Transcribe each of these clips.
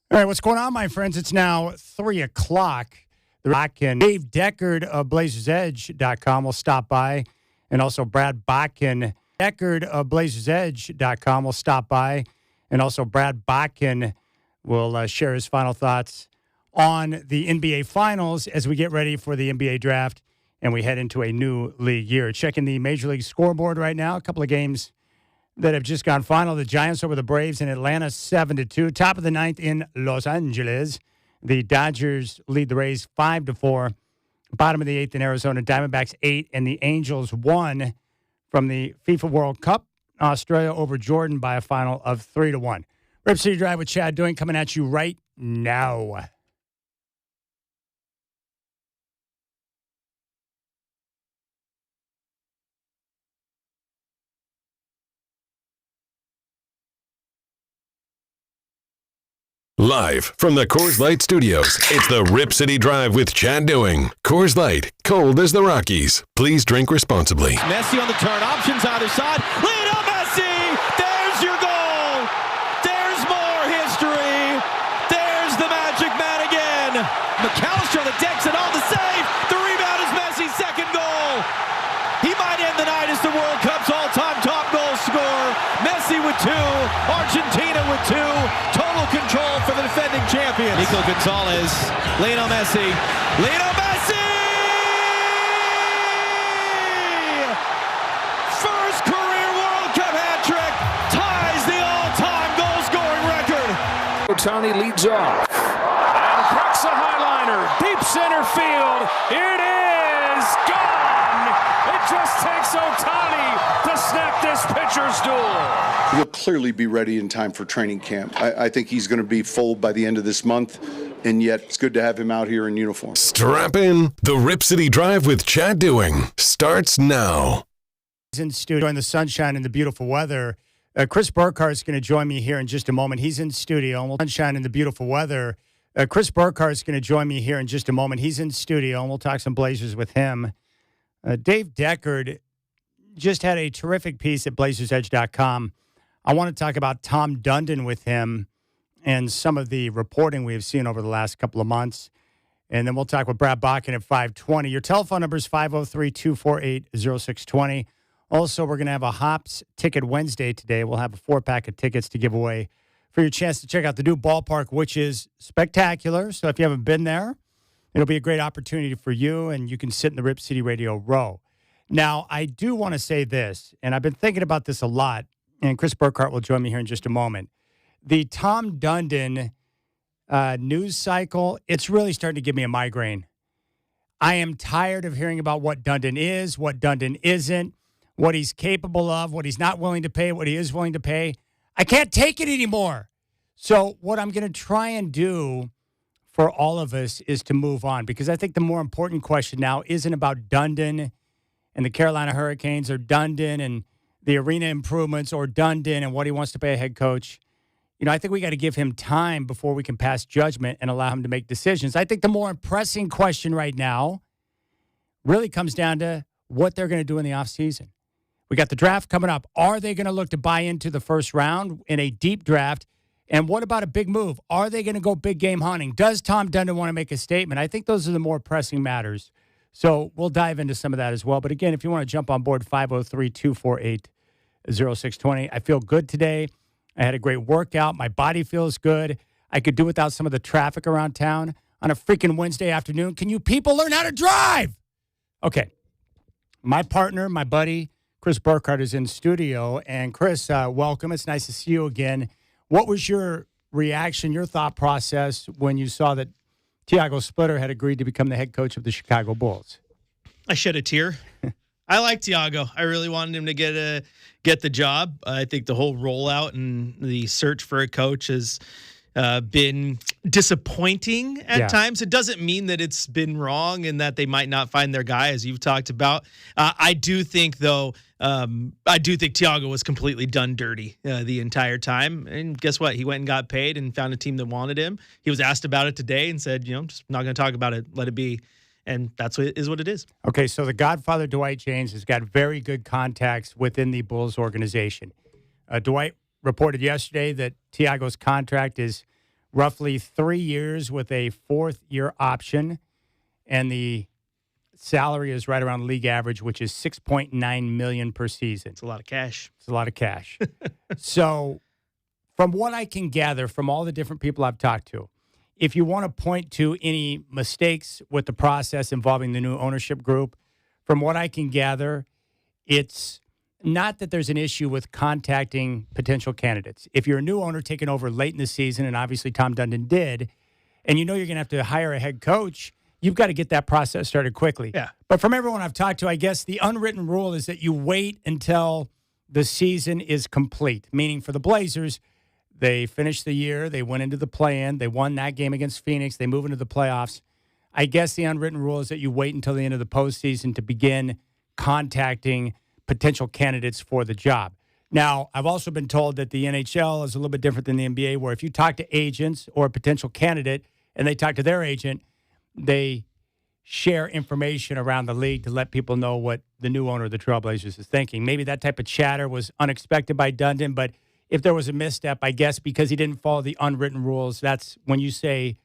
All right, what's going on, my friends? It's now 3 o'clock. And Dave Deckard of BlazersEdge.com will stop by, and also Brad Botkin. Deckard of BlazersEdge.com will stop by, and also Brad Botkin will share his final thoughts on the NBA Finals as we get ready for the NBA Draft and we head into a new league year. Checking the Major League scoreboard right now, a couple of games that have just gone final. The Giants over the Braves in Atlanta, 7-2. Top of the ninth in Los Angeles. The Dodgers lead the Rays 5-4. Bottom of the eighth in Arizona, Diamondbacks 8, and the Angels 1 from the FIFA World Cup. Australia over Jordan by a final of 3-1. Rip City Drive with Chad Doing coming at you right now. Live from the Coors Light Studios, it's the Rip City Drive with Chad Doing. Coors Light, cold as the Rockies. Please drink responsibly. Messi on the turn, options either side. Lionel Messi! There's your goal! There's more history! There's the Magic Man again! McAllister on the decks and on the save! The rebound is Messi's second goal! He might end the night as the World Cup's all-time top goal scorer. Messi with 2, Argentina with 2. Total control for the defending champions. Nico Gonzalez, Lionel Messi. Lionel Messi! First career World Cup hat trick ties the all-time goal-scoring record. Ohtani leads off and cracks a highliner, deep center field. It is gone. It just takes Ohtani to snap this pitcher's duel. He'll clearly be ready in time for training camp. I think he's going to be full by the end of this month, and yet it's good to have him out here in uniform. Strap in. The Rip City Drive with Chad Doing starts now. He's in studio in the sunshine and the beautiful weather. Chris Burkhardt is going to join me here in just a moment. He's in studio. And we'll sunshine and the beautiful weather. Chris Burkhardt is going to join me here in just a moment. He's in studio, and we'll talk some Blazers with him. Dave Deckard just had a terrific piece at BlazersEdge.com. I want to talk about Tom Dundon with him and some of the reporting we have seen over the last couple of months. And then we'll talk with Brad Botkin at 5:20. Your telephone number is 503-248-0620. Also, we're going to have a Hops Ticket Wednesday today. We'll have a 4-pack of tickets to give away for your chance to check out the new ballpark, which is spectacular. So if you haven't been there, it'll be a great opportunity for you, and you can sit in the Rip City Radio row. Now, I do want to say this, and I've been thinking about this a lot, and Chris Burkhardt will join me here in just a moment. The Tom Dundon news cycle, it's really starting to give me a migraine. I am tired of hearing about what Dundon is, what Dundon isn't, what he's capable of, what he's not willing to pay, what he is willing to pay. I can't take it anymore. So what I'm going to try and do for all of us is to move on, because I think the more important question now isn't about Dundon and the Carolina Hurricanes, or Dundon and the arena improvements, or Dundon and what he wants to pay a head coach. You know, I think we got to give him time before we can pass judgment and allow him to make decisions. I think the more pressing question right now really comes down to what they're going to do in the offseason. We got the draft coming up. Are they going to look to buy into the first round in a deep draft? And what about a big move? Are they going to go big game hunting? Does Tom Dundon want to make a statement? I think those are the more pressing matters. So we'll dive into some of that as well. But again, if you want to jump on board, 503-248-0620. I feel good today. I had a great workout. My body feels good. I could do without some of the traffic around town on a freaking Wednesday afternoon. Can you people learn how to drive? Okay. My partner, my buddy, Chris Burkhardt is in studio. And Chris, welcome. It's nice to see you again. What was your reaction, your thought process when you saw that Tiago Splitter had agreed to become the head coach of the Chicago Bulls? I shed a tear. I like Tiago. I really wanted him to get the job. I think the whole rollout and the search for a coach has been disappointing at times. It doesn't mean that it's been wrong and that they might not find their guy, as you've talked about. I do think, though, Tiago was completely done dirty the entire time. And guess what? He went and got paid and found a team that wanted him. He was asked about it today and said, just not going to talk about it. Let it be. And that's what it is. Okay, so the Godfather, Dwight James, has got very good contacts within the Bulls organization. Dwight reported yesterday that Tiago's contract is roughly 3 years with a fourth-year option, and the salary is right around league average, which is $6.9 million per season. It's a lot of cash. It's a lot of cash. So from what I can gather from all the different people I've talked to, if you want to point to any mistakes with the process involving the new ownership group, from what I can gather, it's not that there's an issue with contacting potential candidates. If you're a new owner taking over late in the season, and obviously Tom Dundon did, and you know you're going to have to hire a head coach, you've got to get that process started quickly. Yeah. But from everyone I've talked to, I guess the unwritten rule is that you wait until the season is complete, meaning for the Blazers, they finished the year, they went into the play-in, they won that game against Phoenix, they move into the playoffs. I guess the unwritten rule is that you wait until the end of the postseason to begin contacting potential candidates for the job. Now, I've also been told that the NHL is a little bit different than the NBA, where if you talk to agents or a potential candidate and they talk to their agent, they share information around the league to let people know what the new owner of the Trailblazers is thinking. Maybe that type of chatter was unexpected by Dundon, but if there was a misstep, I guess because he didn't follow the unwritten rules, that's when you say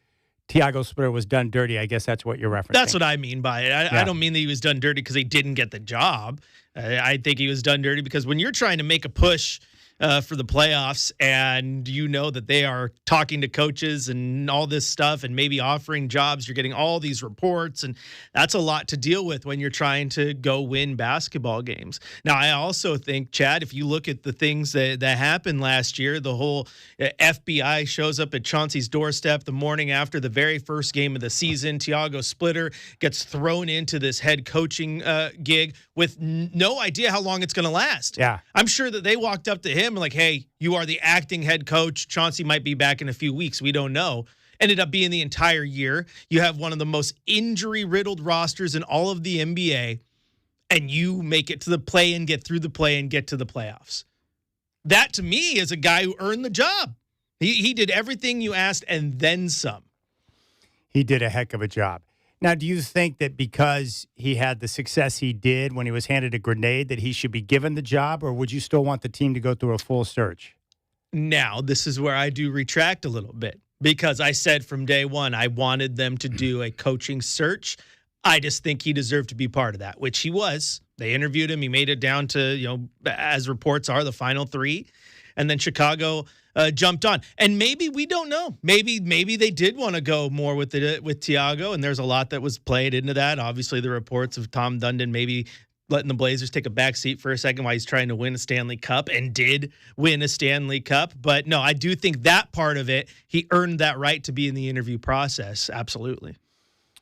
Tiago Splitter was done dirty, I guess that's what you're referencing. That's what I mean by it. I don't mean that he was done dirty because he didn't get the job. I think he was done dirty because when you're trying to make a push for the playoffs and you know that they are talking to coaches and all this stuff and maybe offering jobs, you're getting all these reports, and that's a lot to deal with when you're trying to go win basketball games. Now, I also think, Chad, if you look at the things that happened last year, the whole FBI shows up at Chauncey's doorstep the morning after the very first game of the season. Tiago Splitter gets thrown into this head coaching gig with no idea how long it's going to last. Yeah. I'm sure that they walked up to him and like, hey, you are the acting head coach. Chauncey might be back in a few weeks. We don't know. Ended up being the entire year. You have one of the most injury-riddled rosters in all of the NBA, and you make it to the play and get through the play and get to the playoffs. That, to me, is a guy who earned the job. He did everything you asked and then some. He did a heck of a job. Now, do you think that because he had the success he did when he was handed a grenade that he should be given the job, or would you still want the team to go through a full search? Now, this is where I do retract a little bit because I said from day one I wanted them to do a coaching search. I just think he deserved to be part of that, which he was. They interviewed him. He made it down to, as reports are, the final three. And then Chicago jumped on. And maybe we don't know. Maybe they did want to go more with Tiago, and there's a lot that was played into that. Obviously, the reports of Tom Dundon maybe letting the Blazers take a back seat for a second while he's trying to win a Stanley Cup, and did win a Stanley Cup. But no, I do think that part of it, he earned that right to be in the interview process. Absolutely.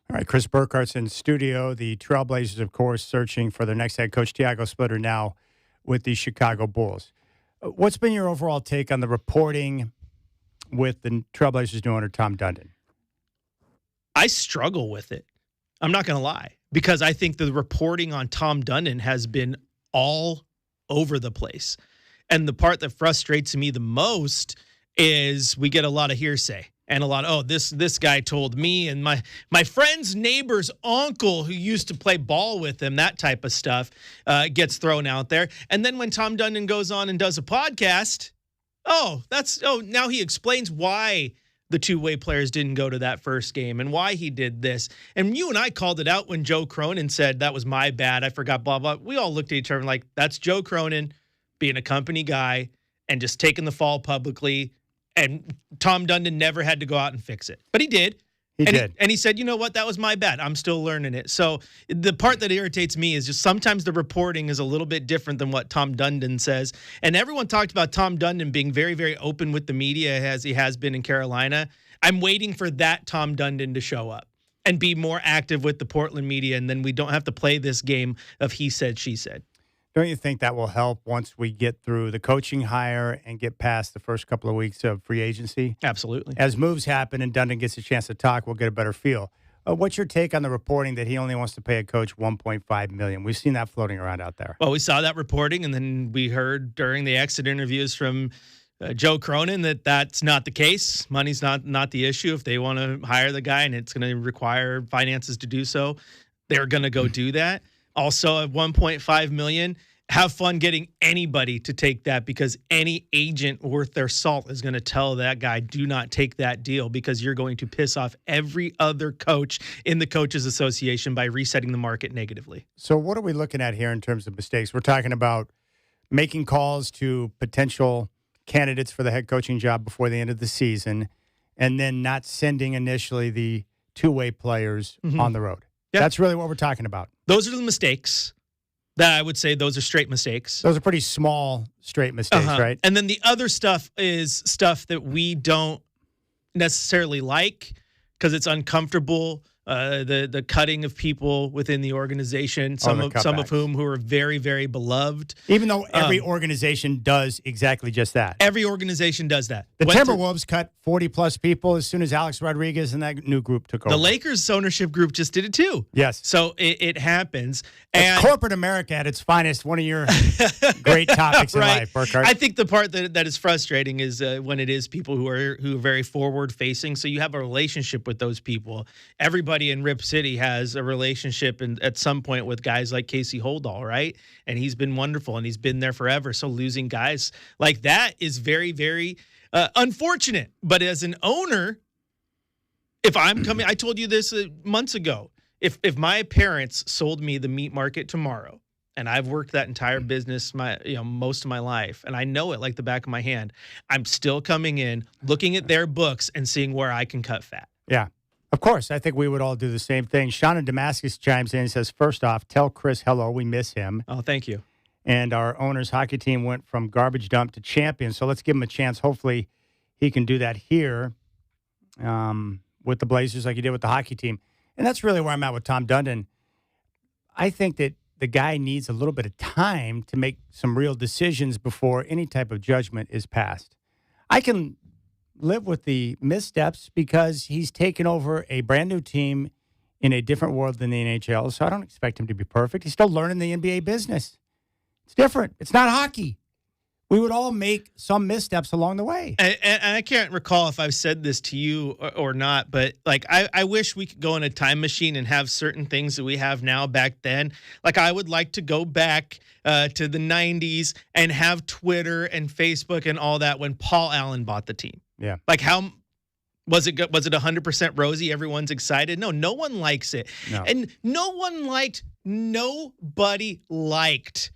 All right, Chris Burkhart's in studio. The Trailblazers, of course, searching for their next head coach, Tiago Splitter, now with the Chicago Bulls. What's been your overall take on the reporting with the Trailblazers new owner, Tom Dundon? I struggle with it. I'm not going to lie, because I think the reporting on Tom Dundon has been all over the place. And the part that frustrates me the most is we get a lot of hearsay and a lot of, this guy told me and my friend's neighbor's uncle who used to play ball with him, that type of stuff gets thrown out there. And then when Tom Dundon goes on and does a podcast, now he explains why the two-way players didn't go to that first game and why he did this. And you and I called it out when Joe Cronin said, that was my bad, I forgot, blah, blah. We all looked at each other like, that's Joe Cronin being a company guy and just taking the fall publicly. And Tom Dundon never had to go out and fix it. But he did. He did. And he said, you know what? That was my bad. I'm still learning it. So the part that irritates me is just sometimes the reporting is a little bit different than what Tom Dundon says. And everyone talked about Tom Dundon being very, very open with the media as he has been in Carolina. I'm waiting for that Tom Dundon to show up and be more active with the Portland media. And then we don't have to play this game of he said, she said. Don't you think that will help once we get through the coaching hire and get past the first couple of weeks of free agency? Absolutely. As moves happen and Dundon gets a chance to talk, we'll get a better feel. What's your take on the reporting that he only wants to pay a coach $1.5 million? We've seen that floating around out there. Well, we saw that reporting, and then we heard during the exit interviews from Joe Cronin that that's not the case. Money's not the issue. If they want to hire the guy and it's going to require finances to do so, they're going to go do that. Also at $1.5 million. have fun getting anybody to take that, because any agent worth their salt is going to tell that guy, do not take that deal, because you're going to piss off every other coach in the Coaches Association by resetting the market negatively. So what are we looking at here in terms of mistakes? We're talking about making calls to potential candidates for the head coaching job before the end of the season, and then not sending initially the two-way players on the road. Yeah. That's really what we're talking about. Those are the mistakes that I would say those are straight mistakes. Those are pretty small, straight mistakes, right? And then the other stuff is stuff that we don't necessarily like because it's uncomfortable. The cutting of people within the organization, some of whom who are very, very beloved. Even though every organization does exactly just that. Every organization does that. The Timberwolves cut 40-plus people as soon as Alex Rodriguez and that new group took over. The Lakers ownership group just did it too. Yes. So it happens. It's corporate America at its finest, one of your great topics in life, Burkhart. I think the part that is frustrating is when it is people who are very forward-facing. So you have a relationship with those people. Everybody in Rip City has a relationship at some point with guys like Casey Holdall, right? And he's been wonderful, and he's been there forever. So losing guys like that is very, very unfortunate. But as an owner, if I'm coming, I told you this months ago. If my parents sold me the meat market tomorrow, and I've worked that entire business most of my life, and I know it like the back of my hand, I'm still coming in, looking at their books and seeing where I can cut fat. Yeah. Of course, I think we would all do the same thing. Sean in Damascus chimes in and says, first off, tell Chris hello. We miss him. Oh, thank you. And our owner's hockey team went from garbage dump to champion, so let's give him a chance. Hopefully he can do that here with the Blazers like he did with the hockey team. And that's really where I'm at with Tom Dundon. I think that the guy needs a little bit of time to make some real decisions before any type of judgment is passed. I can live with the missteps because he's taken over a brand new team in a different world than the NHL. So I don't expect him to be perfect. He's still learning the NBA business. It's different. It's not hockey. We would all make some missteps along the way. And I can't recall if I've said this to you or not, but like I wish we could go in a time machine and have certain things that we have now back then. Like I would like to go back to the 90s and have Twitter and Facebook and all that when Paul Allen bought the team. Yeah. Like how was it 100% rosy? Everyone's excited? No one likes it. No. And nobody liked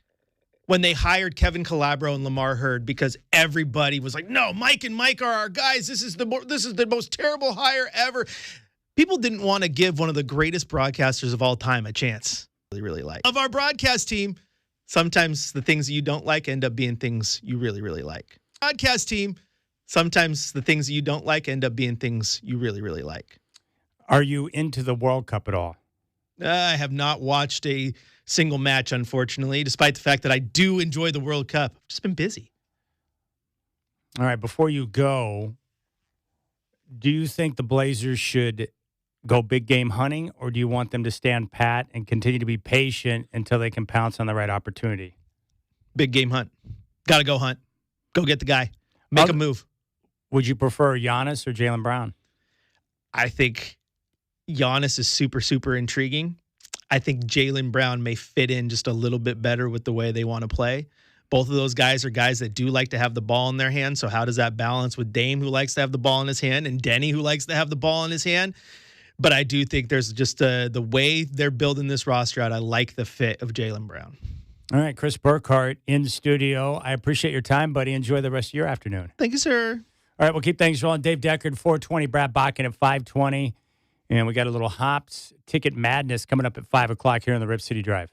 when they hired Kevin Calabro and Lamar Hurd, because everybody was like, no, Mike and Mike are our guys. This is the most terrible hire ever. People didn't want to give one of the greatest broadcasters of all time a chance. Really, really like. Of our broadcast team, sometimes the things that you don't like end up being things you really, really like. Broadcast team, sometimes the things that you don't like end up being things you really, really like. Are you into the World Cup at all? I have not watched a single match, unfortunately, despite the fact that I do enjoy the World Cup. I've just been busy. All right, before you go, do you think the Blazers should go big game hunting, or do you want them to stand pat and continue to be patient until they can pounce on the right opportunity? Big game hunt. Got to go hunt. Go get the guy. Make a move. Would you prefer Giannis or Jaylen Brown? I think Giannis is super, super intriguing. I think Jaylen Brown may fit in just a little bit better with the way they want to play. Both of those guys are guys that do like to have the ball in their hand. So how does that balance with Dame, who likes to have the ball in his hand, and Denny, who likes to have the ball in his hand? But I do think there's just the way they're building this roster out. I like the fit of Jaylen Brown. All right, Chris Burkhart in studio. I appreciate your time, buddy. Enjoy the rest of your afternoon. Thank you, sir. All right, we'll keep things rolling. Dave Deckard, 420, Brad Bakken at 520. And we got a little Hops Ticket Madness coming up at 5 o'clock here on the Rip City Drive.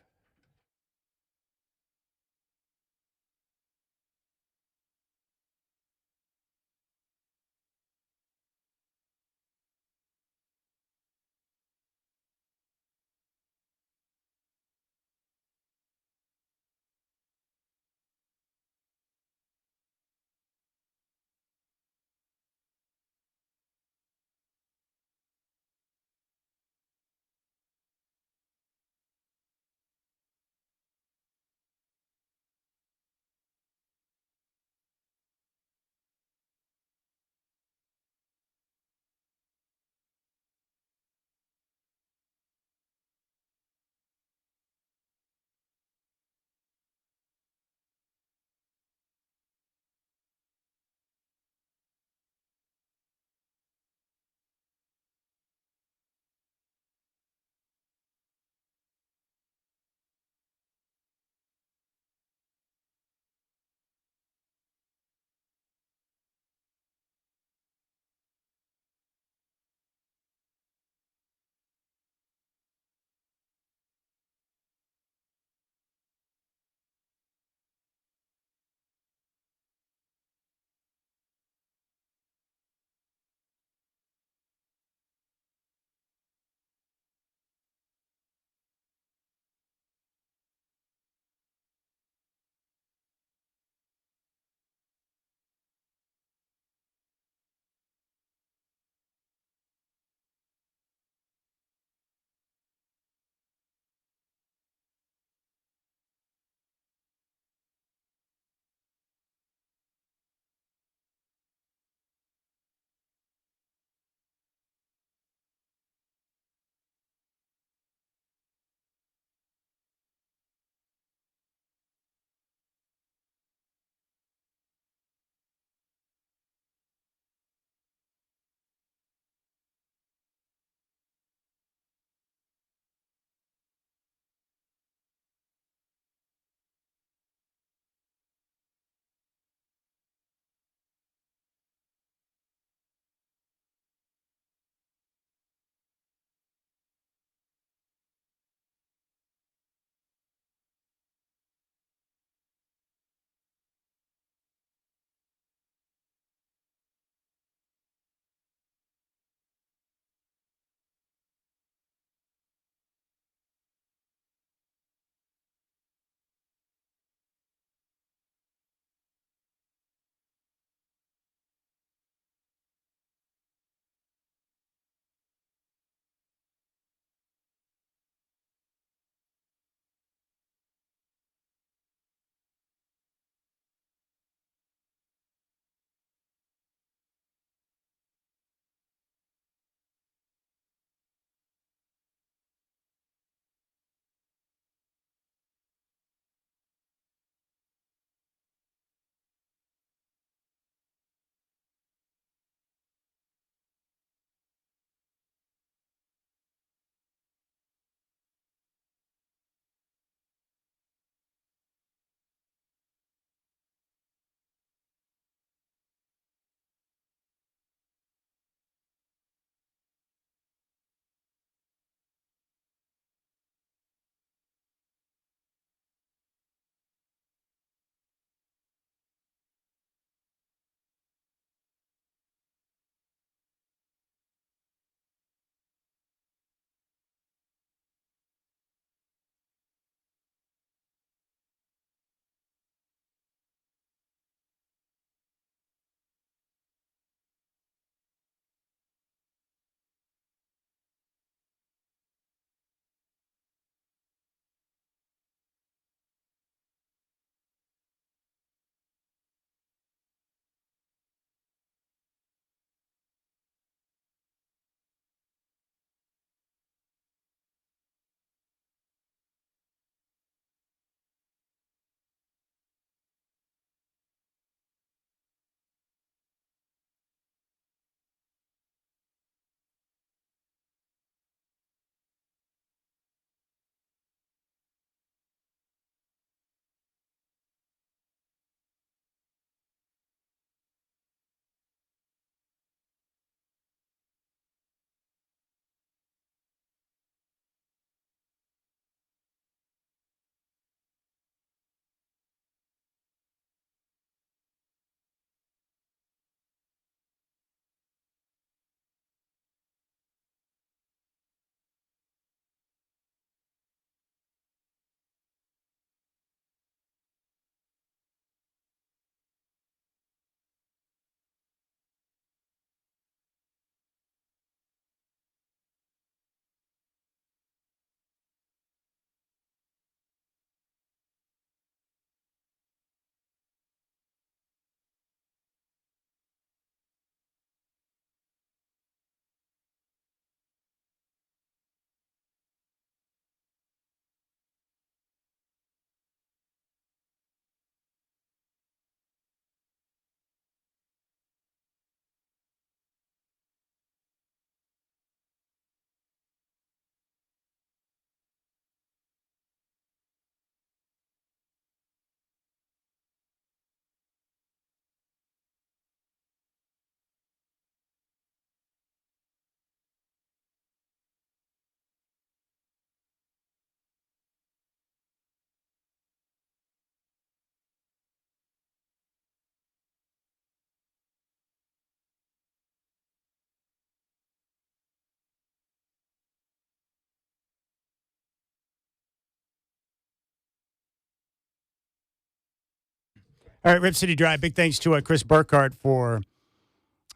All right, Rip City Drive. Big thanks to Chris Burkhardt for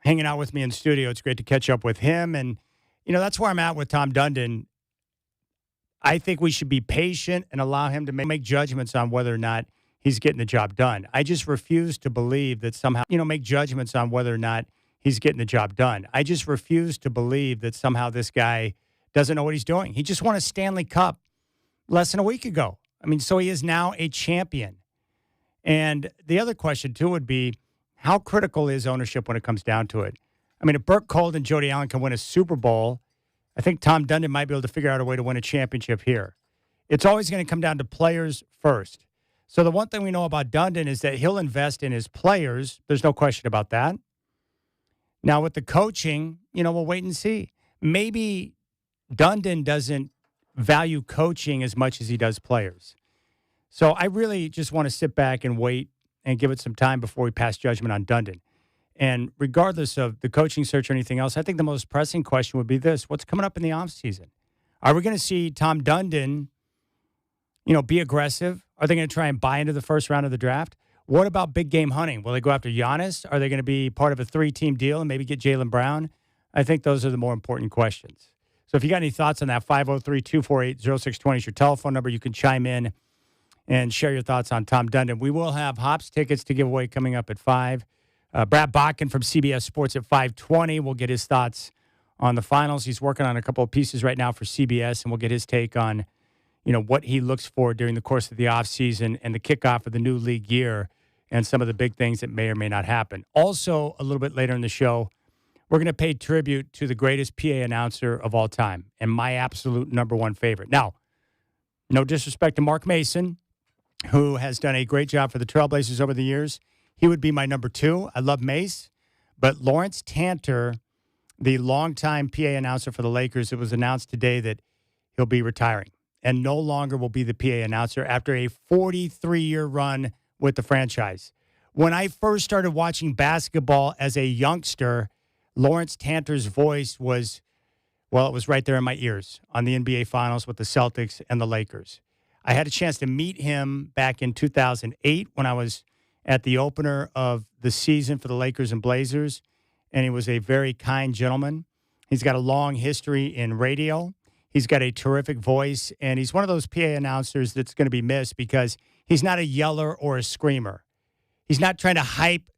hanging out with me in the studio. It's great to catch up with him. And, that's where I'm at with Tom Dundon. I think we should be patient and allow him to make judgments on whether or not he's getting the job done. I just refuse to believe that somehow, make judgments on whether or not he's getting the job done. I just refuse to believe that somehow this guy doesn't know what he's doing. He just won a Stanley Cup less than a week ago. So he is now a champion. And the other question, too, would be how critical is ownership when it comes down to it? If Burke Cole and Jody Allen can win a Super Bowl, I think Tom Dundon might be able to figure out a way to win a championship here. It's always going to come down to players first. So the one thing we know about Dundon is that he'll invest in his players. There's no question about that. Now, with the coaching, we'll wait and see. Maybe Dundon doesn't value coaching as much as he does players. So I really just want to sit back and wait and give it some time before we pass judgment on Dundon. And regardless of the coaching search or anything else, I think the most pressing question would be this. What's coming up in the offseason? Are we going to see Tom Dundon, be aggressive? Are they going to try and buy into the first round of the draft? What about big game hunting? Will they go after Giannis? Are they going to be part of a 3-team deal and maybe get Jaylen Brown? I think those are the more important questions. So if you got any thoughts on that, 503-248-0620 is your telephone number. You can chime in and share your thoughts on Tom Dundon. We will have Hops tickets to give away coming up at 5. Brad Bakken from CBS Sports at 5:20. We'll get his thoughts on the finals. He's working on a couple of pieces right now for CBS, and we'll get his take on, what he looks for during the course of the offseason and the kickoff of the new league year and some of the big things that may or may not happen. Also, a little bit later in the show, we're going to pay tribute to the greatest PA announcer of all time and my absolute number one favorite. Now, no disrespect to Mark Mason, who has done a great job for the Trailblazers over the years. He would be my number 2. I love Mace. But Lawrence Tanter, the longtime PA announcer for the Lakers, it was announced today that he'll be retiring and no longer will be the PA announcer after a 43-year run with the franchise. When I first started watching basketball as a youngster, Lawrence Tanter's voice was, it was right there in my ears on the NBA Finals with the Celtics and the Lakers. I had a chance to meet him back in 2008 when I was at the opener of the season for the Lakers and Blazers, and he was a very kind gentleman. He's got a long history in radio. He's got a terrific voice, and he's one of those PA announcers that's going to be missed because he's not a yeller or a screamer. He's not trying to hype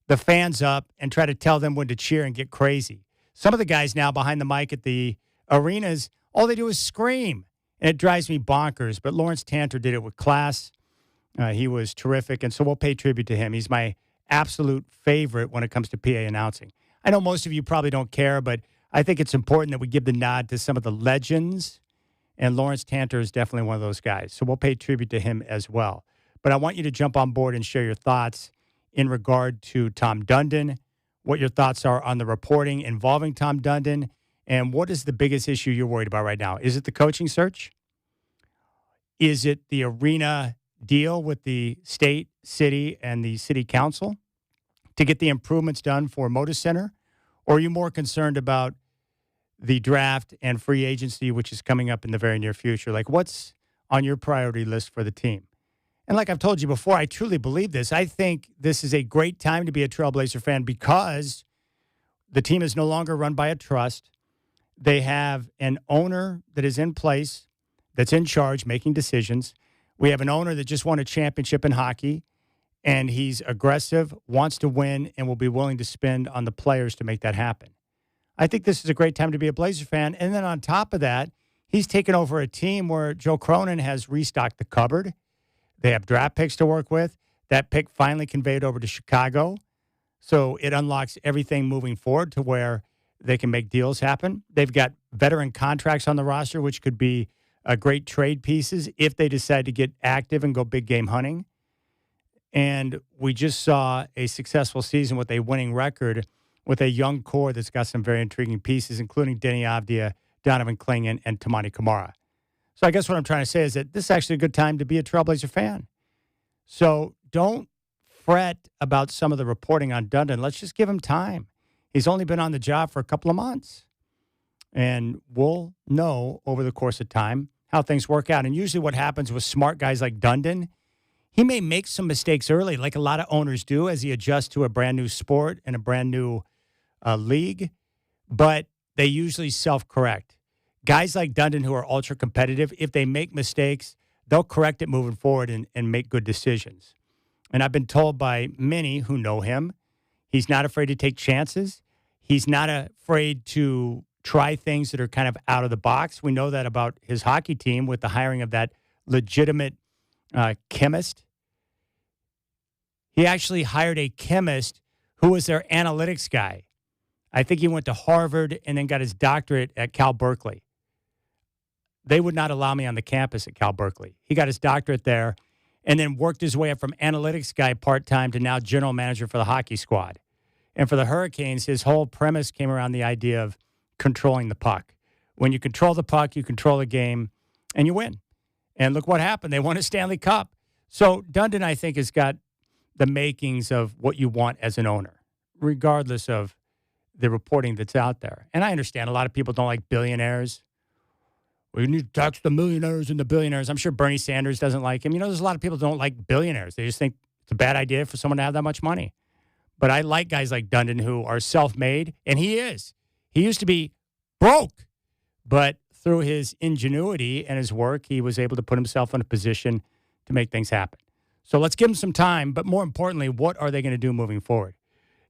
the fans up and try to tell them when to cheer and get crazy. Some of the guys now behind the mic at the arenas, all they do is scream, and it drives me bonkers. But Lawrence Tanter did it with class. He was terrific, and so we'll pay tribute to him. He's my absolute favorite when it comes to PA announcing. I know most of you probably don't care, but I think it's important that we give the nod to some of the legends, and Lawrence Tanter is definitely one of those guys. So we'll pay tribute to him as well. But I want you to jump on board and share your thoughts in regard to Tom Dundon, what your thoughts are on the reporting involving Tom Dundon, and what is the biggest issue you're worried about right now? Is it the coaching search? Is it the arena deal with the state, city, and the city council to get the improvements done for Moda Center? Or are you more concerned about the draft and free agency, which is coming up in the very near future? Like, what's on your priority list for the team? And like I've told you before, I truly believe this. I think this is a great time to be a Trailblazer fan because the team is no longer run by a trust. They have an owner that is in place, that's in charge, making decisions. We have an owner that just won a championship in hockey, and he's aggressive, wants to win, and will be willing to spend on the players to make that happen. I think this is a great time to be a Blazer fan. And then on top of that, he's taken over a team where Joe Cronin has restocked the cupboard. They have draft picks to work with. That pick finally conveyed over to Chicago. So it unlocks everything moving forward to where they can make deals happen. They've got veteran contracts on the roster, which could be great trade pieces if they decide to get active and go big game hunting. And we just saw a successful season with a winning record with a young core that's got some very intriguing pieces, including Denny Avdia, Donovan Clingan, and Tamani Kamara. So I guess what I'm trying to say is that this is actually a good time to be a Trailblazer fan. So don't fret about some of the reporting on Dundon. Let's just give him time. He's only been on the job for a couple of months. And we'll know over the course of time how things work out. And usually what happens with smart guys like Dundon, he may make some mistakes early, like a lot of owners do as he adjusts to a brand new sport and a brand new league, but they usually self-correct. Guys like Dundon who are ultra-competitive, if they make mistakes, they'll correct it moving forward and make good decisions. And I've been told by many who know him, he's not afraid to take chances. He's not afraid to try things that are kind of out of the box. We know that about his hockey team with the hiring of that legitimate chemist. He actually hired a chemist who was their analytics guy. I think he went to Harvard and then got his doctorate at Cal Berkeley. They would not allow me on the campus at Cal Berkeley. He got his doctorate there and then worked his way up from analytics guy part-time to now general manager for the hockey squad. And for the Hurricanes, his whole premise came around the idea of controlling the puck. When you control the puck, you control the game, and you win. And look what happened. They won a Stanley Cup. So Dundon, I think, has got the makings of what you want as an owner, regardless of the reporting that's out there. And I understand a lot of people don't like billionaires. We need to tax the millionaires and the billionaires. I'm sure Bernie Sanders doesn't like him. You know, there's a lot of people who don't like billionaires. They just think it's a bad idea for someone to have that much money. But I like guys like Dundon who are self-made, and he is. He used to be broke, but through his ingenuity and his work, he was able to put himself in a position to make things happen. So let's give him some time, but more importantly, what are they going to do moving forward?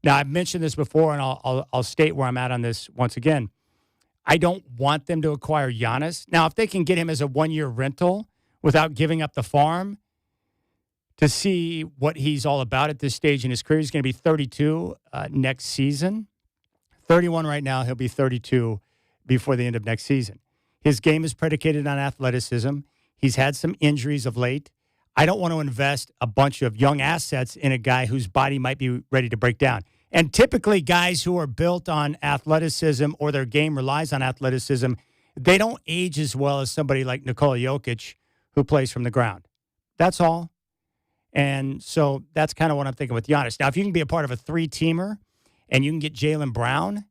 Now, I've mentioned this before, and I'll state where I'm at on this once again. I don't want them to acquire Giannis. Now, if they can get him as a one-year rental without giving up the farm to see what he's all about at this stage in his career, he's going to be 32 next season. 31 right now. He'll be 32 before the end of next season. His game is predicated on athleticism. He's had some injuries of late. I don't want to invest a bunch of young assets in a guy whose body might be ready to break down. And typically guys who are built on athleticism or their game relies on athleticism, they don't age as well as somebody like Nikola Jokic who plays from the ground. That's all. And so that's kind of what I'm thinking with Giannis. Now, if you can be a part of a three-teamer and you can get Jaylen Brown,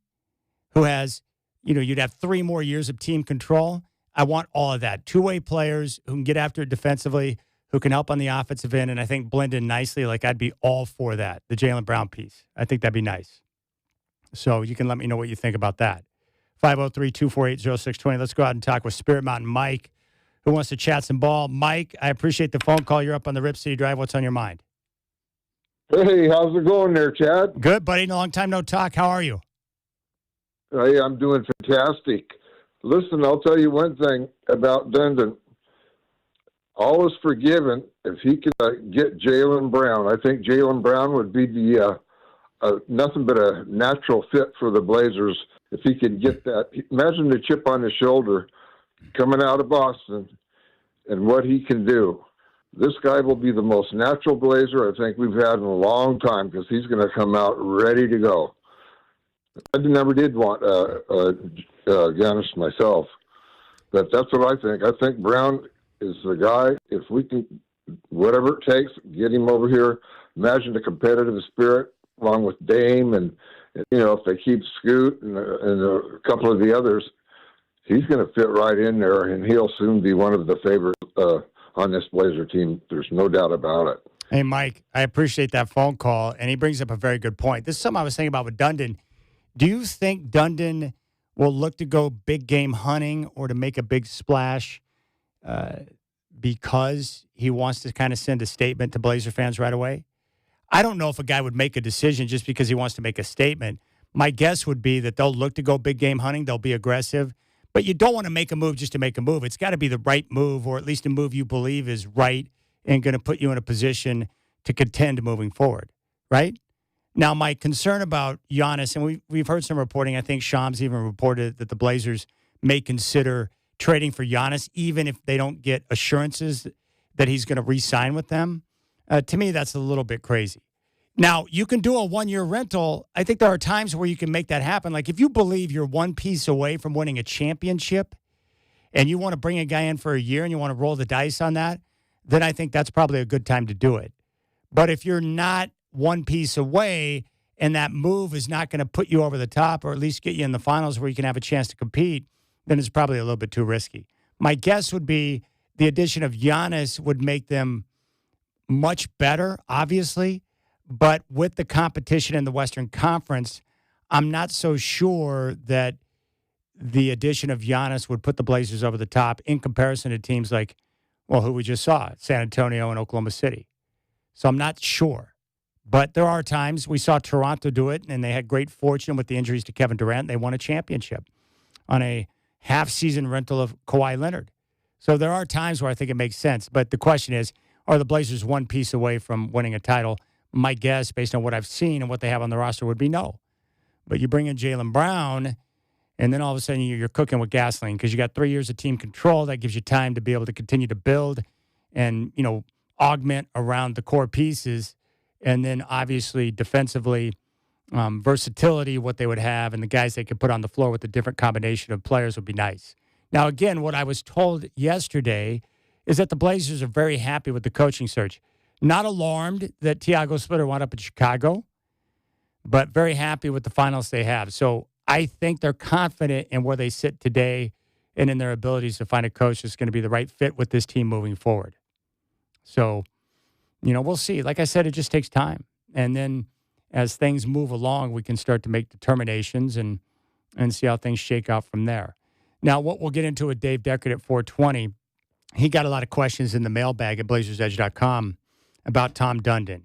who has, you'd have 3 more years of team control. I want all of that. Two-way players who can get after it defensively, who can help on the offensive end, and I think blend in nicely. Like, I'd be all for that, the Jaylen Brown piece. I think that'd be nice. So you can let me know what you think about that. 503-248-0620. Let's go out and talk with Spirit Mountain Mike, who wants to chat some ball. Mike, I appreciate the phone call. You're up on the Rip City Drive. What's on your mind? Hey, how's it going there, Chad? Good, buddy. A long time no talk. How are you? Hey, I'm doing fantastic. Listen, I'll tell you one thing about Dundon. All is forgiven if he could get Jaylen Brown. I think Jaylen Brown would be the nothing but a natural fit for the Blazers if he could get that. Imagine the chip on his shoulder coming out of Boston and what he can do. This guy will be the most natural Blazer I think we've had in a long time because he's going to come out ready to go. I never did want Giannis myself, but that's what I think. I think Brown is the guy. If we can, whatever it takes, get him over here. Imagine the competitive spirit along with Dame and if they keep Scoot and a couple of the others, he's going to fit right in there, and he'll soon be one of the favorites on this Blazer team. There's no doubt about it. Hey, Mike, I appreciate that phone call, and he brings up a very good point. This is something I was thinking about with Dundon. Do you think Dundon will look to go big game hunting or to make a big splash because he wants to kind of send a statement to Blazer fans right away? I don't know if a guy would make a decision just because he wants to make a statement. My guess would be that they'll look to go big game hunting. They'll be aggressive. But you don't want to make a move just to make a move. It's got to be the right move, or at least a move you believe is right and going to put you in a position to contend moving forward, right? Now, my concern about Giannis, and we've heard some reporting, I think Shams even reported that the Blazers may consider trading for Giannis, even if they don't get assurances that he's going to re-sign with them. To me, that's a little bit crazy. Now, you can do a one-year rental. I think there are times where you can make that happen. Like if you believe you're one piece away from winning a championship and you want to bring a guy in for a year and you want to roll the dice on that, then I think that's probably a good time to do it. But if you're not one piece away and that move is not going to put you over the top or at least get you in the finals where you can have a chance to compete, then it's probably a little bit too risky. My guess would be the addition of Giannis would make them much better, obviously, but with the competition in the Western Conference, I'm not so sure that the addition of Giannis would put the Blazers over the top in comparison to teams like, well, who we just saw, San Antonio and Oklahoma City. So I'm not sure. But there are times we saw Toronto do it, and they had great fortune with the injuries to Kevin Durant. They won a championship on a half-season rental of Kawhi Leonard. So there are times where I think it makes sense. But the question is, are the Blazers one piece away from winning a title? My guess, based on what I've seen and what they have on the roster, would be no. But you bring in Jaylen Brown, and then all of a sudden you're cooking with gasoline because you got 3 years of team control. That gives you time to be able to continue to build and, augment around the core pieces. And then obviously defensively, versatility, what they would have, and the guys they could put on the floor with a different combination of players would be nice. Now, again, what I was told yesterday is that the Blazers are very happy with the coaching search. Not alarmed that Tiago Splitter wound up in Chicago, but very happy with the finals they have. So I think they're confident in where they sit today and in their abilities to find a coach that's going to be the right fit with this team moving forward. So, we'll see. Like I said, it just takes time. And then as things move along, we can start to make determinations and see how things shake out from there. Now, what we'll get into with Dave Deckard at 420, he got a lot of questions in the mailbag at blazersedge.com about Tom Dundon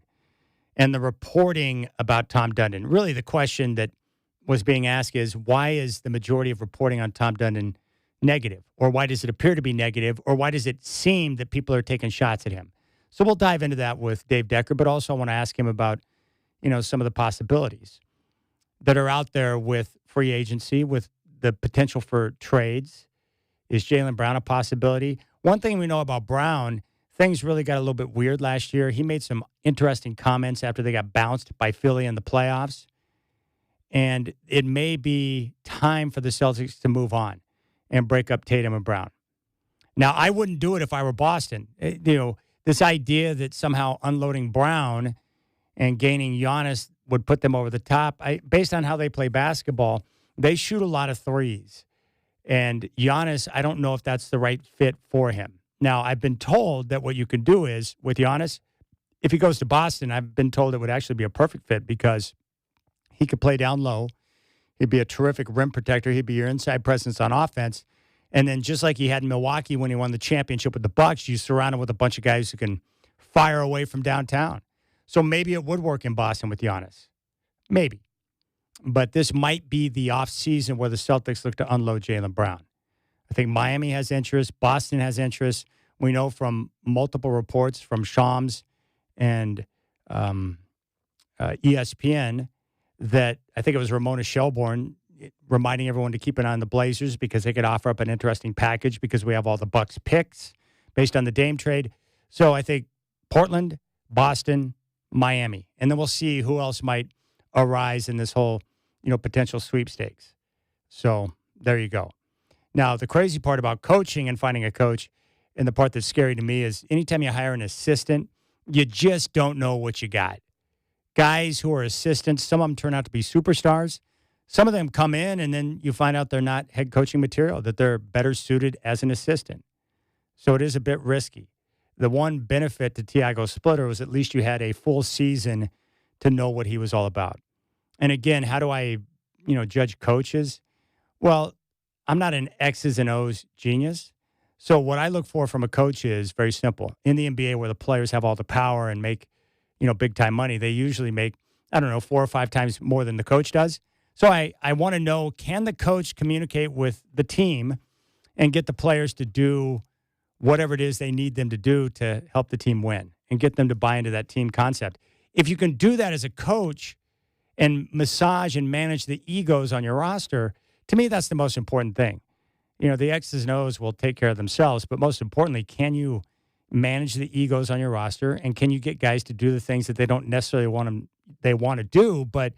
and the reporting about Tom Dundon. Really, the question that was being asked is, why is the majority of reporting on Tom Dundon negative? Or why does it appear to be negative? Or why does it seem that people are taking shots at him? So we'll dive into that with Dave Deckard, but also I want to ask him about, some of the possibilities that are out there with free agency, with the potential for trades. Is Jaylen Brown a possibility? One thing we know about Brown, things really got a little bit weird last year. He made some interesting comments after they got bounced by Philly in the playoffs. And it may be time for the Celtics to move on and break up Tatum and Brown. Now, I wouldn't do it if I were Boston. This idea that somehow unloading Brown and gaining Giannis would put them over the top, based on how they play basketball, they shoot a lot of threes. And Giannis, I don't know if that's the right fit for him. Now, I've been told that what you can do is, with Giannis, if he goes to Boston, I've been told it would actually be a perfect fit because he could play down low. He'd be a terrific rim protector. He'd be your inside presence on offense. And then just like he had in Milwaukee when he won the championship with the Bucks, you surround him with a bunch of guys who can fire away from downtown. So maybe it would work in Boston with Giannis. Maybe. But this might be the offseason where the Celtics look to unload Jaylen Brown. I think Miami has interest. Boston has interest. We know from multiple reports from Shams and ESPN that I think it was Ramona Shelbourne reminding everyone to keep an eye on the Blazers because they could offer up an interesting package because we have all the Bucks picks based on the Dame trade. So I think Portland, Boston, Miami. And then we'll see who else might arise in this whole, potential sweepstakes. So there you go. Now, the crazy part about coaching and finding a coach, and the part that's scary to me is anytime you hire an assistant, you just don't know what you got. Guys who are assistants, some of them turn out to be superstars. Some of them come in and then you find out they're not head coaching material, that they're better suited as an assistant. So it is a bit risky. The one benefit to Tiago Splitter was at least you had a full season to know what he was all about. And again, how do I, judge coaches? Well, I'm not an X's and O's genius. So what I look for from a coach is very simple. In the NBA where the players have all the power and make, big time money, they usually make, 4 or 5 times more than the coach does. So I want to know, can the coach communicate with the team and get the players to do whatever it is they need them to do to help the team win and get them to buy into that team concept? If you can do that as a coach and massage and manage the egos on your roster, to me, that's the most important thing. The X's and O's will take care of themselves, but most importantly, can you manage the egos on your roster and can you get guys to do the things that they don't necessarily want to do, but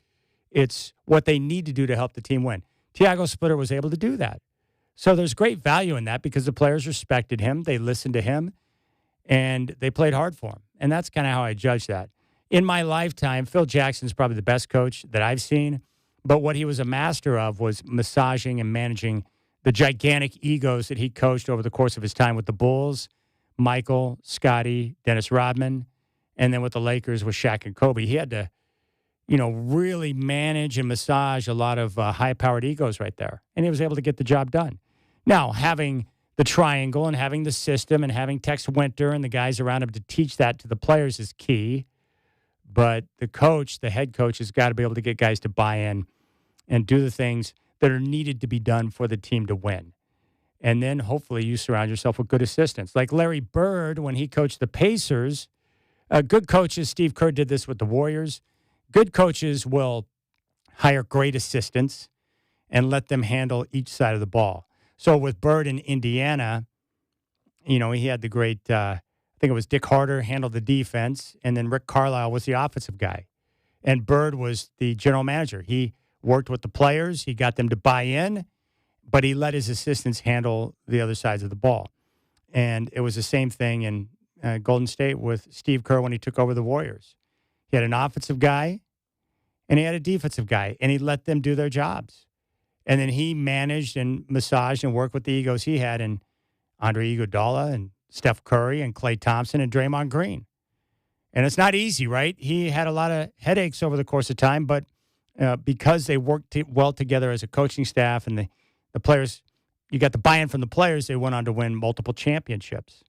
it's what they need to do to help the team win. Tiago Splitter was able to do that. So there's great value in that because the players respected him, they listened to him, and they played hard for him. And that's kind of how I judge that. In my lifetime, Phil Jackson's probably the best coach that I've seen, but what he was a master of was massaging and managing the gigantic egos that he coached over the course of his time with the Bulls, Michael, Scotty, Dennis Rodman, And then with the Lakers with Shaq and Kobe, he had to, really manage and massage a lot of high-powered egos right there. And he was able to get the job done. Now, having the triangle and having the system and having Tex Winter and the guys around him to teach that to the players is key. But the head coach, has got to be able to get guys to buy in and do the things that are needed to be done for the team to win. And then hopefully you surround yourself with good assistants. Like Larry Bird, when he coached the Pacers, good coaches, Steve Kerr did this with the Warriors. Good coaches will hire great assistants and let them handle each side of the ball. So with Bird in Indiana, he had the great, I think it was Dick Harder handled the defense, and then Rick Carlisle was the offensive guy. And Bird was the general manager. He worked with the players. He got them to buy in, but he let his assistants handle the other sides of the ball. And it was the same thing in Golden State with Steve Kerr when he took over the Warriors. He had an offensive guy, and he had a defensive guy, and he let them do their jobs. And then he managed and massaged and worked with the egos he had in Andre Iguodala and Steph Curry and Klay Thompson and Draymond Green. And it's not easy, right? He had a lot of headaches over the course of time, but because they worked well together as a coaching staff and the players, you got the buy-in from the players, they went on to win multiple championships.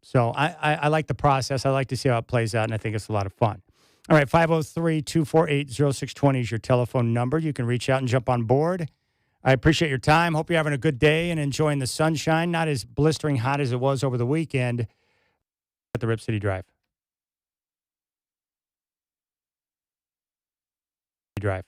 So I like the process. I like to see how it plays out, and I think it's a lot of fun. All right, 503-248-0620 is your telephone number. You can reach out and jump on board. I appreciate your time. Hope you're having a good day and enjoying the sunshine. Not as blistering hot as it was over the weekend at the Rip City Drive. Drive.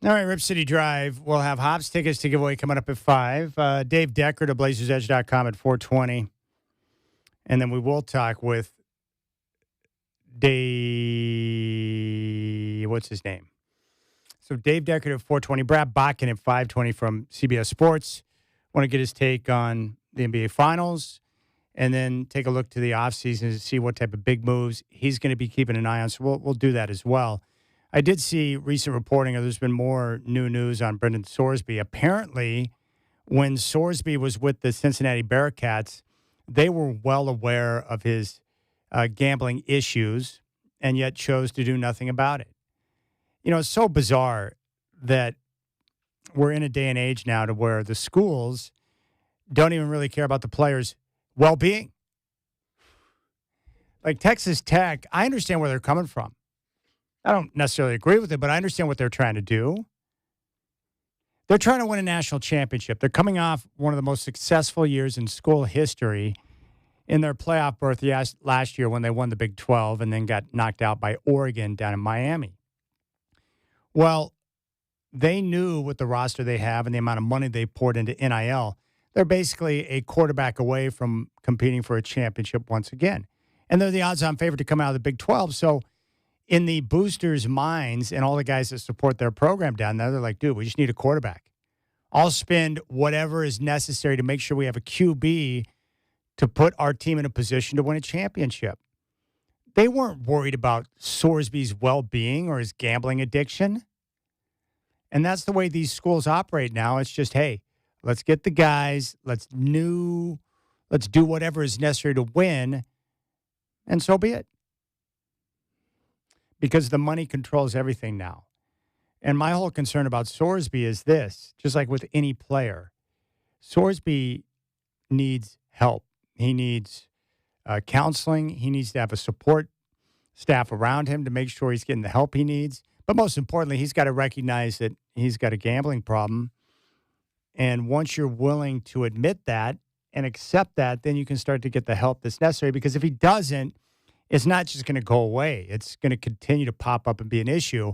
All right, Rip City Drive. We'll have Hops tickets to give away coming up at 5. Dave Decker to BlazersEdge.com at 4:20. And then we will talk with Dave, what's his name? So Dave Decker at 4:20, Brad Bakken at 5:20 from CBS Sports. Want to get his take on the NBA Finals and then take a look to the offseason to see what type of big moves he's going to be keeping an eye on. So we'll do that as well. I did see recent reporting, there's been more new news on Brendan Sorsby. Apparently, when Sorsby was with the Cincinnati Bearcats, they were well aware of his gambling issues and yet chose to do nothing about it. You know, it's so bizarre that we're in a day and age now to where the schools don't even really care about the players' well-being. Like Texas Tech, I understand where they're coming from. I don't necessarily agree with it, but I understand what they're trying to do. They're trying to win a national championship. They're coming off one of the most successful years in school history in their playoff berth last year when they won the Big 12 and then got knocked out by Oregon down in Miami. Well, they knew with the roster they have and the amount of money they poured into NIL, they're basically a quarterback away from competing for a championship once again. And they're the odds-on favorite to come out of the Big 12. So in the boosters' minds and all the guys that support their program down there, they're like, dude, we just need a quarterback. I'll spend whatever is necessary to make sure we have a QB to put our team in a position to win a championship. They weren't worried about Sorsby's well-being or his gambling addiction. And that's the way these schools operate now. It's just, hey, let's get the guys, let's do whatever is necessary to win, and so be it. Because the money controls everything now. And my whole concern about Sorsby is this, just like with any player, Sorsby needs help. He needs counseling. He needs to have a support staff around him to make sure he's getting the help he needs. But most importantly, he's got to recognize that he's got a gambling problem. And once you're willing to admit that and accept that, then you can start to get the help that's necessary. Because if he doesn't, it's not just going to go away. It's going to continue to pop up and be an issue.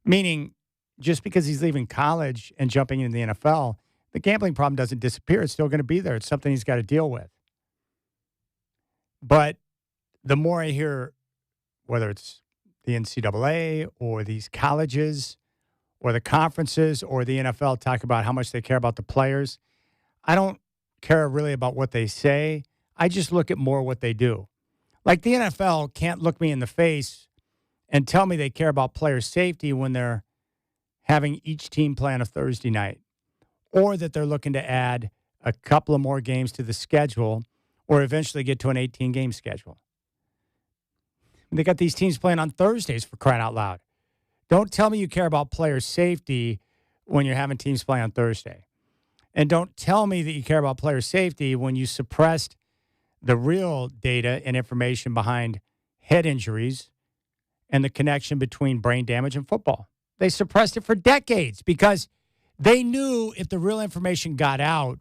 Meaning, just because he's leaving college and jumping into the NFL, the gambling problem doesn't disappear. It's still going to be there. It's something he's got to deal with. But the more I hear, whether it's the NCAA or these colleges or the conferences or the NFL talk about how much they care about the players, I don't care really about what they say. I just look at more what they do. Like the NFL can't look me in the face and tell me they care about player safety when they're having each team play on a Thursday night, or that they're looking to add a couple of more games to the schedule or eventually get to an 18-game schedule. They got these teams playing on Thursdays, for crying out loud. Don't tell me you care about player safety when you're having teams play on Thursday. And don't tell me that you care about player safety when you suppressed the real data and information behind head injuries and the connection between brain damage and football. They suppressed it for decades because they knew if the real information got out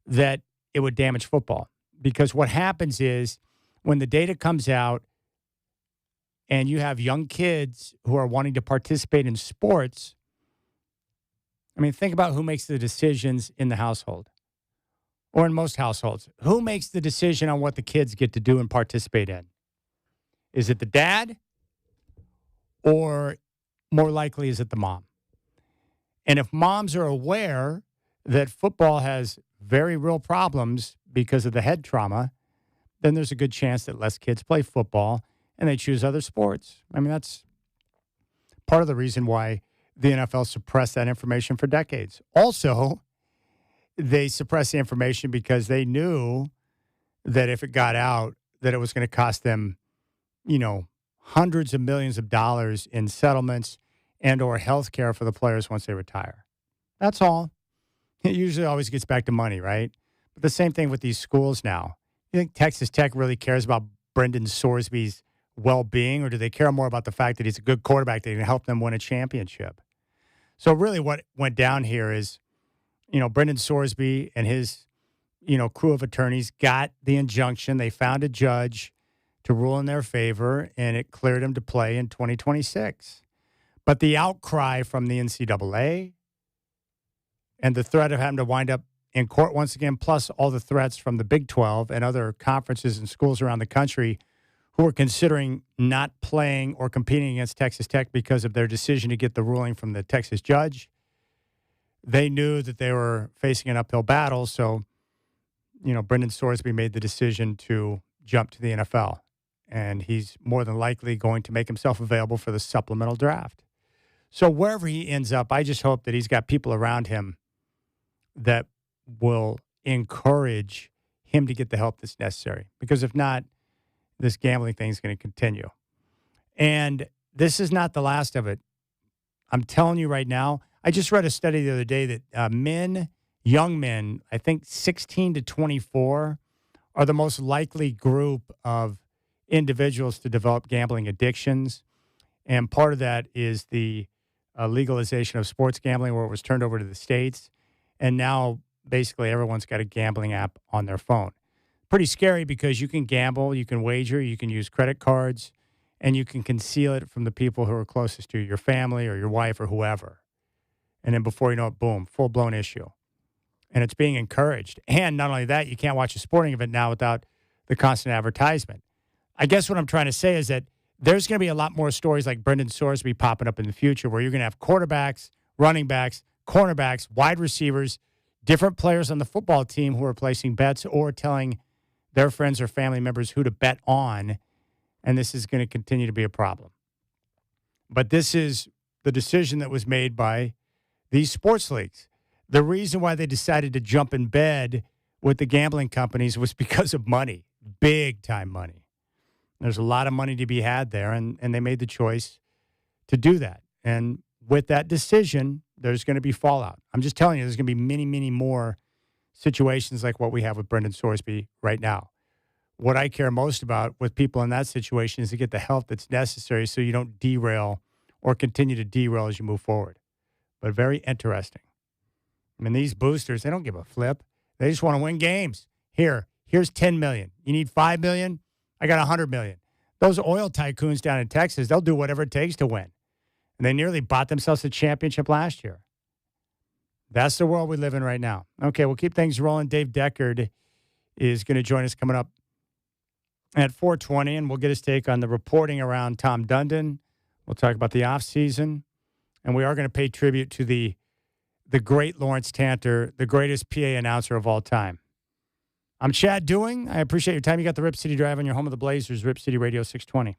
that it would damage football. Because what happens is when the data comes out and you have young kids who are wanting to participate in sports, I mean, think about who makes the decisions in the household. Or in most households, who makes the decision on what the kids get to do and participate in? Is it the dad? Or more likely, is it the mom? And if moms are aware that football has very real problems because of the head trauma, then there's a good chance that less kids play football and they choose other sports. I mean, that's part of the reason why the NFL suppressed that information for decades. Also, they suppressed the information because they knew that if it got out, that it was going to cost them, hundreds of millions of dollars in settlements and or health care for the players once they retire. That's all. It usually always gets back to money, right? But the same thing with these schools now. You think Texas Tech really cares about Brendan Sorsby's well-being, or do they care more about the fact that he's a good quarterback that can help them win a championship? So really what went down here is, Brendan Sorsby and his, crew of attorneys got the injunction. They found a judge to rule in their favor, and it cleared him to play in 2026. But the outcry from the NCAA and the threat of having to wind up in court once again, plus all the threats from the Big 12 and other conferences and schools around the country who are considering not playing or competing against Texas Tech because of their decision to get the ruling from the Texas judge. They knew that they were facing an uphill battle, so, Brendan Sorsby made the decision to jump to the NFL, and he's more than likely going to make himself available for the supplemental draft. So wherever he ends up, I just hope that he's got people around him that will encourage him to get the help that's necessary. Because if not, this gambling thing is going to continue. And this is not the last of it. I'm telling you right now, I just read a study the other day that young men, I think 16 to 24, are the most likely group of individuals to develop gambling addictions. And part of that is the legalization of sports gambling, where it was turned over to the states. And now basically everyone's got a gambling app on their phone. Pretty scary because you can gamble, you can wager, you can use credit cards, and you can conceal it from the people who are closest to you, your family or your wife or whoever. And then before you know it, boom, full-blown issue. And it's being encouraged. And not only that, you can't watch a sporting event now without the constant advertisement. I guess what I'm trying to say is that there's going to be a lot more stories like Brendan Sorsby popping up in the future where you're going to have quarterbacks, running backs, cornerbacks, wide receivers, different players on the football team who are placing bets or telling their friends or family members who to bet on, and this is going to continue to be a problem. But this is the decision that was made by these sports leagues. The reason why they decided to jump in bed with the gambling companies was because of money, big-time money. There's a lot of money to be had there, and they made the choice to do that. And with that decision, there's going to be fallout. I'm just telling you, there's going to be many, many more situations like what we have with Brendan Sorsby right now. What I care most about with people in that situation is to get the help that's necessary so you don't derail or continue to derail as you move forward. But very interesting. I mean, these boosters, they don't give a flip. They just want to win games. Here's $10 million. You need $5 million? I got $100 million. Those oil tycoons down in Texas, they'll do whatever it takes to win. And they nearly bought themselves a championship last year. That's the world we live in right now. Okay, we'll keep things rolling. Dave Deckard is going to join us coming up at 4:20, and we'll get his take on the reporting around Tom Dundon. We'll talk about the offseason, and we are going to pay tribute to the great Lawrence Tanter, the greatest PA announcer of all time. I'm Chad Doing. I appreciate your time. You got the Rip City Drive on your home of the Blazers, Rip City Radio 620.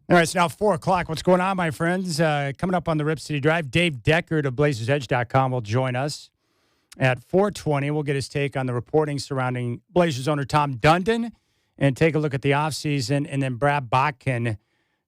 All right, it's now 4 o'clock. What's going on, my friends? Coming up on the Rip City Drive, Dave Deckard of BlazersEdge.com will join us at 4:20. We'll get his take on the reporting surrounding Blazers owner Tom Dundon and take a look at the offseason. And then Brad Botkin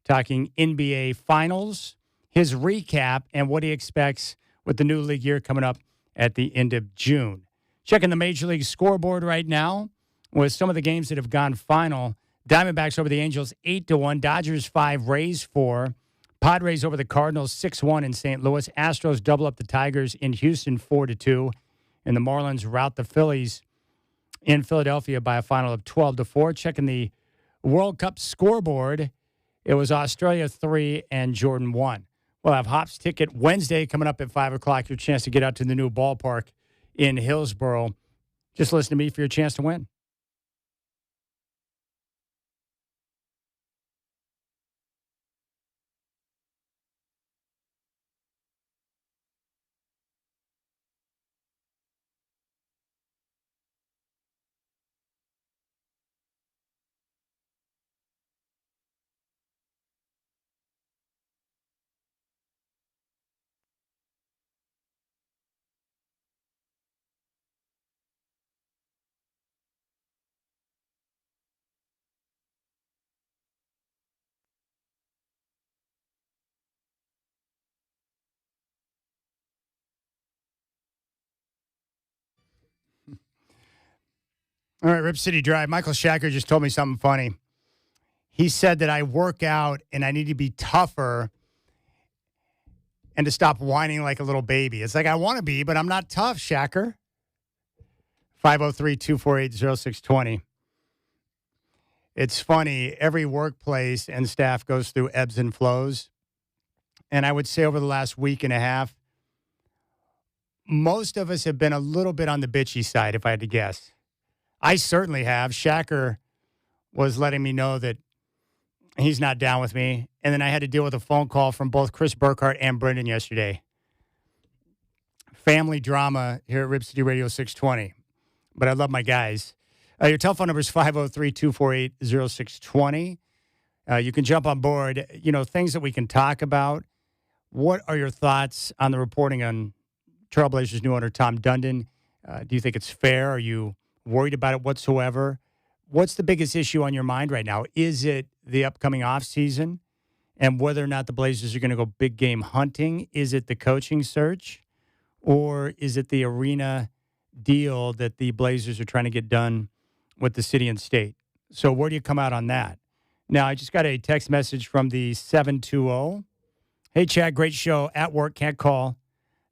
talking NBA Finals, his recap, and what he expects with the new league year coming up at the end of June. Checking the Major League scoreboard right now with some of the games that have gone final. Diamondbacks over the Angels 8-1, Dodgers 5, Rays 4, Padres over the Cardinals 6-1 in St. Louis, Astros double up the Tigers in Houston 4-2, and the Marlins rout the Phillies in Philadelphia by a final of 12-4. Checking the World Cup scoreboard, it was Australia 3 and Jordan 1. We'll have Hops Ticket Wednesday coming up at 5 o'clock. Your chance to get out to the new ballpark in Hillsboro. Just listen to me for your chance to win. All right, Rip City Drive. Michael Shacker just told me something funny. He said that I work out and I need to be tougher and to stop whining like a little baby. It's like I want to be, but I'm not tough, Shacker. 503-248-0620. It's funny. Every workplace and staff goes through ebbs and flows. And I would say over the last week and a half, most of us have been a little bit on the bitchy side, if I had to guess. I certainly have. Shacker was letting me know that he's not down with me. And then I had to deal with a phone call from both Chris Burkhart and Brendan yesterday. Family drama here at Rip City Radio 620. But I love my guys. Your telephone number is 503-248-0620. You can jump on board. You know, things that we can talk about. What are your thoughts on the reporting on Trailblazers' new owner, Tom Dundon? Do you think it's fair? Are you worried about it whatsoever? What's the biggest issue on your mind right now? Is it the upcoming offseason and whether or not the Blazers are going to go big game hunting? Is it the coaching search? Or is it the arena deal that the Blazers are trying to get done with the city and state? So where do you come out on that? Now, I just got a text message from the 720. Hey, Chad, great show. At work, can't call.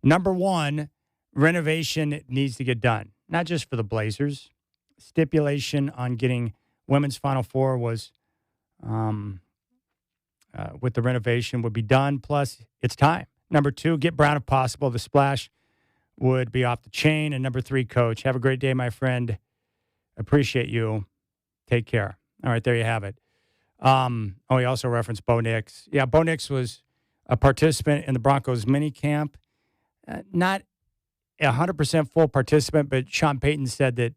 Number one, renovation needs to get done. Not just for the Blazers. Stipulation on getting women's Final Four was, with the renovation, would be done. Plus, it's time. Number two, get Brown if possible. The splash would be off the chain. And number three, coach, have a great day, my friend. Appreciate you. Take care. All right, there you have it. He also referenced Bo Nix. Yeah, Bo Nix was a participant in the Broncos mini camp. Not 100% full participant, but Sean Payton said that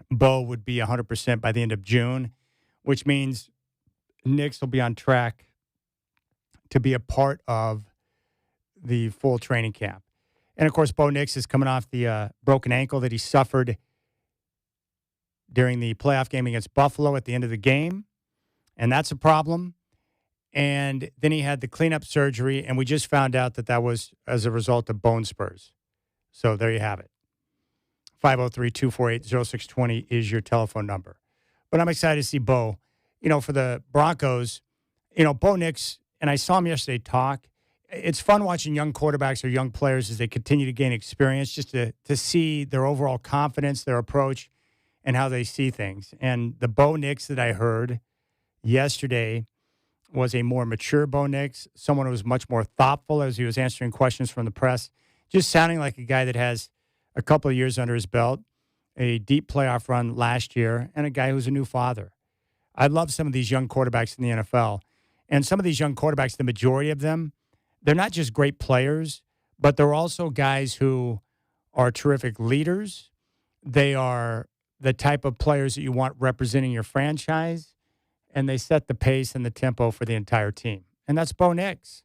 Bo would be 100% by the end of June, which means Nix will be on track to be a part of the full training camp. And, of course, Bo Nix is coming off the broken ankle that he suffered during the playoff game against Buffalo at the end of the game, and that's a problem. And then he had the cleanup surgery, and we just found out that that was as a result of bone spurs. So there you have it. 503-248-0620 is your telephone number. But I'm excited to see Bo. You know, for the Broncos, you know, Bo Nix, and I saw him yesterday talk. It's fun watching young quarterbacks or young players as they continue to gain experience, just to see their overall confidence, their approach, and how they see things. And the Bo Nix that I heard yesterday was a more mature Bo Nix, someone who was much more thoughtful as he was answering questions from the press, just sounding like a guy that has a couple of years under his belt, a deep playoff run last year, and a guy who's a new father. I love some of these young quarterbacks in the NFL. And some of these young quarterbacks, the majority of them, they're not just great players, but they're also guys who are terrific leaders. They are the type of players that you want representing your franchise. and they set the pace and the tempo for the entire team. And that's Bo Nix.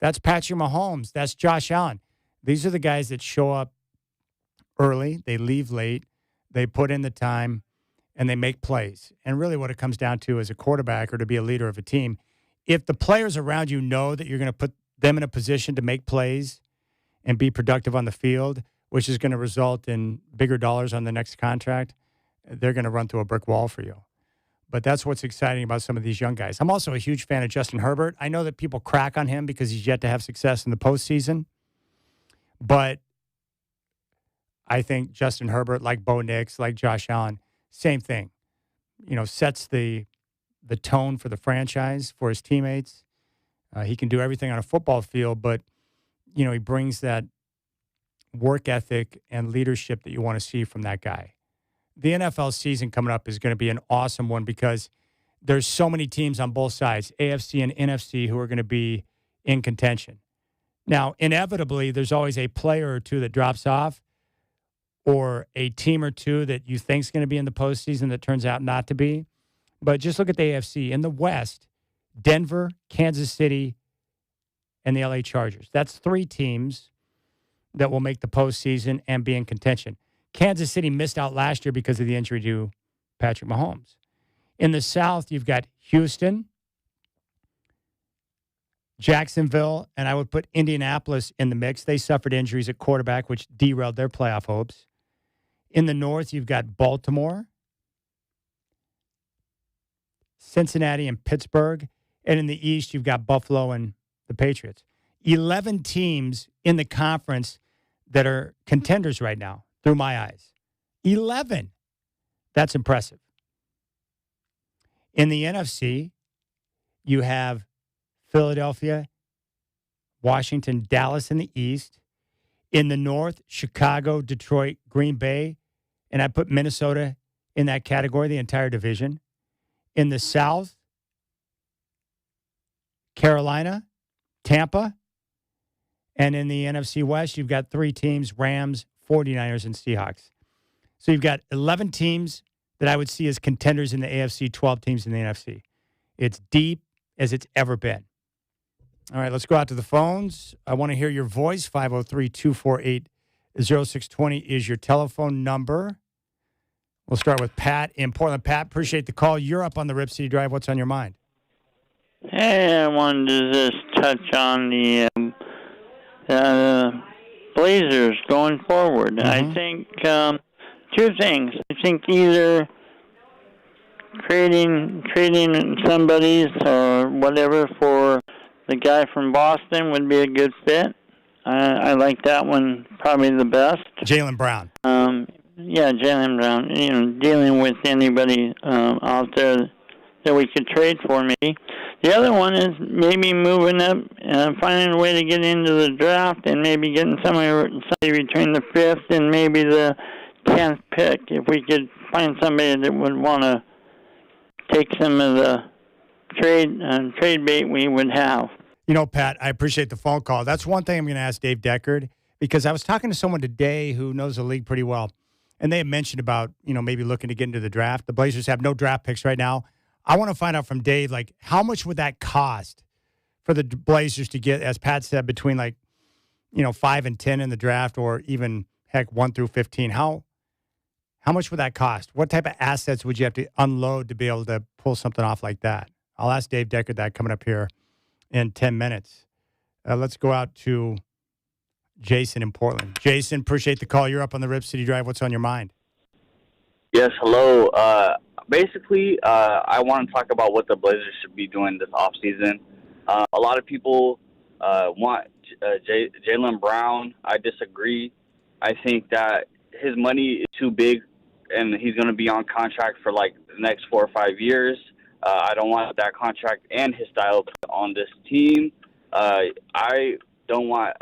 That's Patrick Mahomes. That's Josh Allen. These are the guys that show up early, they leave late, they put in the time, and they make plays. And really what it comes down to as a quarterback or to be a leader of a team, if the players around you know that you're going to put them in a position to make plays and be productive on the field, which is going to result in bigger dollars on the next contract, they're going to run through a brick wall for you. But that's what's exciting about some of these young guys. I'm also a huge fan of Justin Herbert. I know that people crack on him because he's yet to have success in the postseason. But I think Justin Herbert, like Bo Nix, like Josh Allen, same thing. Sets the tone for the franchise, for his teammates. He can do everything on a football field, but, he brings that work ethic and leadership that you want to see from that guy. The NFL season coming up is going to be an awesome one because there's so many teams on both sides, AFC and NFC, who are going to be in contention. Now, inevitably, there's always a player or two that drops off or a team or two that you think is going to be in the postseason that turns out not to be. But just look at the AFC. In the West, Denver, Kansas City, and the LA Chargers. That's three teams that will make the postseason and be in contention. Kansas City missed out last year because of the injury to Patrick Mahomes. In the South, you've got Houston, Jacksonville, and I would put Indianapolis in the mix. They suffered injuries at quarterback, which derailed their playoff hopes. In the North, you've got Baltimore, Cincinnati, and Pittsburgh. And in the East, you've got Buffalo and the Patriots. 11 teams in the conference that are contenders right now, through my eyes. 11. That's impressive. In the NFC, you have Philadelphia, Washington, Dallas in the East. In the North, Chicago, Detroit, Green Bay. And I put Minnesota in that category, the entire division. In the South, Carolina, Tampa. And in the NFC West, you've got three teams, Rams, 49ers, and Seahawks. So you've got 11 teams that I would see as contenders in the AFC, 12 teams in the NFC. It's deep as it's ever been. All right, let's go out to the phones. I want to hear your voice. 503-248-0620 is your telephone number. We'll start with Pat in Portland. Pat, appreciate the call. You're up on the Rip City Drive. What's on your mind? Hey, I wanted to just touch on the Blazers going forward. Mm-hmm. I think two things. I think either trading somebody or whatever for the guy from Boston would be a good fit. I like that one probably the best. Jaylen Brown. Yeah, Jaylen Brown. Dealing with anybody out there that we could trade for me. The other one is maybe moving up, finding a way to get into the draft and maybe getting somebody between the 5th and maybe the 10th pick. If we could find somebody that would want to take some of the trade bait we would have. Pat, I appreciate the phone call. That's one thing I'm going to ask Dave Deckard, because I was talking to someone today who knows the league pretty well, and they had mentioned about, maybe looking to get into the draft. The Blazers have no draft picks right now. I want to find out from Dave, how much would that cost for the Blazers to get, as Pat said, between 5 and 10 in the draft, or even, heck, 1 through 15? How much would that cost? What type of assets would you have to unload to be able to pull something off like that? I'll ask Dave Deckard that coming up here in 10 minutes. Let's go out to Jason in Portland. Jason, appreciate the call. You're up on the Rip City Drive. What's on your mind? Yes, hello. Basically, I want to talk about what the Blazers should be doing this offseason. A lot of people want Jaylen Brown. I disagree. I think that his money is too big, and he's going to be on contract for the next 4 or 5 years. I don't want that contract and his style on this team. I don't want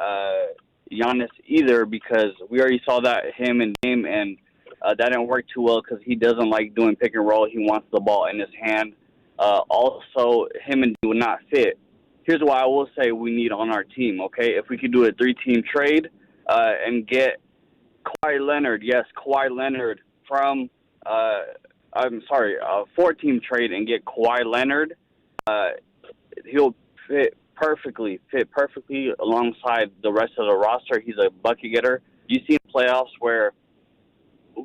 Giannis either, because we already saw that him and Dame, and that didn't work too well because he doesn't like doing pick and roll. He wants the ball in his hand. Also, him and Dame would not fit. Here's what I will say we need on our team, okay? If we could do a 3-team trade and get Kawhi Leonard, yes, Kawhi Leonard from four-team trade and get Kawhi Leonard, he'll fit perfectly alongside the rest of the roster. He's a bucket getter. You see in playoffs where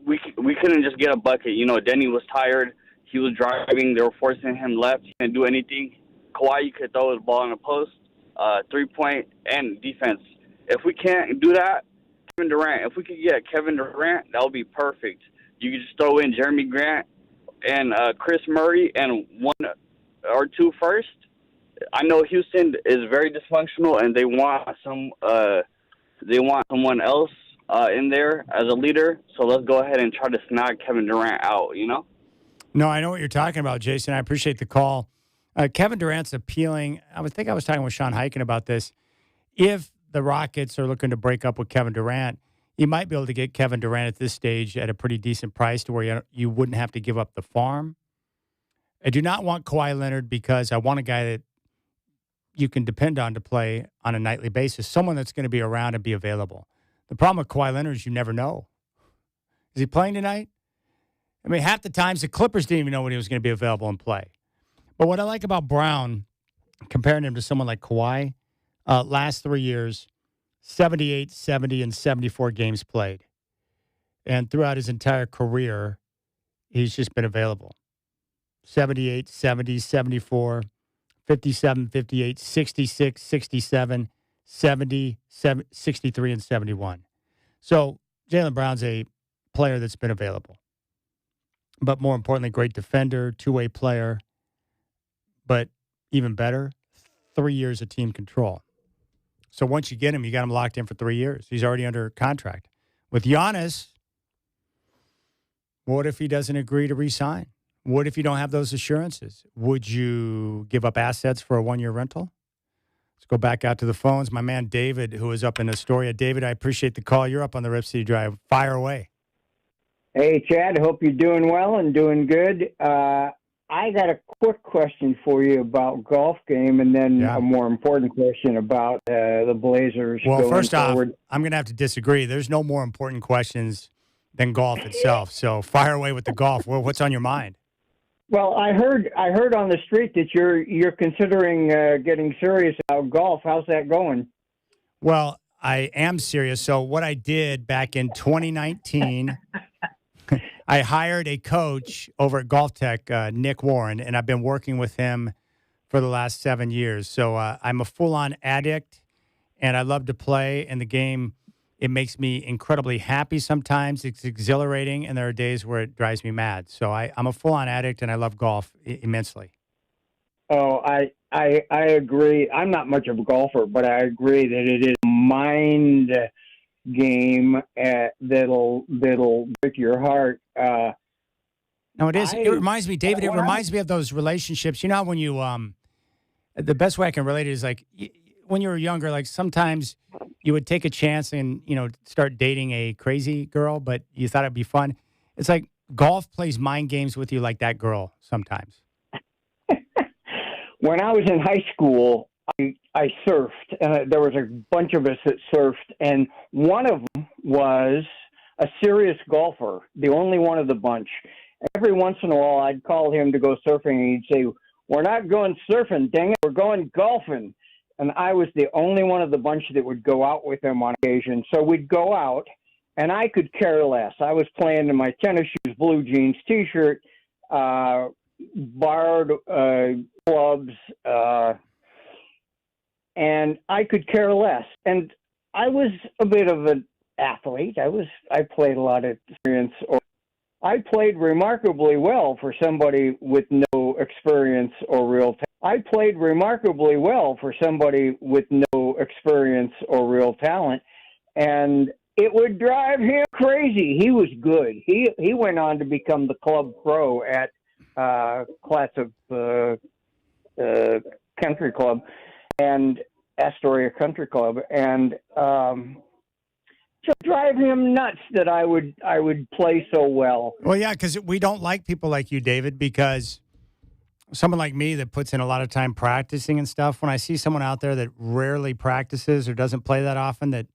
we couldn't just get a bucket. You know, Denny was tired. He was driving. They were forcing him left. He couldn't do anything. Kawhi, you could throw his ball in the post, 3-point, and defense. If we can't do that, Kevin Durant. If we could get Kevin Durant, that would be perfect. You could just throw in Jeremy Grant and Chris Murray and one or two first. I know Houston is very dysfunctional, and they want someone else in there as a leader. So let's go ahead and try to snag Kevin Durant out. You know? No, I know what you're talking about, Jason. I appreciate the call. Kevin Durant's appealing. I was talking with Sean Hiken about this. If the Rockets are looking to break up with Kevin Durant, you might be able to get Kevin Durant at this stage at a pretty decent price to where you wouldn't have to give up the farm. I do not want Kawhi Leonard because I want a guy that you can depend on to play on a nightly basis, someone that's going to be around and be available. The problem with Kawhi Leonard is you never know. Is he playing tonight? I mean, half the times the Clippers didn't even know when he was going to be available and play. But what I like about Brown, comparing him to someone like Kawhi, last 3 years, 78, 70, and 74 games played. And throughout his entire career, he's just been available. 78, 70, 74, 57, 58, 66, 67, 70, 63, and 71. So Jaylen Brown's a player that's been available. But more importantly, great defender, two-way player. But even better, 3 years of team control. So once you get him, you got him locked in for 3 years. He's already under contract. With Giannis, what if he doesn't agree to re-sign? What if you don't have those assurances? Would you give up assets for a one-year rental? Let's go back out to the phones. My man David, who is up in Astoria. David, I appreciate the call. You're up on the Rip City Drive. Fire away. Hey, Chad. Hope you're doing well and doing good. I got a quick question for you about golf game, and then a more important question about the Blazers. Well, first forward. off, I'm going to have to disagree. There's no more important questions than golf itself. So fire away with the golf. Well, what's on your mind? Well, I heard on the street that you're considering getting serious about golf. How's that going? Well, I am serious. So what I did back in 2019. I hired a coach over at Golf Tech, Nick Warren, and I've been working with him for the last 7 years. So I'm a full-on addict, and I love to play. And the game, it makes me incredibly happy sometimes. It's exhilarating, and there are days where it drives me mad. So I'm a full-on addict, and I love golf immensely. Oh, I agree. I'm not much of a golfer, but I agree that it is a mind game that'll break your heart. No, it is. It reminds me, David. It reminds me of those relationships. You know, when you the best way I can relate it is like when you were younger. Like sometimes you would take a chance and start dating a crazy girl, but you thought it'd be fun. It's like golf plays mind games with you, like that girl sometimes. When I was in high school, I surfed. There was a bunch of us that surfed, and one of them was a serious golfer, the only one of the bunch. Every once in a while, I'd call him to go surfing, and he'd say, "We're not going surfing, dang it, we're going golfing." And I was the only one of the bunch that would go out with him on occasion. So we'd go out, and I could care less. I was playing in my tennis shoes, blue jeans, T-shirt, barred clubs, and I could care less. And I was a bit of an athlete. I played a lot of experience. I played remarkably well for somebody with no experience or real talent. I played remarkably well for somebody with no experience or real talent, and it would drive him crazy. He was good. He went on to become the club pro at Classic Country Club and Astoria Country Club, and to drive him nuts that I would play so well. Well, yeah, because we don't like people like you, David, because someone like me that puts in a lot of time practicing and stuff, when I see someone out there that rarely practices or doesn't play that often, that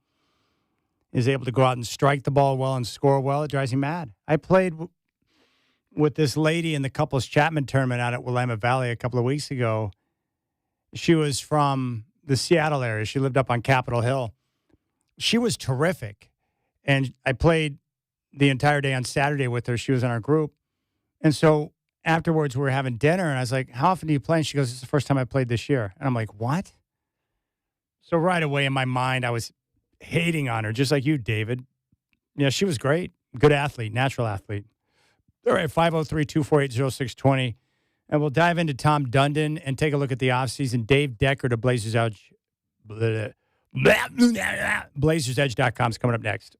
is able to go out and strike the ball well and score well, it drives me mad. I played with this lady in the couples Chapman tournament out at Willamette Valley a couple of weeks ago. She was from the Seattle area. She lived up on Capitol Hill. She was terrific. And I played the entire day on Saturday with her. She was in our group. And so afterwards, we were having dinner, and I was like, how often do you play? And she goes, it's the first time I played this year. And I'm like, what? So right away in my mind, I was hating on her, just like you, David. Yeah, she was great. Good athlete, natural athlete. All right, 503-248-0620. And we'll dive into Tom Dundon and take a look at the offseason. Dave Decker to Blazers Edge. BlazersEdge.com is coming up next.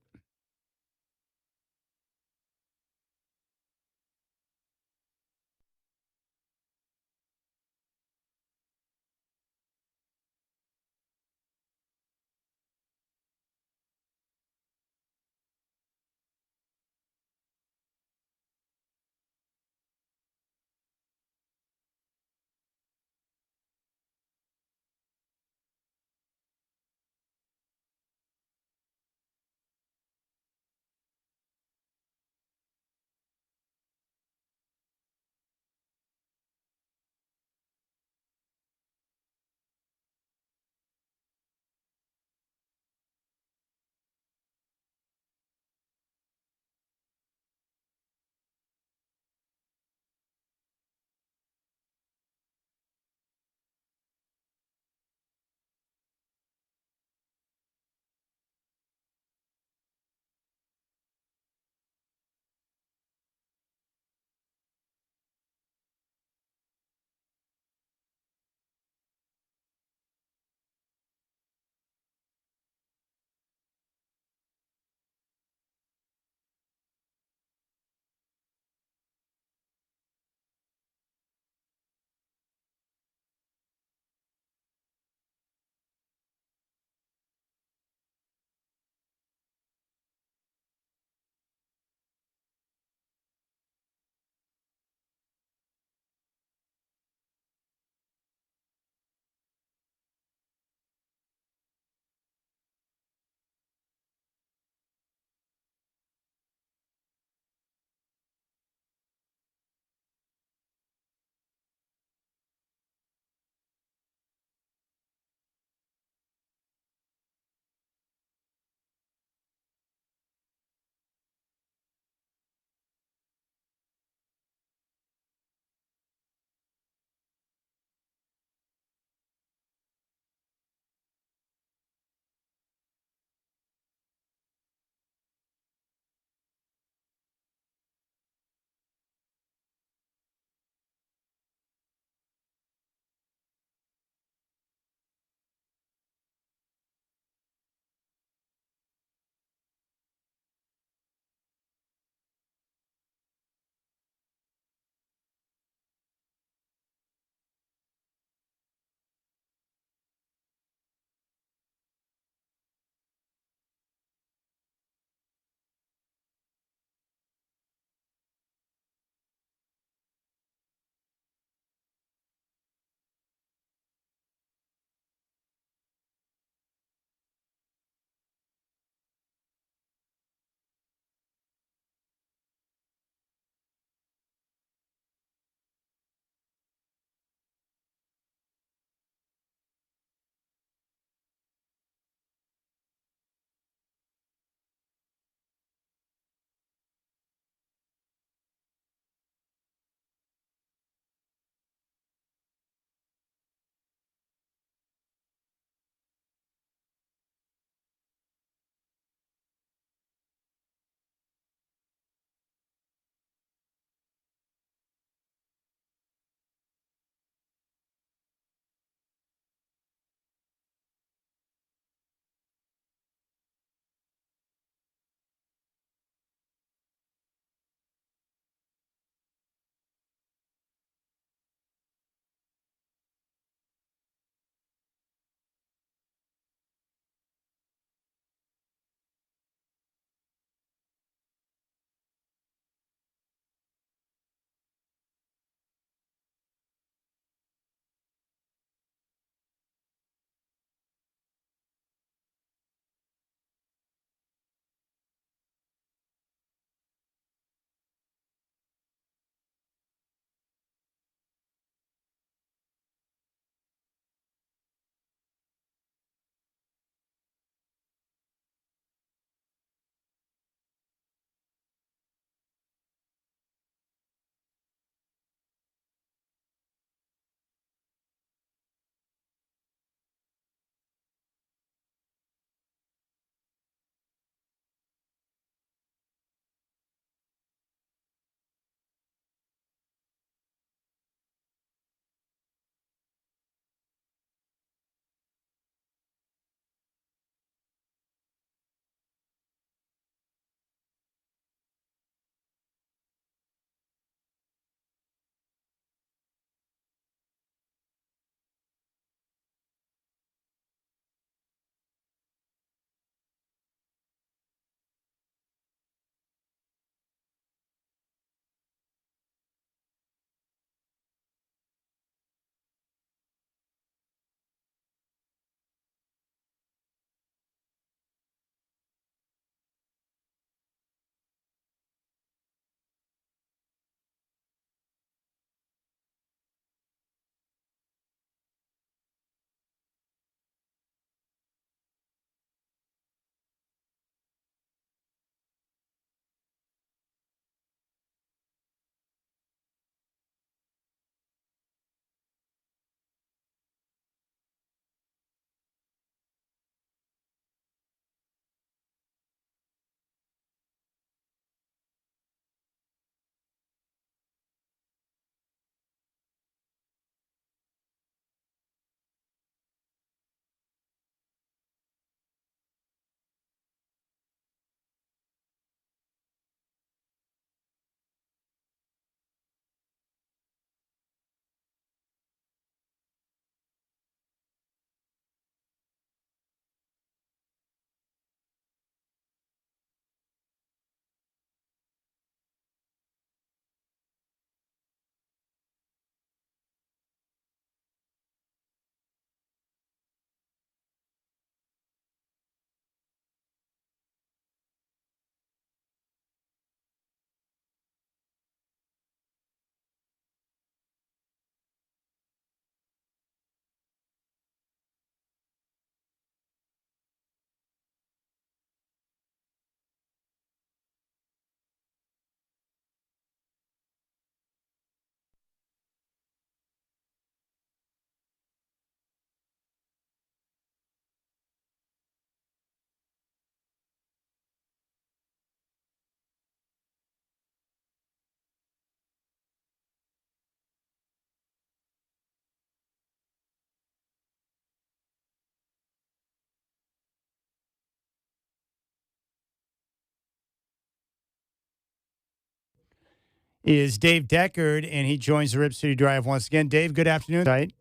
is Dave Deckard, and he joins the Rip City Drive once again. Dave, good afternoon.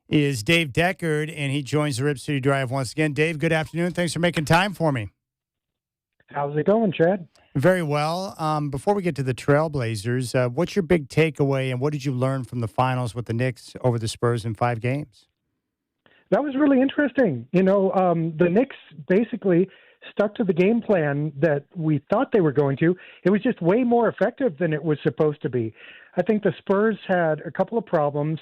Is Dave Deckard, and he joins the Rip City Drive once again. Dave, good afternoon. Thanks for making time for me. How's it going, Chad? Very well. Before we get to the Trailblazers, what's your big takeaway, and what did you learn from the finals with the Knicks over the Spurs in 5 games? That was really interesting. The Knicks basically stuck to the game plan that we thought they were going to. It was just way more effective than it was supposed to be. I think the Spurs had a couple of problems.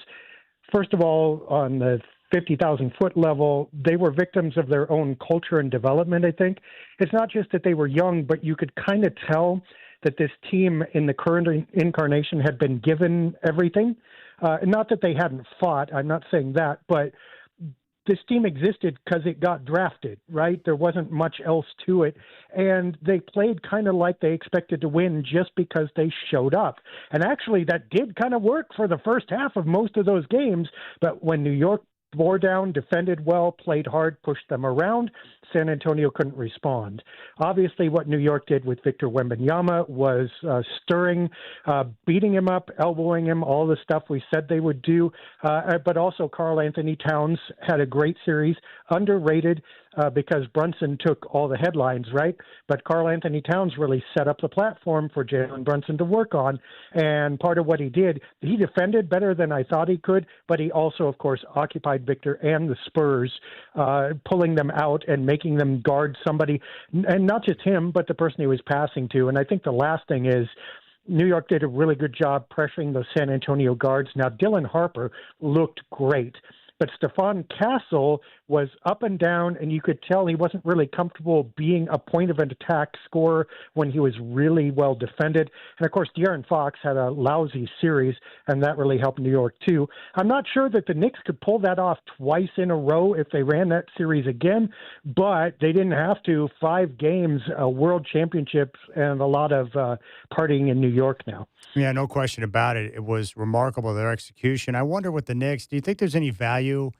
First of all, on the 50,000-foot level, they were victims of their own culture and development, I think. It's not just that they were young, but you could kind of tell that this team in the current incarnation had been given everything. Not that they hadn't fought, I'm not saying that, but this team existed because it got drafted, right? There wasn't much else to it. And they played kind of like they expected to win just because they showed up. And actually, that did kind of work for the first half of most of those games. But when New York bore down, defended well, played hard, pushed them around, San Antonio couldn't respond. Obviously, what New York did with Victor Wembanyama was stirring, beating him up, elbowing him, all the stuff we said they would do. But also Karl Anthony Towns had a great series, underrated because Brunson took all the headlines, right? But Karl Anthony Towns really set up the platform for Jalen Brunson to work on. And part of what he did, he defended better than I thought he could, but he also, of course, occupied Victor and the Spurs, pulling them out and making them guard somebody, and not just him, but the person he was passing to. And I think the last thing is New York did a really good job pressuring those San Antonio guards. Now, Dylan Harper looked great, but Stephon Castle was up and down, and you could tell he wasn't really comfortable being a point of an attack scorer when he was really well defended. And, of course, De'Aaron Fox had a lousy series, and that really helped New York, too. I'm not sure that the Knicks could pull that off twice in a row if they ran that series again, but they didn't have to. 5 games, world championships, and a lot of partying in New York now. Yeah, no question about it. It was remarkable, their execution. I wonder with the Knicks, do you think there's any value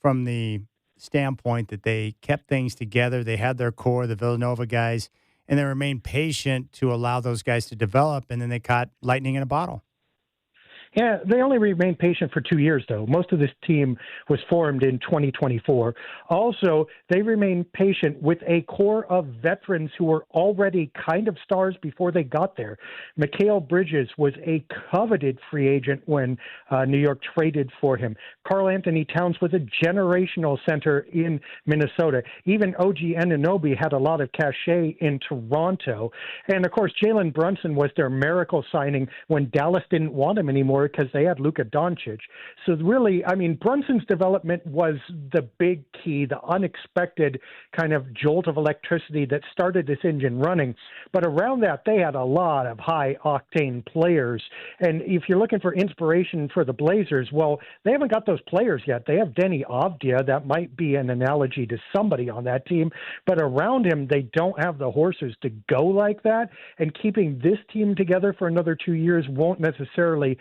from the standpoint that they kept things together? They had their core, the Villanova guys, and they remained patient to allow those guys to develop, and then they caught lightning in a bottle. Yeah, they only remained patient for 2 years, though. Most of this team was formed in 2024. Also, they remained patient with a core of veterans who were already kind of stars before they got there. Mikal Bridges was a coveted free agent when New York traded for him. Karl Anthony Towns was a generational center in Minnesota. Even OG Anunoby had a lot of cachet in Toronto. And, of course, Jalen Brunson was their miracle signing when Dallas didn't want him anymore because they had Luka Doncic. So really, I mean, Brunson's development was the big key, the unexpected kind of jolt of electricity that started this engine running. But around that, they had a lot of high-octane players. And if you're looking for inspiration for the Blazers, well, they haven't got those players yet. They have Denny Avdia. That might be an analogy to somebody on that team. But around him, they don't have the horses to go like that. And keeping this team together for another 2 years won't necessarily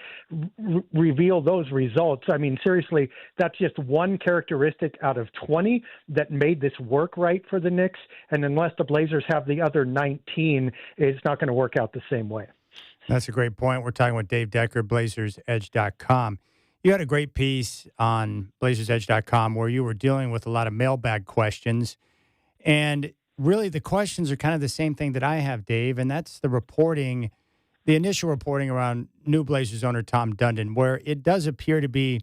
reveal those results. I mean, seriously, that's just one characteristic out of 20 that made this work right for the Knicks. And unless the Blazers have the other 19, it's not going to work out the same way. That's a great point. We're talking with Dave Deckard, BlazersEdge.com. You had a great piece on BlazersEdge.com where you were dealing with a lot of mailbag questions. And really the questions are kind of the same thing that I have, Dave, and that's the reporting, the initial reporting around new Blazers owner Tom Dundon, where it does appear to be,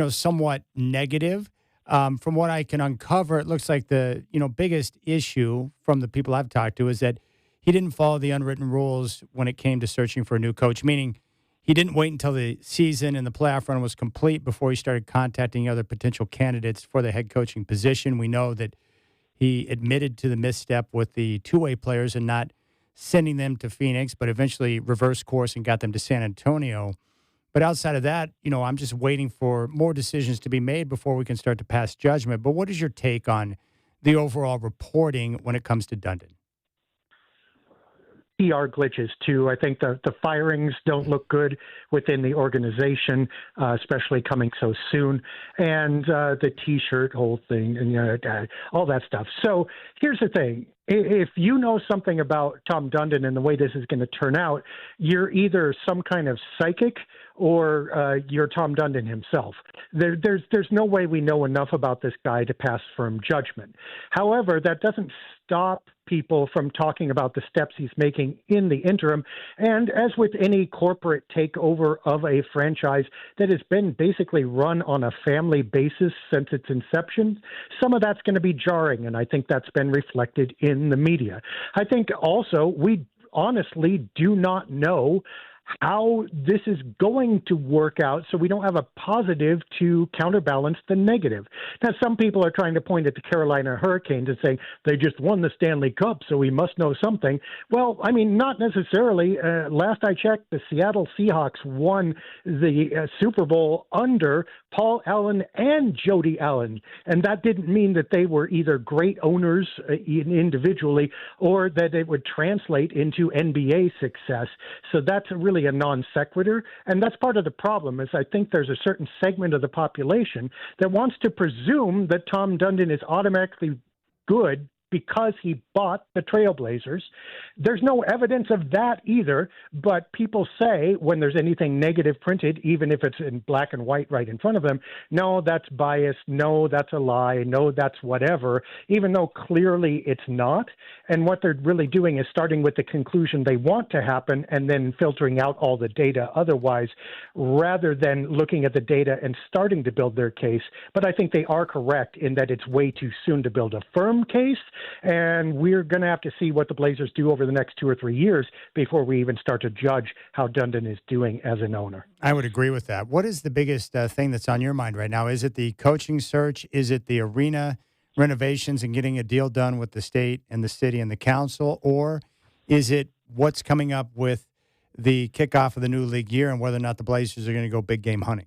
somewhat negative. From what I can uncover, it looks like the, biggest issue from the people I've talked to is that he didn't follow the unwritten rules when it came to searching for a new coach, meaning he didn't wait until the season and the playoff run was complete before he started contacting other potential candidates for the head coaching position. We know that he admitted to the misstep with the two-way players and not sending them to Phoenix, but eventually reversed course and got them to San Antonio. But outside of that, I'm just waiting for more decisions to be made before we can start to pass judgment. But what is your take on the overall reporting when it comes to Dundon? PR glitches, too. I think the firings don't look good within the organization, especially coming so soon. And the T-shirt whole thing and all that stuff. So here's the thing. If you know something about Tom Dundon and the way this is going to turn out, you're either some kind of psychic or you're Tom Dundon himself. There's no way we know enough about this guy to pass firm judgment. However, that doesn't stop people from talking about the steps he's making in the interim. And as with any corporate takeover of a franchise that has been basically run on a family basis since its inception, some of that's going to be jarring. And I think that's been reflected in the media. I think also we honestly do not know how this is going to work out, so we don't have a positive to counterbalance the negative. Now, some people are trying to point at the Carolina Hurricanes and saying they just won the Stanley Cup, so we must know something. Well, I mean, not necessarily. Last I checked, the Seattle Seahawks won the Super Bowl under Paul Allen and Jody Allen, and that didn't mean that they were either great owners individually or that it would translate into NBA success. So that's really a non sequitur, and that's part of the problem. Is I think there's a certain segment of the population that wants to presume that Tom Dundon is automatically good because he bought the Trailblazers. There's no evidence of that either, but people say when there's anything negative printed, even if it's in black and white right in front of them, no, that's biased, no, that's a lie, no, that's whatever, even though clearly it's not. And what they're really doing is starting with the conclusion they want to happen and then filtering out all the data otherwise, rather than looking at the data and starting to build their case. But I think they are correct in that it's way too soon to build a firm case. And we're going to have to see what the Blazers do over the next 2 or 3 years before we even start to judge how Dundon is doing as an owner. I would agree with that. What is the biggest thing that's on your mind right now? Is it the coaching search? Is it the arena renovations and getting a deal done with the state and the city and the council? Or is it what's coming up with the kickoff of the new league year and whether or not the Blazers are going to go big game hunting?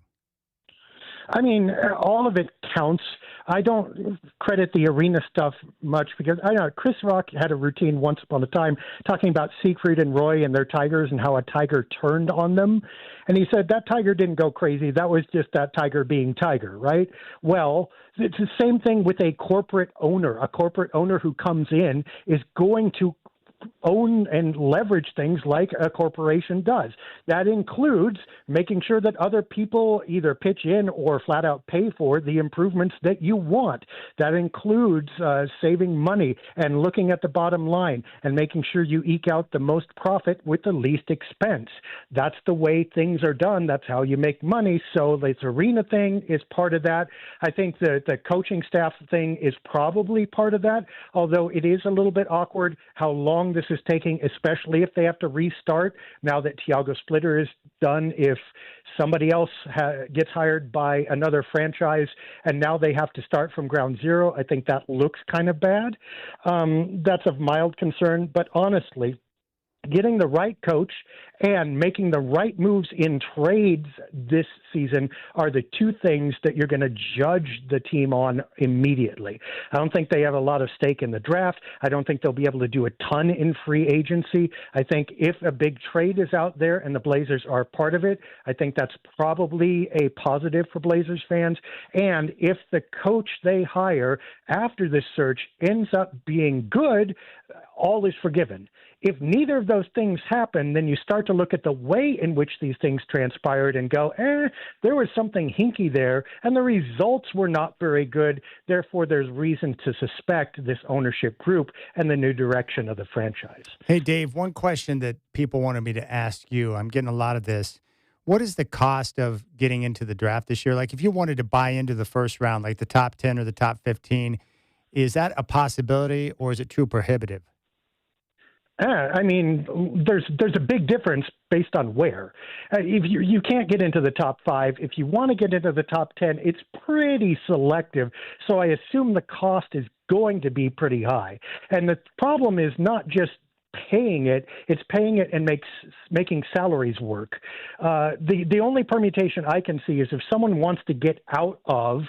I mean, all of it counts. I don't credit the arena stuff much because I know Chris Rock had a routine once upon a time talking about Siegfried and Roy and their tigers and how a tiger turned on them. And he said that tiger didn't go crazy. That was just that tiger being tiger, right? Well, it's the same thing with a corporate owner. A corporate owner who comes in is going to own and leverage things like a corporation does. That includes making sure that other people either pitch in or flat out pay for the improvements that you want. That includes saving money and looking at the bottom line and making sure you eke out the most profit with the least expense. That's the way things are done. That's how you make money. So this arena thing is part of that. I think the coaching staff thing is probably part of that, although it is a little bit awkward how long this is taking, especially if they have to restart now that Thiago Splitter is done. If somebody else gets hired by another franchise and now they have to start from ground zero, I think that looks kind of bad. That's of mild concern, but honestly, getting the right coach and making the right moves in trades this season are the two things that you're going to judge the team on immediately. I don't think they have a lot of stake in the draft. I don't think they'll be able to do a ton in free agency. I think if a big trade is out there and the Blazers are part of it, I think that's probably a positive for Blazers fans. And if the coach they hire after this search ends up being good, all is forgiven. If neither of those things happen, then you start to look at the way in which these things transpired and go, there was something hinky there, and the results were not very good. Therefore, there's reason to suspect this ownership group and the new direction of the franchise. Hey, Dave, one question that people wanted me to ask you. I'm getting a lot of this. What is the cost of getting into the draft this year? Like, if you wanted to buy into the first round, like the top 10 or the top 15, is that a possibility or is it too prohibitive? I mean, there's a big difference based on where. If you can't get into the top 5, if you want to get into the top 10, it's pretty selective. So I assume the cost is going to be pretty high. And the problem is not just paying it, it's paying it and making salaries work. The only permutation I can see is if someone wants to get out of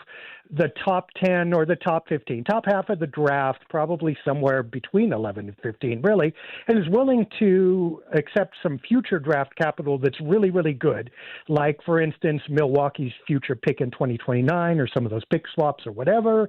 the top 10 or the top 15, top half of the draft, probably somewhere between 11 and 15, really, and is willing to accept some future draft capital that's really, really good, like, for instance, Milwaukee's future pick in 2029 or some of those pick swaps or whatever,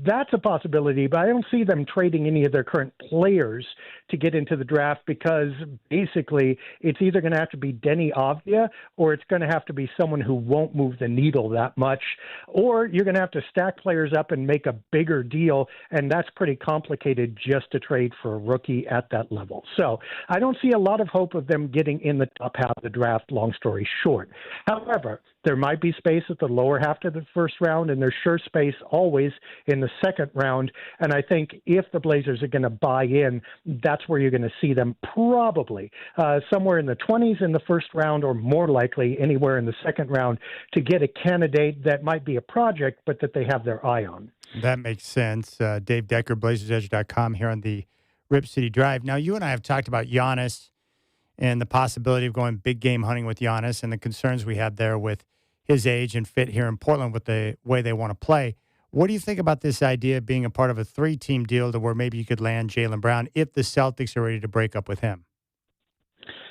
that's a possibility, but I don't see them trading any of their current players to get into the draft because basically it's either going to have to be Denny Avdia or it's going to have to be someone who won't move the needle that much, or you're going to have to stack players up and make a bigger deal, and that's pretty complicated just to trade for a rookie at that level. So I don't see a lot of hope of them getting in the top half of the draft, long story short. However, there might be space at the lower half of the first round, and there's sure space always in the second round. And I think if the Blazers are going to buy in, that's where you're going to see them probably somewhere in the 20s in the first round, or more likely anywhere in the second round, to get a candidate that might be a project, but that they have their eye on. That makes sense. Dave Decker, BlazersEdge.com here on the Rip City Drive. Now, you and I have talked about Giannis and the possibility of going big game hunting with Giannis and the concerns we had there with his age and fit here in Portland with the way they want to play. What do you think about this idea of being a part of a 3-team deal to where maybe you could land Jaylen Brown if the Celtics are ready to break up with him?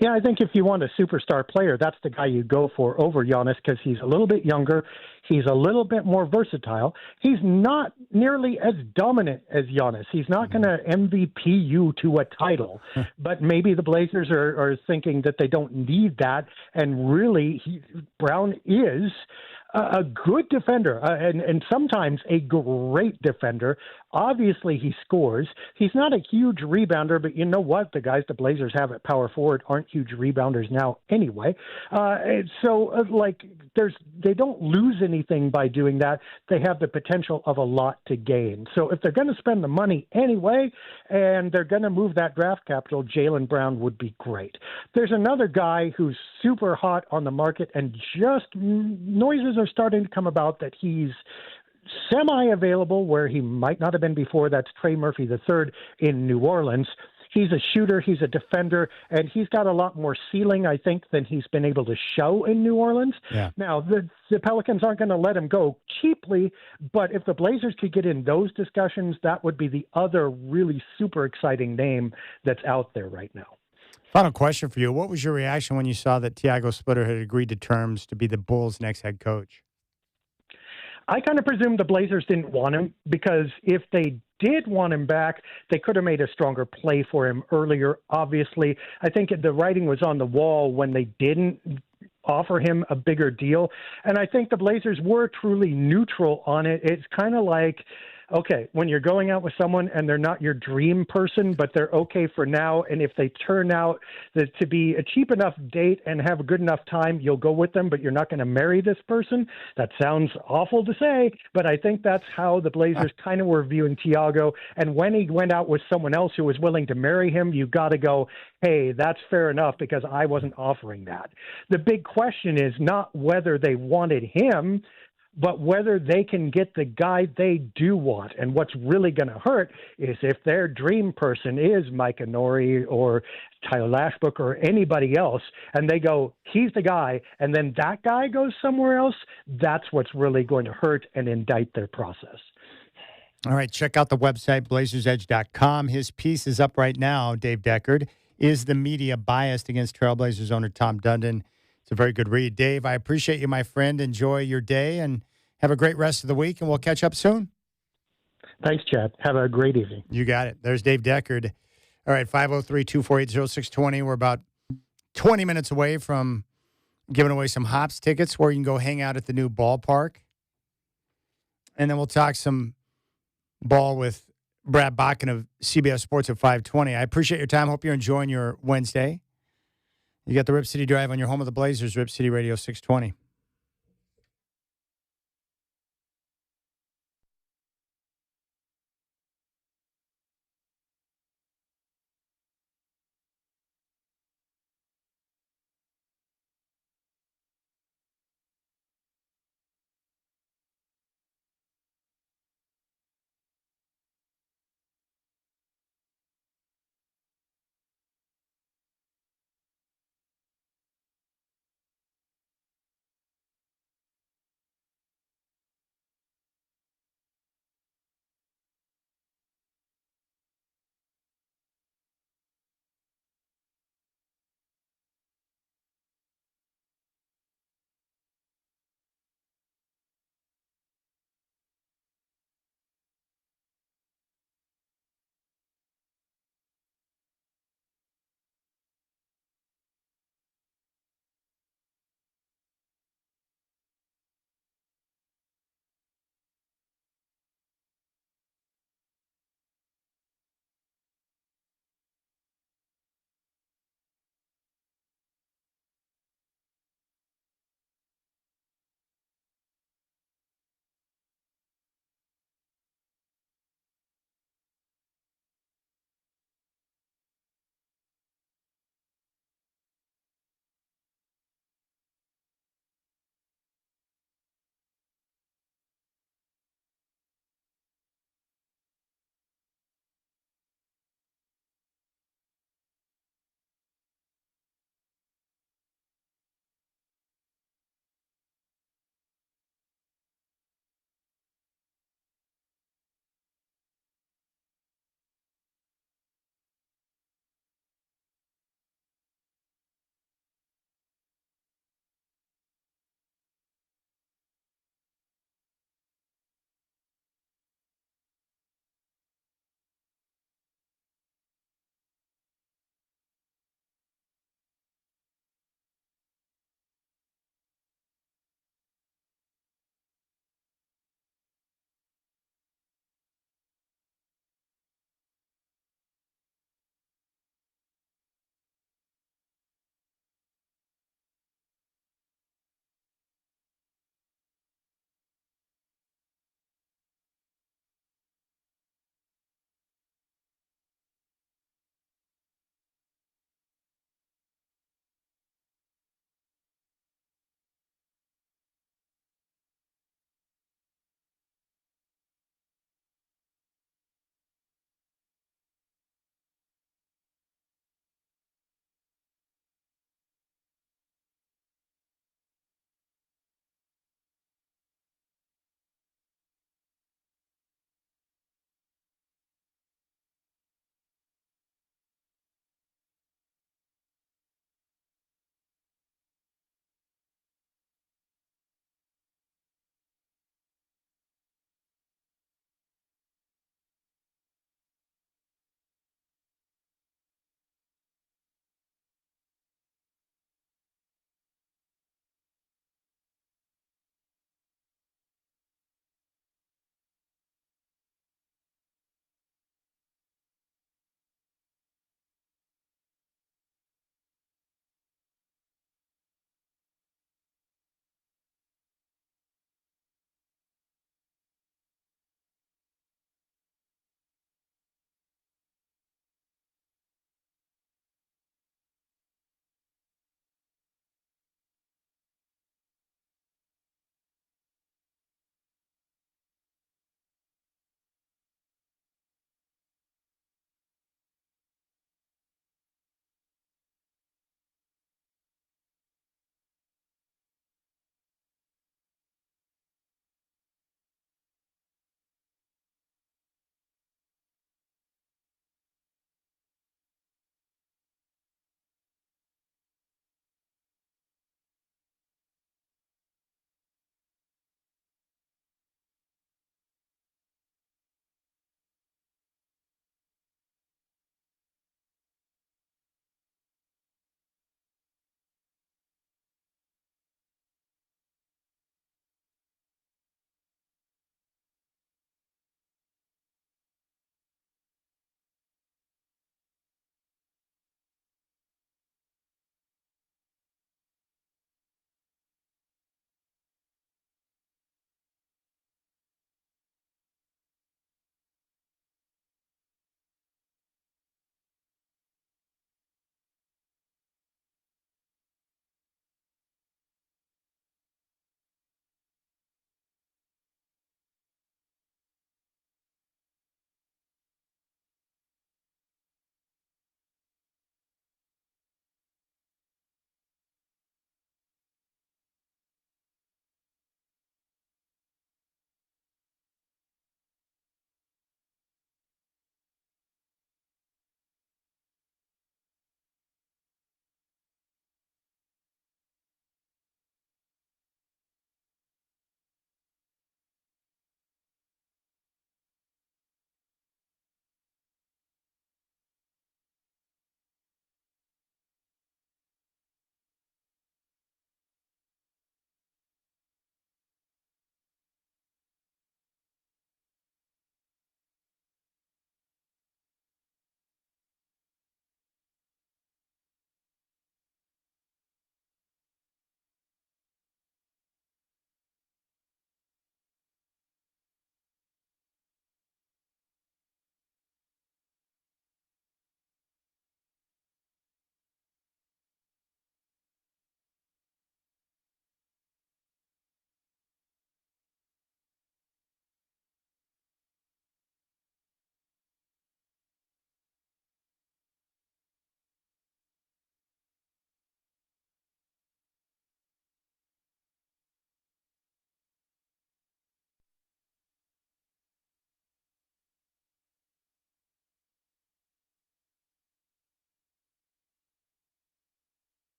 Yeah, I think if you want a superstar player, that's the guy you go for over Giannis because he's a little bit younger. He's a little bit more versatile. He's not nearly as dominant as Giannis. He's not going to MVP you to a title. But maybe the Blazers are thinking that they don't need that. And really, Brown is a good defender and sometimes a great defender. Obviously, he scores. He's not a huge rebounder, but you know what? The guys the Blazers have at power forward aren't huge rebounders now anyway. They don't lose anything by doing that. They have the potential of a lot to gain. So if they're going to spend the money anyway and they're going to move that draft capital, Jaylen Brown would be great. There's another guy who's super hot on the market and just noises are starting to come about that he's semi-available where he might not have been before. That's Trey Murphy III in New Orleans. He's a shooter, he's a defender, and he's got a lot more ceiling, I think, than he's been able to show in New Orleans. Yeah. Now, the Pelicans aren't going to let him go cheaply, but if the Blazers could get in those discussions, that would be the other really super exciting name that's out there right now. Final question for you. What was your reaction when you saw that Tiago Splitter had agreed to terms to be the Bulls' next head coach? I kind of presumed the Blazers didn't want him because if they did want him back, they could have made a stronger play for him earlier. Obviously, I think the writing was on the wall when they didn't offer him a bigger deal. And I think the Blazers were truly neutral on it. It's kind of like, okay, when you're going out with someone and they're not your dream person, but they're okay for now, and if they turn out to be a cheap enough date and have a good enough time, you'll go with them, but you're not going to marry this person. That sounds awful to say, but I think that's how the Blazers kind of were viewing Tiago. And when he went out with someone else who was willing to marry him, you got to go, hey, that's fair enough because I wasn't offering that. The big question is not whether they wanted him, but whether they can get the guy they do want. And what's really going to hurt is if their dream person is Micah Nori or Tyler Lashbrook or anybody else, and they go, he's the guy, and then that guy goes somewhere else, that's what's really going to hurt and indict their process. All right, check out the website, BlazersEdge.com. His piece is up right now, Dave Deckard. Is the media biased against Trailblazers owner Tom Dundon? It's a very good read. Dave, I appreciate you, my friend. Enjoy your day and have a great rest of the week, and we'll catch up soon. Thanks, Chad. Have a great evening. You got it. There's Dave Deckard. All right, 503-248-0620. We're about 20 minutes away from giving away some Hops tickets where you can go hang out at the new ballpark. And then we'll talk some ball with Brad Bakken of CBS Sports at 520. I appreciate your time. Hope you're enjoying your Wednesday. You got the Rip City Drive on your home of the Blazers, Rip City Radio 620.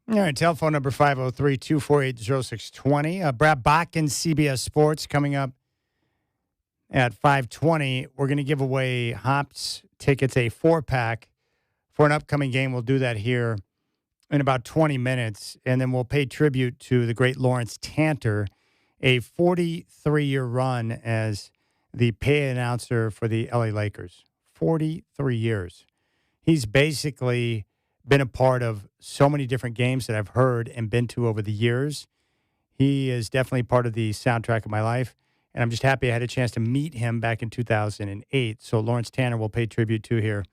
All right, telephone number 503-248-0620. Brad Botkin, CBS Sports, coming up at 5:20. We're going to give away Hops tickets, a 4-pack for an upcoming game. We'll do that here in about 20 minutes, and then we'll pay tribute to the great Lawrence Tanter, a 43-year run as the pay announcer for the LA Lakers. 43 years. He's basically been a part of so many different games that I've heard and been to over the years. He is definitely part of the soundtrack of my life, and I'm just happy I had a chance to meet him back in 2008. So Lawrence Tanner will pay tribute to here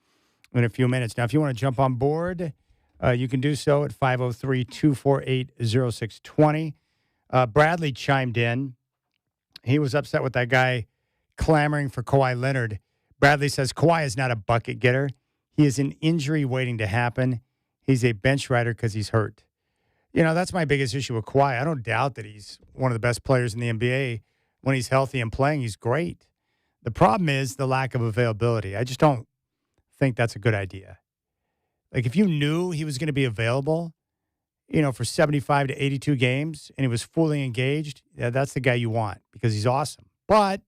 in a few minutes. Now, if you want to jump on board, you can do so at 503-248-0620. Bradley chimed in. He was upset with that guy clamoring for Kawhi Leonard. Bradley says Kawhi is not a bucket getter. He is an injury waiting to happen. He's a bench rider because he's hurt. You know, that's my biggest issue with Kawhi. I don't doubt that he's one of the best players in the NBA. When he's healthy and playing, he's great. The problem is the lack of availability. I just don't think that's a good idea. Like, if you knew he was going to be available, for 75 to 82 games and he was fully engaged, that's the guy you want because he's awesome. But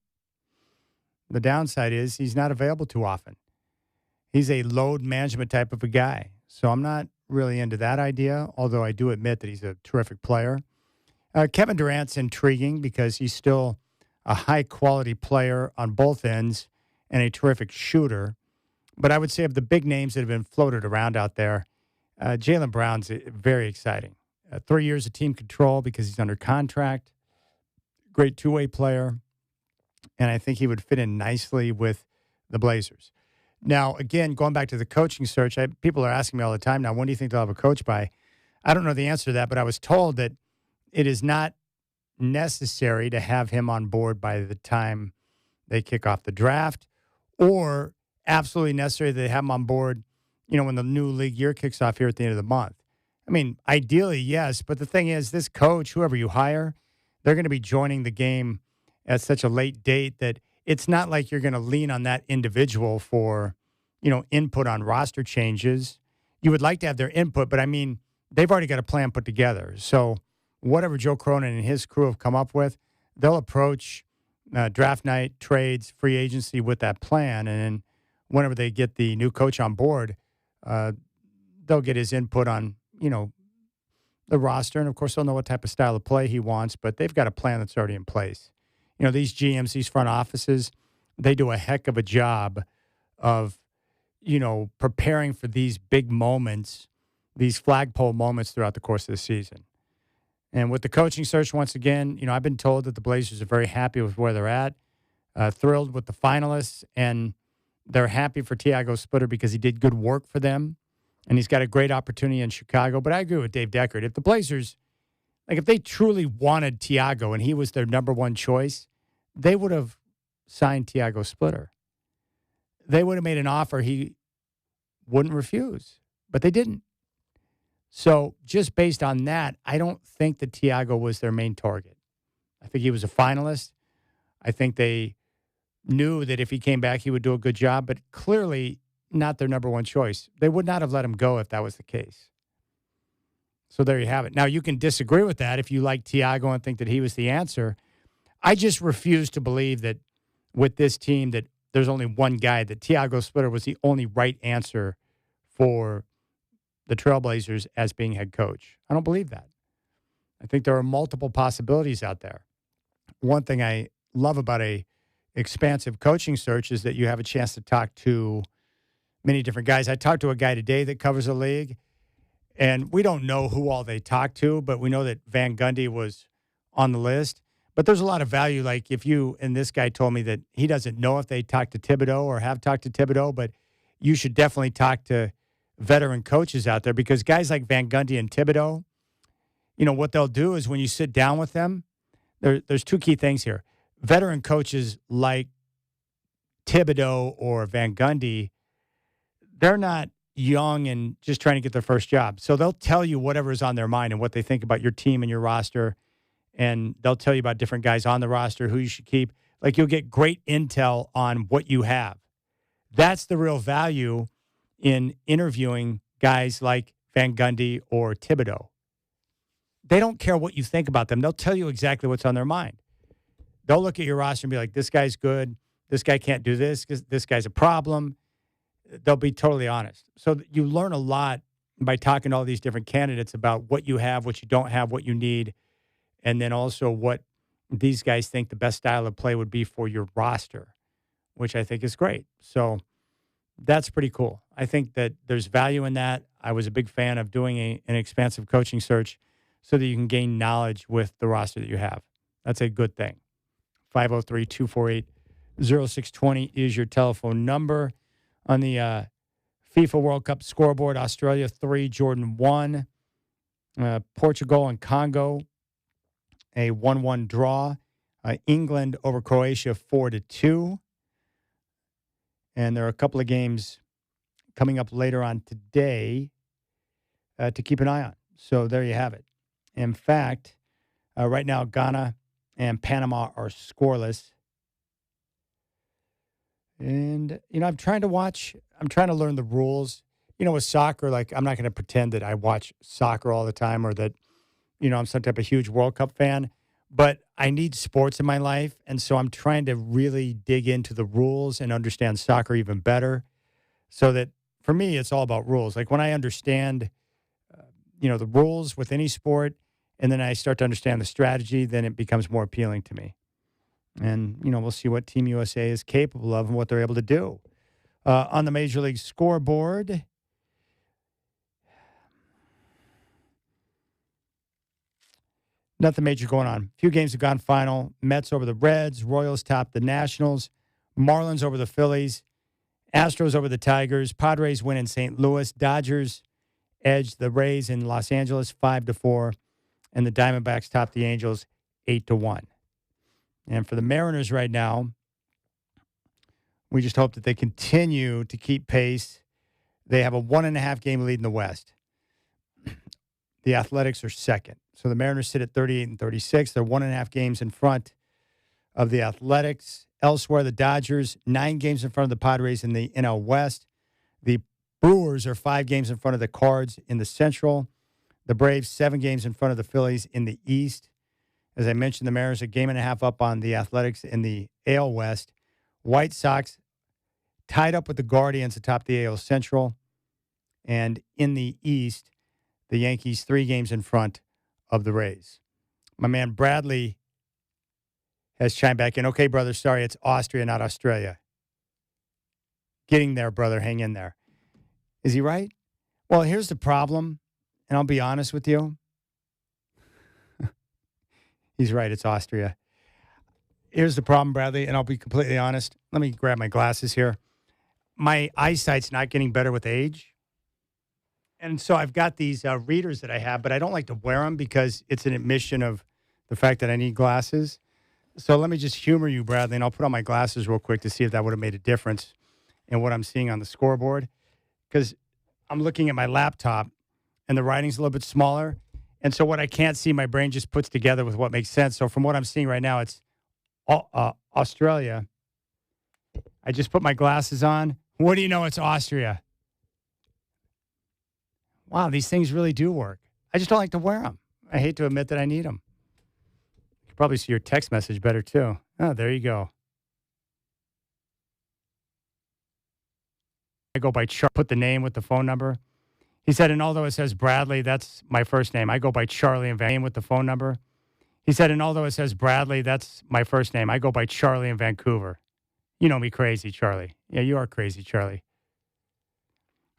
the downside is he's not available too often. He's a load management type of a guy. So I'm not really into that idea, although I do admit that he's a terrific player. Kevin Durant's intriguing because he's still a high-quality player on both ends and a terrific shooter. But I would say of the big names that have been floated around out there, Jaylen Brown's very exciting. 3 years of team control because he's under contract. Great two-way player. And I think he would fit in nicely with the Blazers. Now, again, going back to the coaching search, people are asking me all the time now, when do you think they'll have a coach by? I don't know the answer to that, but I was told that it is not necessary to have him on board by the time they kick off the draft, or absolutely necessary that they have him on board, when the new league year kicks off here at the end of the month. I mean, ideally, yes, but the thing is, this coach, whoever you hire, they're going to be joining the game at such a late date that it's not like you're going to lean on that individual for, input on roster changes. You would like to have their input, but I mean, they've already got a plan put together. So whatever Joe Cronin and his crew have come up with, they'll approach draft night, trades, free agency with that plan. And then whenever they get the new coach on board, they'll get his input on, the roster. And of course, they'll know what type of style of play he wants, but they've got a plan that's already in place. These GMs, these front offices, they do a heck of a job of, preparing for these big moments, these flagpole moments throughout the course of the season. And with the coaching search, once again, I've been told that the Blazers are very happy with where they're at, thrilled with the finalists, and they're happy for Tiago Splitter because he did good work for them, and he's got a great opportunity in Chicago. But I agree with Dave Deckard. If the Blazers, if they truly wanted Tiago and he was their number one choice, they would have signed Tiago Splitter. They would have made an offer he wouldn't refuse, but they didn't. So just based on that, I don't think that Tiago was their main target. I think he was a finalist. I think they knew that if he came back, he would do a good job, but clearly not their number one choice. They would not have let him go if that was the case. So there you have it. Now, you can disagree with that if you like Tiago and think that he was the answer. I just refuse to believe that with this team that there's only one guy, that Tiago Splitter was the only right answer for the Trailblazers as being head coach. I don't believe that. I think there are multiple possibilities out there. One thing I love about a expansive coaching search is that you have a chance to talk to many different guys. I talked to a guy today that covers the league, and we don't know who all they talked to, but we know that Van Gundy was on the list. But there's a lot of value. Like if you, and this guy told me that he doesn't know if they talked to Thibodeau or have talked to Thibodeau, but you should definitely talk to veteran coaches out there because guys like Van Gundy and Thibodeau, what they'll do is when you sit down with them, there's two key things here. Veteran coaches like Thibodeau or Van Gundy, they're not young and just trying to get their first job. So they'll tell you whatever is on their mind and what they think about your team and your roster. And they'll tell you about different guys on the roster, who you should keep. Like you'll get great intel on what you have. That's the real value in interviewing guys like Van Gundy or Thibodeau. they don't care what you think about them. They'll tell you exactly what's on their mind. They'll look at your roster and be like, this guy's good. This guy can't do this because this guy's a problem. They'll be totally honest. So you learn a lot by talking to all these different candidates about what you have, what you don't have, what you need, and then also what these guys think the best style of play would be for your roster, which I think is great. So that's pretty cool. I think that there's value in that. I was a big fan of doing an expansive coaching search so that you can gain knowledge with the roster that you have. That's a good thing. 503-248-0620 is your telephone number. On the FIFA World Cup scoreboard, Australia 3, Jordan 1. Portugal and Congo, a 1-1 draw. England over Croatia 4-2. And there are a couple of games coming up later on today to keep an eye on. So there you have it. In fact, right now, Ghana and Panama are scoreless. And, I'm trying to learn the rules. With soccer, like, I'm not going to pretend that I watch soccer all the time or that, I'm some type of huge World Cup fan. But I need sports in my life, and so I'm trying to really dig into the rules and understand soccer even better so that, for me, it's all about rules. Like, when I understand, the rules with any sport, and then I start to understand the strategy, then it becomes more appealing to me. And, we'll see what Team USA is capable of and what they're able to do. On the Major League scoreboard, nothing major going on. A few games have gone final. Mets over the Reds. Royals top the Nationals. Marlins over the Phillies. Astros over the Tigers. Padres win in St. Louis. Dodgers edge the Rays in Los Angeles 5-4. And the Diamondbacks top the Angels 8-1. And for the Mariners right now, we just hope that they continue to keep pace. They have a 1.5 game lead in the West. The Athletics are second. So the Mariners sit at 38-36. They're 1.5 games in front of the Athletics. Elsewhere, the Dodgers, 9 games in front of the Padres in the NL West. The Brewers are 5 games in front of the Cards in the Central. The Braves, 7 games in front of the Phillies in the East. As I mentioned, the Mariners are 1.5 games up on the Athletics in the AL West. White Sox tied up with the Guardians atop the AL Central. And in the East, the Yankees 3 games in front of the Rays. My man Bradley has chimed back in. Okay, brother, sorry, it's Austria, not Australia. Getting there, brother. Hang in there. Is he right? Well, here's the problem, and I'll be honest with you. He's right, it's Austria. Here's the problem, Bradley, and I'll be completely honest. Let me grab my glasses here. My eyesight's not getting better with age. And so I've got these readers that I have, but I don't like to wear them because it's an admission of the fact that I need glasses. So let me just humor you, Bradley, and I'll put on my glasses real quick to see if that would have made a difference in what I'm seeing on the scoreboard. Because I'm looking at my laptop, and the writing's a little bit smaller. And so what I can't see, my brain just puts together with what makes sense. So from what I'm seeing right now, it's Australia. I just put my glasses on. What do you know? It's Austria. Wow, these things really do work. I just don't like to wear them. I hate to admit that I need them. You can probably see your text message better, too. Oh, there you go. I go by put the name with the phone number. He said, and although it says Bradley, that's my first name. I go by Charlie and Van with the phone number. He said, and although it says Bradley, that's my first name. I go by Charlie in Vancouver. You know me crazy, Charlie. Yeah, you are crazy, Charlie.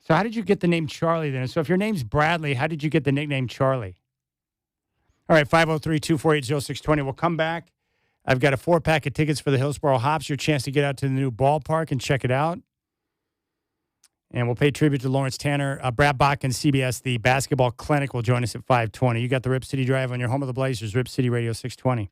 So how did you get the name Charlie then? So if your name's Bradley, how did you get the nickname Charlie? All right, 503-248-0620. We'll come back. I've got a 4-pack of tickets for the Hillsboro Hops. Your chance to get out to the new ballpark and check it out. And we'll pay tribute to Lawrence Tanner. Brad Bach and CBS, the basketball clinic, will join us at 5:20. You got the Rip City Drive on your home of the Blazers, Rip City Radio 620.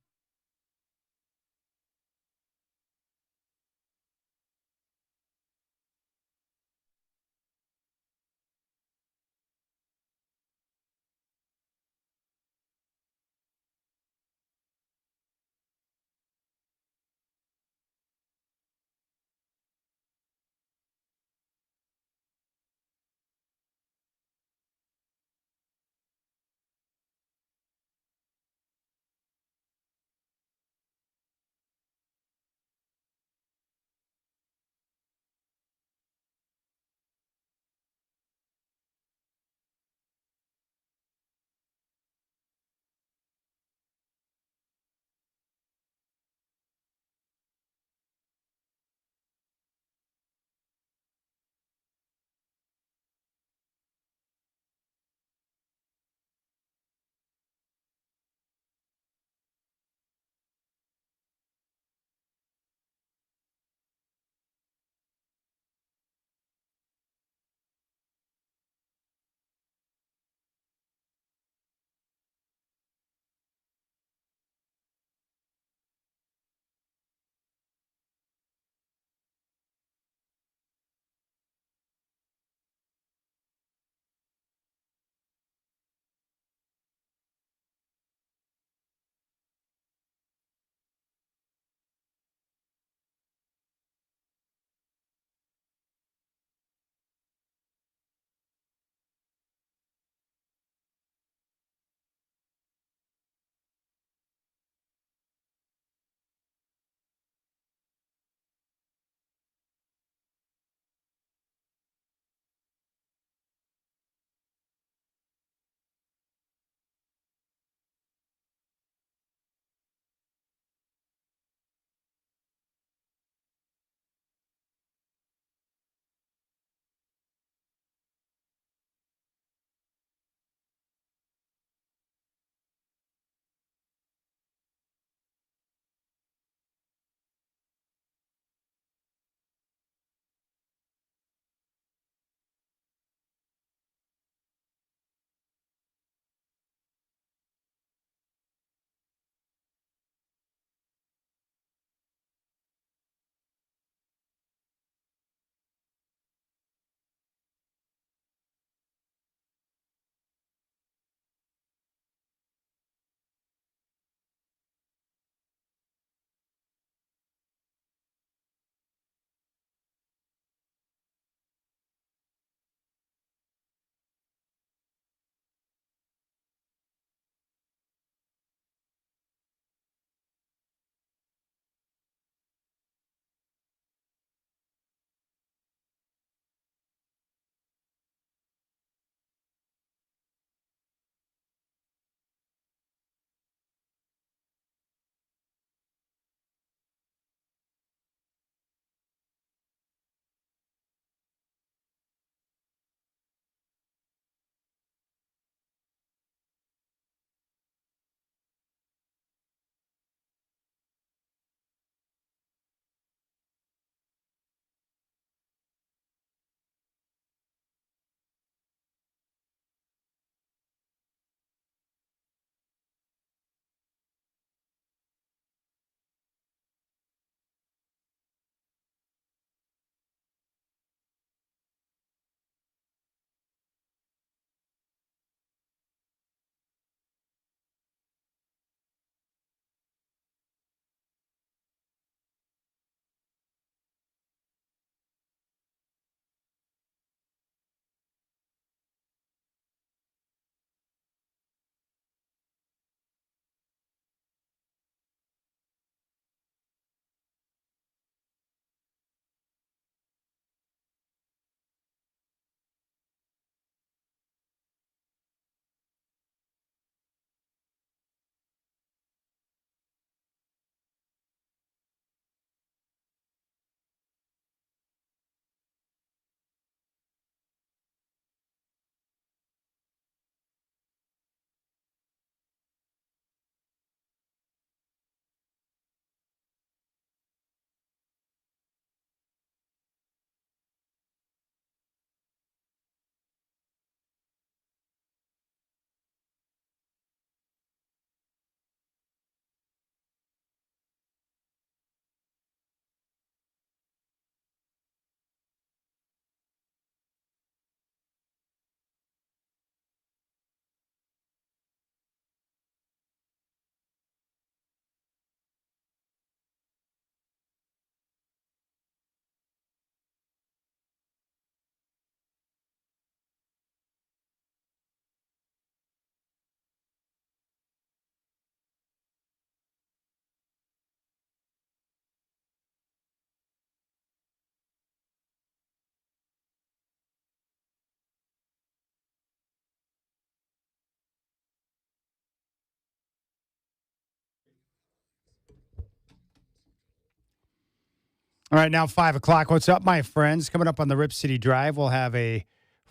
All right, now 5 o'clock. What's up, my friends? Coming up on the Rip City Drive, we'll have a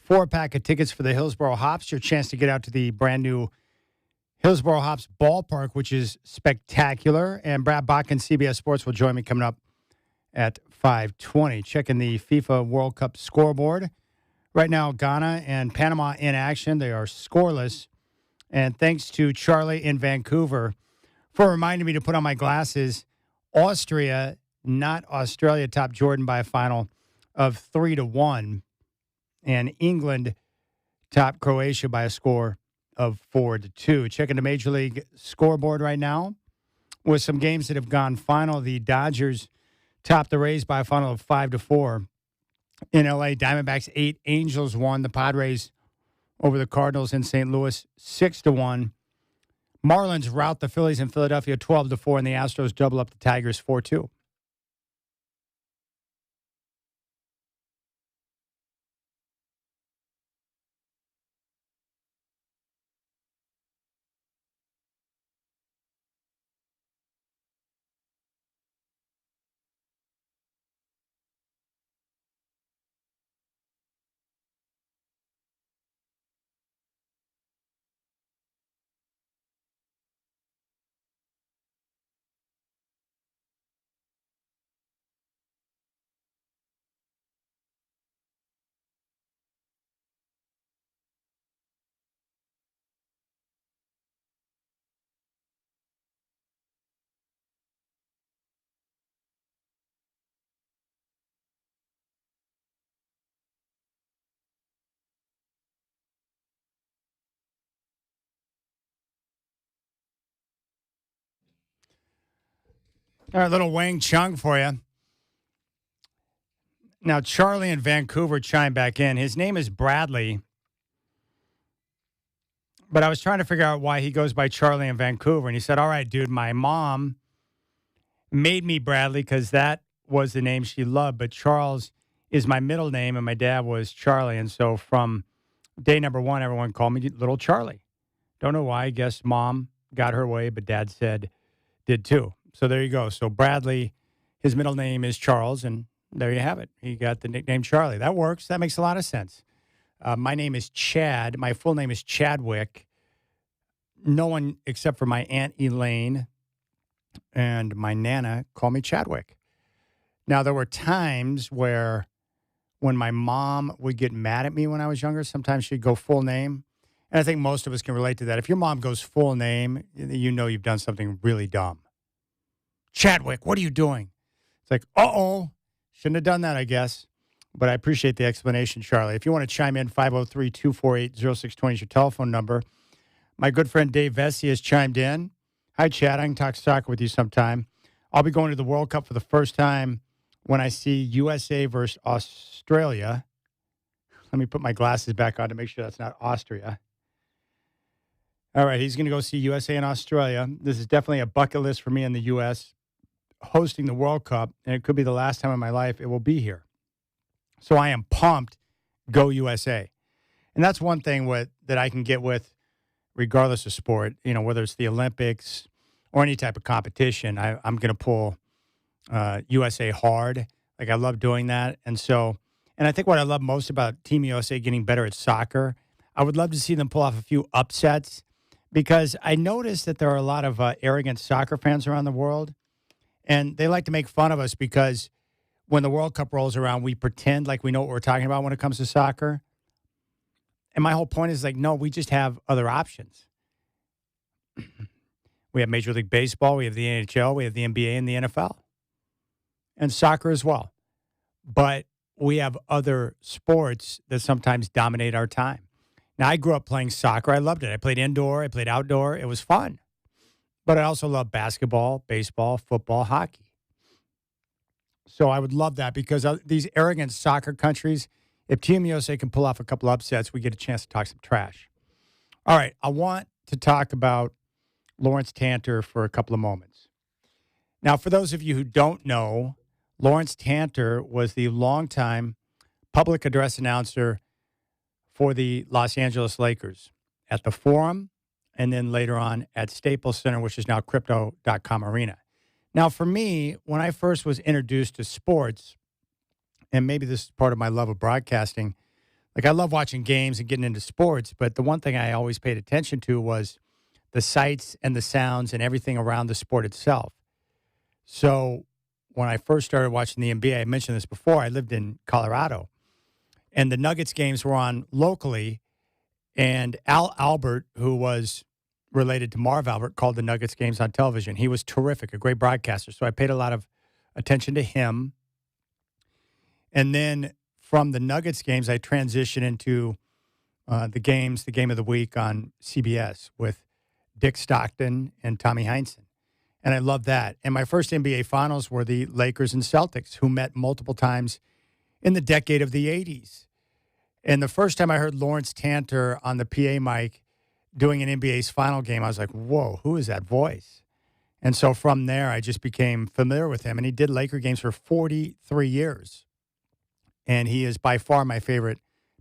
4-pack of tickets for the Hillsboro Hops. Your chance to get out to the brand new Hillsboro Hops ballpark, which is spectacular. And Brad Bach and CBS Sports will join me coming up at 5:20. Checking the FIFA World Cup scoreboard. Right now, Ghana and Panama in action. They are scoreless. And thanks to Charlie in Vancouver for reminding me to put on my glasses. Austria, not Australia, topped Jordan by a final of 3-1. And England topped Croatia by a score of 4-2. Checking the Major League scoreboard right now with some games that have gone final. The Dodgers topped the Rays by a final of 5-4. In L.A., Diamondbacks 8, Angels 1. The Padres over the Cardinals in St. Louis 6-1. Marlins rout the Phillies in Philadelphia 12-4, and the Astros double up the Tigers 4-2. All right, little Wang Chung for you. Now, Charlie in Vancouver chimed back in. His name is Bradley, but I was trying to figure out why he goes by Charlie in Vancouver. And he said, all right, dude, my mom made me Bradley because that was the name she loved. But Charles is my middle name, and my dad was Charlie. And so from day number one, everyone called me Little Charlie. Don't know why. I guess mom got her way, but dad said did too. So there you go. So Bradley, his middle name is Charles, and there you have it. He got the nickname Charlie. That works. That makes a lot of sense. My name is Chad. My full name is Chadwick. No one except for my Aunt Elaine and my Nana call me Chadwick. Now, there were times where when my mom would get mad at me when I was younger, sometimes she'd go full name. And I think most of us can relate to that. If your mom goes full name, you know you've done something really dumb. Chadwick, what are you doing? It's like, uh-oh. Shouldn't have done that, I guess. But I appreciate the explanation, Charlie. If you want to chime in, 503-248-0620 is your telephone number. My good friend Dave Vesey has chimed in. Hi, Chad. I can talk soccer with you sometime. I'll be going to the World Cup for the first time when I see USA versus Australia. Let me put my glasses back on to make sure that's not Austria. All right, he's going to go see USA and Australia. This is definitely a bucket list for me in the U.S., hosting the World Cup, and it could be the last time in my life it will be here. So I am pumped. Go USA. And that's one thing that I can get with regardless of sport, you know, whether it's the Olympics or any type of competition. I'm going to pull USA hard. Like, I love doing that. And I think what I love most about Team USA getting better at soccer, I would love to see them pull off a few upsets, because I noticed that there are a lot of arrogant soccer fans around the world. And they like to make fun of us because when the World Cup rolls around, we pretend like we know what we're talking about when it comes to soccer. And my whole point is like, no, we just have other options. We have Major League Baseball, we have the NHL, we have the NBA and the NFL. And soccer as well. But we have other sports that sometimes dominate our time. Now, I grew up playing soccer. I loved it. I played indoor, I played outdoor. It was fun. But I also love basketball, baseball, football, hockey. So I would love that, because these arrogant soccer countries, if Team USA can pull off a couple upsets, we get a chance to talk some trash. All right, I want to talk about Lawrence Tanter for a couple of moments. Now, for those of you who don't know, Lawrence Tanter was the longtime public address announcer for the Los Angeles Lakers at the Forum, and then later on at Staples Center, which is now Crypto.com Arena. Now, for me, when I first was introduced to sports, and maybe this is part of my love of broadcasting, like I love watching games and getting into sports, but the one thing I always paid attention to was the sights and the sounds and everything around the sport itself. So when I first started watching the NBA, I mentioned this before, I lived in Colorado, and the Nuggets games were on locally, and Al Albert, who was related to Marv Albert, called the Nuggets games on television. He was terrific, a great broadcaster, so I paid a lot of attention to him. And then from the Nuggets games, I transitioned into the game of the week on CBS with Dick Stockton and Tommy Heinsohn. And I love that. And my first NBA finals were the Lakers and Celtics, who met multiple times in the decade of the 80s. And the first time I heard Lawrence Tanter on the PA mic doing an NBA's final game, I was like, whoa, who is that voice? And so from there, I just became familiar with him. And he did Laker games for 43 years. And he is by far my favorite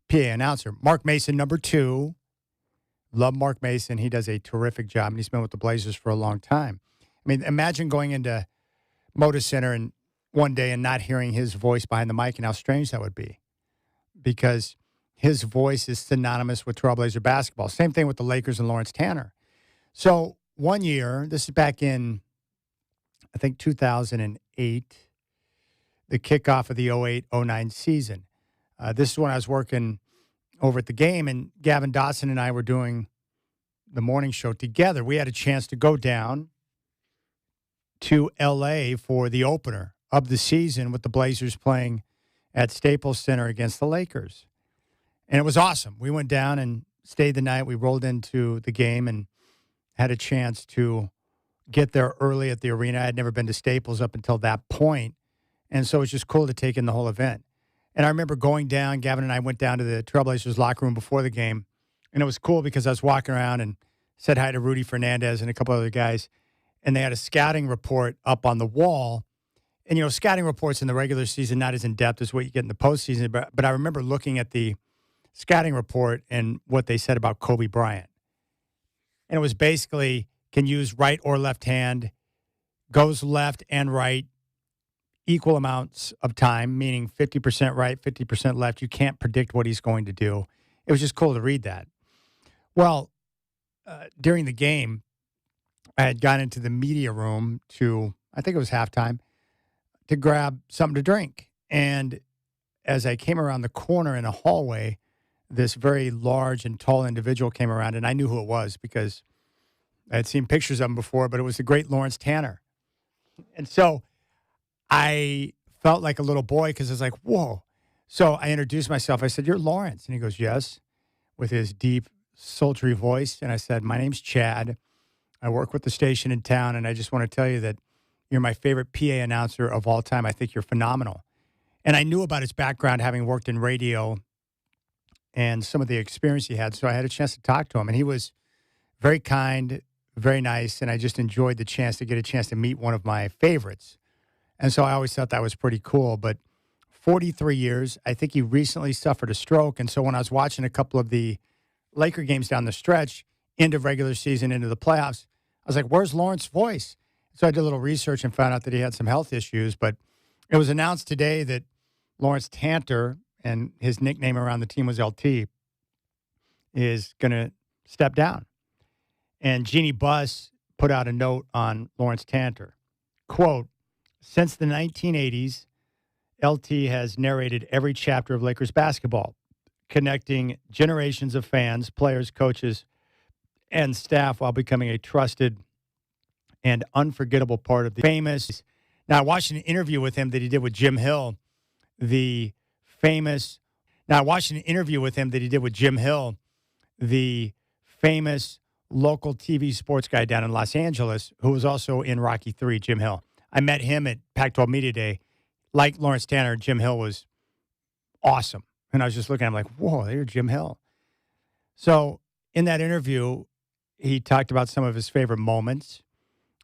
PA announcer. Mark Mason, number 2. Love Mark Mason. He does a terrific job, and he's been with the Blazers for a long time. I mean, imagine going into Moda Center and one day and not hearing his voice behind the mic and how strange that would be, because his voice is synonymous with Trailblazer basketball. Same thing with the Lakers and Lawrence Tanner. So one year, this is back in, I think, 2008, the kickoff of the 08-09 season. This is when I was working over at the game, and Gavin Dawson and I were doing the morning show together. We had a chance to go down to L.A. for the opener of the season with the Blazers playing at Staples Center against the Lakers. And it was awesome. We went down and stayed the night. We rolled into the game and had a chance to get there early at the arena. I had never been to Staples up until that point. And so it was just cool to take in the whole event. And I remember going down, Gavin and I went down to the Trailblazers locker room before the game. And it was cool because I was walking around and said hi to Rudy Fernandez and a couple other guys. And they had a scouting report up on the wall. And, you know, scouting reports in the regular season, not as in-depth as what you get in the postseason. But I remember looking at the scouting report and what they said about Kobe Bryant. And it was basically can use right or left hand, goes left and right, equal amounts of time, meaning 50% right, 50% left. You can't predict what he's going to do. It was just cool to read that. Well, during the game, I had gone into the media room to, I think it was halftime, to grab something to drink. And as I came around the corner in a hallway, this very large and tall individual came around, and I knew who it was because I had seen pictures of him before, but it was the great Lawrence Tanner. And so I felt like a little boy because I was like, whoa. So I introduced myself. I said, "You're Lawrence." And he goes, "Yes," with his deep, sultry voice. And I said, "My name's Chad. I work with the station in town, and I just want to tell you that you're my favorite PA announcer of all time. I think you're phenomenal." And I knew about his background, having worked in radio and some of the experience he had. So I had a chance to talk to him. And he was very kind, very nice, and I just enjoyed the chance to get a chance to meet one of my favorites. And so I always thought that was pretty cool. But 43 years, I think he recently suffered a stroke. And so when I was watching a couple of the Laker games down the stretch, into regular season, into the playoffs, I was like, where's Lawrence's voice? So I did a little research and found out that he had some health issues. But it was announced today that Lawrence Tanter, and his nickname around the team was LT, is going to step down. And Jeannie Buss put out a note on Lawrence Tanter. Quote, "Since the 1980s, LT has narrated every chapter of Lakers basketball, connecting generations of fans, players, coaches, and staff while becoming a trusted and unforgettable part of the famous." Now, I watched an interview with him that he did with Jim Hill, the famous local TV sports guy down in Los Angeles, who was also in Rocky III, Jim Hill. I met him at Pac-12 Media Day. Like Lawrence Tanner, Jim Hill was awesome. And I was just looking at him like, whoa, there's Jim Hill. So in that interview, he talked about some of his favorite moments.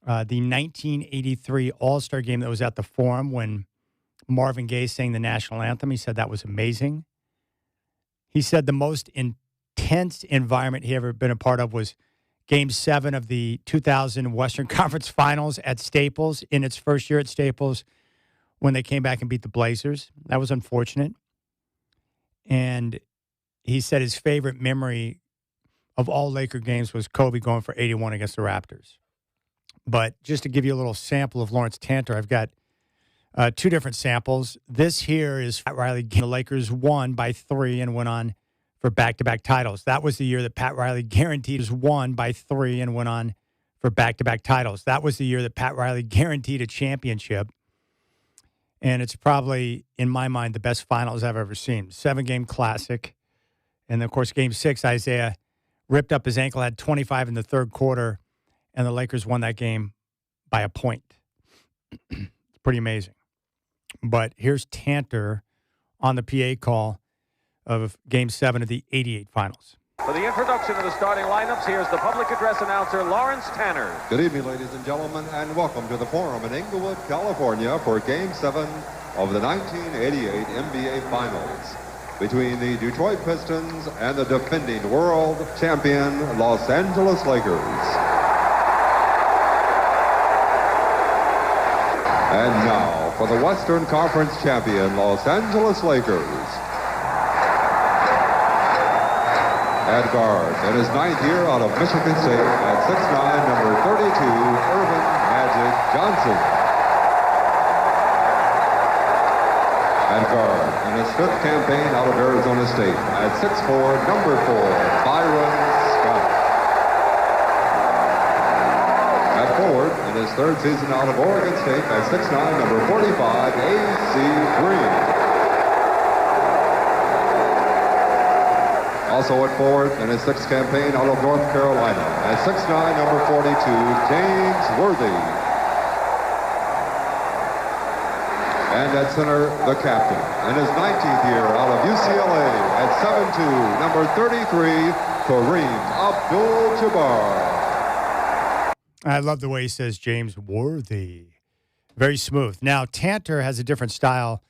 The 1983 All-Star game that was at the Forum when Marvin Gaye sang the national anthem. He said that was amazing. He said the most intense environment he ever been a part of was Game 7 of the 2000 Western Conference Finals at Staples in its first year at Staples when they came back and beat the Blazers. That was unfortunate. And he said his favorite memory of all Laker games was Kobe going for 81 against the Raptors. But just to give you a little sample of Lawrence Tanter, I've got two different samples. This here is Pat Riley. The Lakers won by 3 and went on for back-to-back titles. That was the year that Pat Riley guaranteed won by 3 and went on for back-to-back titles. That was the year that Pat Riley guaranteed a championship. And it's probably, in my mind, the best finals I've ever seen. 7-game classic. And, of course, Game 6, Isaiah ripped up his ankle, had 25 in the third quarter, and the Lakers won that game by a point. It's pretty amazing. But here's Tanter on the PA call of Game 7 of the 88 Finals. For the introduction of the starting lineups, here's the public address announcer, Lawrence Tanner. Good evening, ladies and gentlemen, and welcome to the Forum in Inglewood, California for Game 7 of the 1988 NBA Finals between the Detroit Pistons and the defending world champion Los Angeles Lakers. And now for the Western Conference champion Los Angeles Lakers. At guard, in his 9th year out of Michigan State, at 6'9", number 32, Irvin Magic Johnson. At guard, in his 5th campaign out of Arizona State, at 6'4", number 4, Byron Scott. At forward, in his 3rd season out of Oregon State, at 6'9", number 45, A.C. Green. Also at forward in his 6th campaign out of North Carolina, at 6'9", number 42, James Worthy. And at center, the captain, in his 19th year out of UCLA, at 7'2", number 33, Kareem Abdul-Jabbar. I love the way he says James Worthy. Very smooth. Now, Tanter has a different style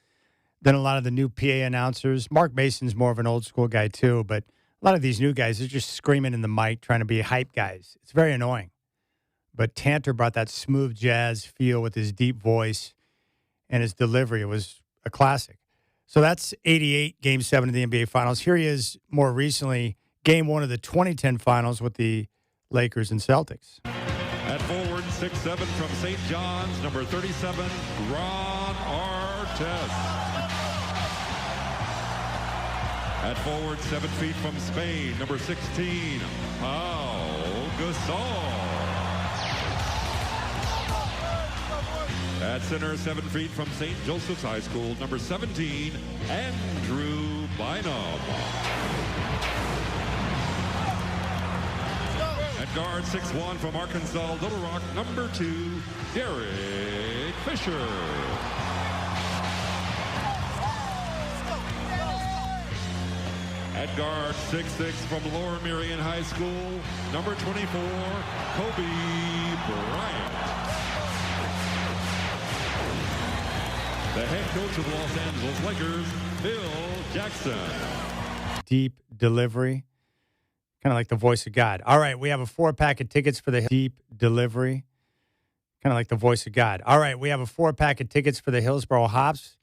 than a lot of the new PA announcers. Mark Mason's more of an old school guy too, but a lot of these new guys are just screaming in the mic, trying to be hype guys. It's very annoying. But Tanter brought that smooth jazz feel with his deep voice and his delivery. It was a classic. So that's 88, Game 7 of the NBA Finals. Here he is more recently, Game 1 of the 2010 Finals with the Lakers and Celtics. At forward, 6'7" from St. John's, number 37, Ron Artest. At forward, 7 feet from Spain, number 16, Pau Gasol. At center, 7 feet from St. Joseph's High School, number 17, Andrew Bynum. At guard, 6'1" from Arkansas, Little Rock, number 2, Derek Fisher. At guard, 6'6" from Lower Merion High School, number 24, Kobe Bryant. The head coach of the Los Angeles Lakers, Phil Jackson. Deep delivery, kind of like the voice of God. All right, we have a 4-pack of tickets for the deep delivery, kind of like the voice of God. All right, we have a 4-pack of tickets for the Hillsboro Hops.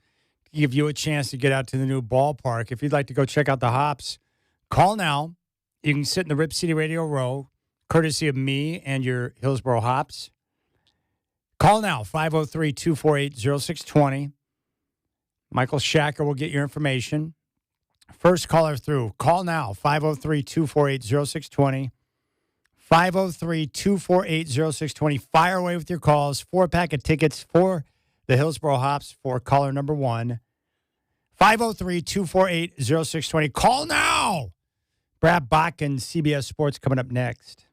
Give you a chance to get out to the new ballpark. If you'd like to go check out the Hops, call now. You can sit in the Rip City Radio row, courtesy of me and your Hillsboro Hops. Call now, 503-248-0620. Michael Shacker will get your information. First caller through. Call now, 503-248-0620. 503-248-0620. Fire away with your calls. 4-pack of tickets for the Hillsboro Hops for caller number 1. 503-248-0620. Call now. Brad Bach and CBS Sports coming up next.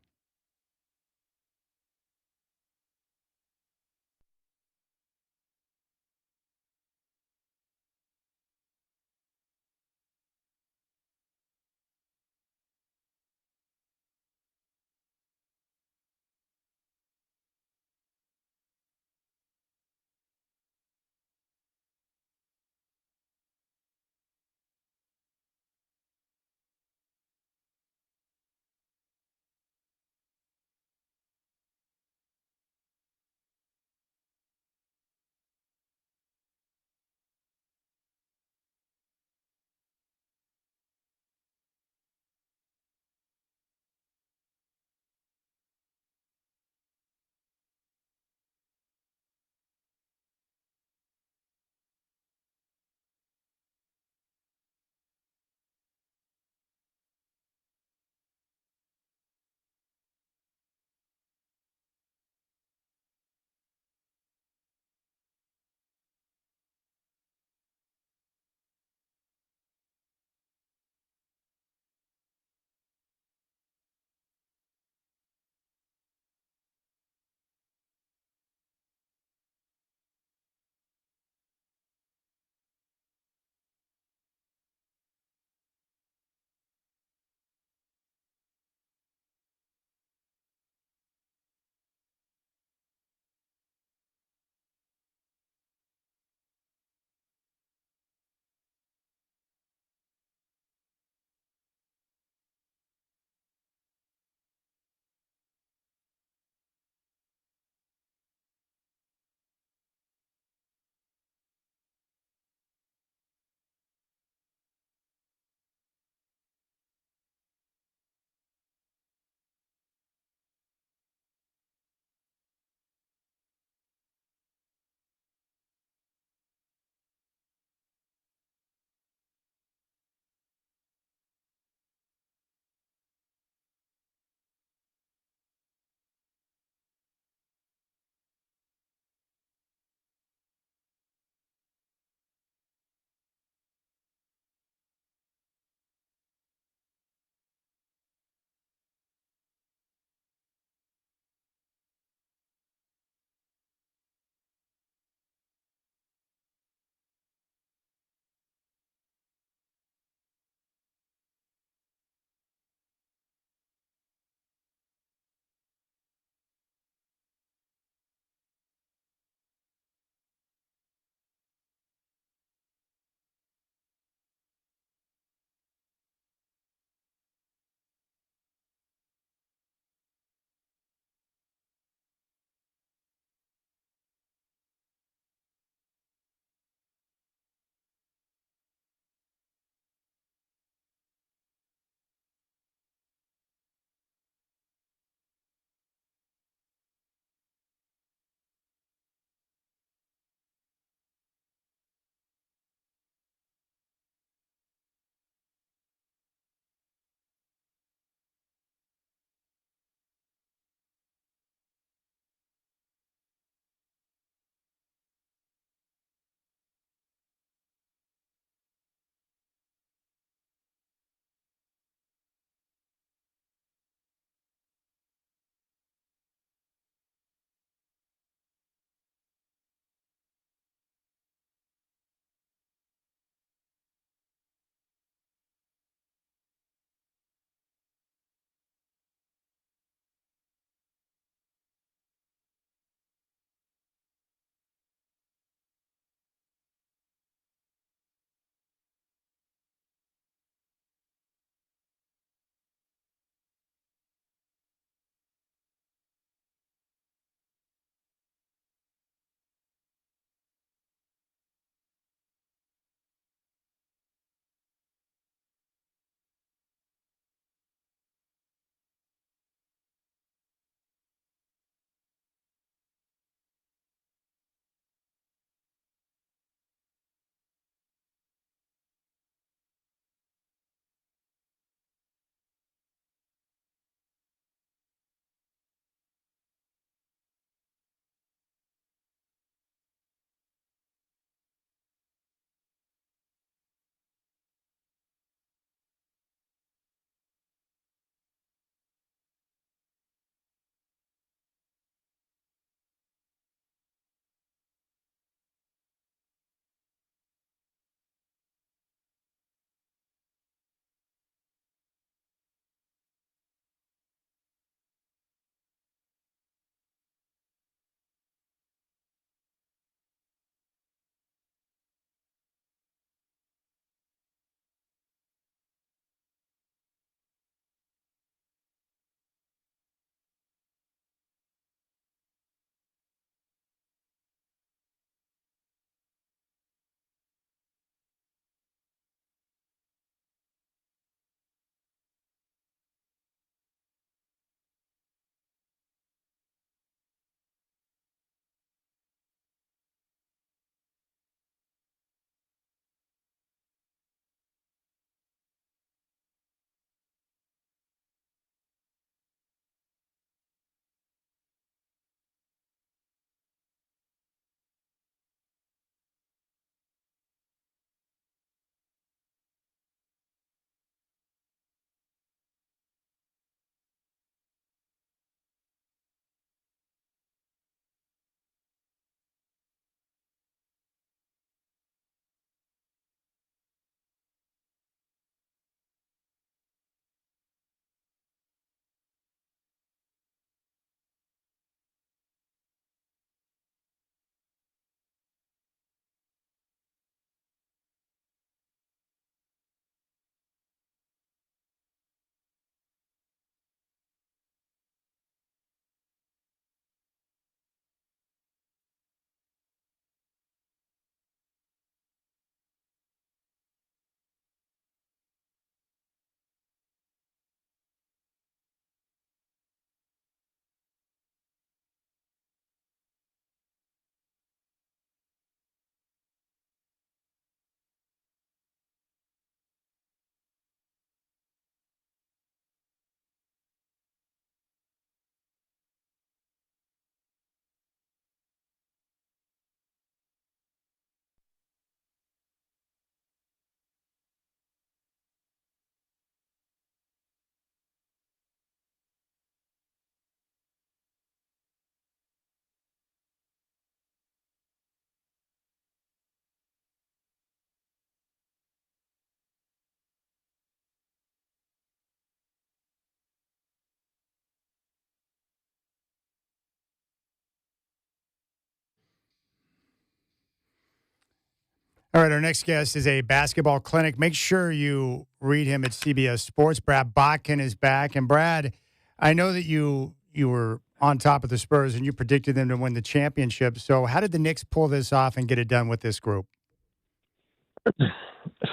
All right, our next guest is a basketball clinic. Make sure you read him at CBS Sports. Brad Botkin is back. And Brad, I know that you were on top of the Spurs and you predicted them to win the championship. So how did the Knicks pull this off and get it done with this group?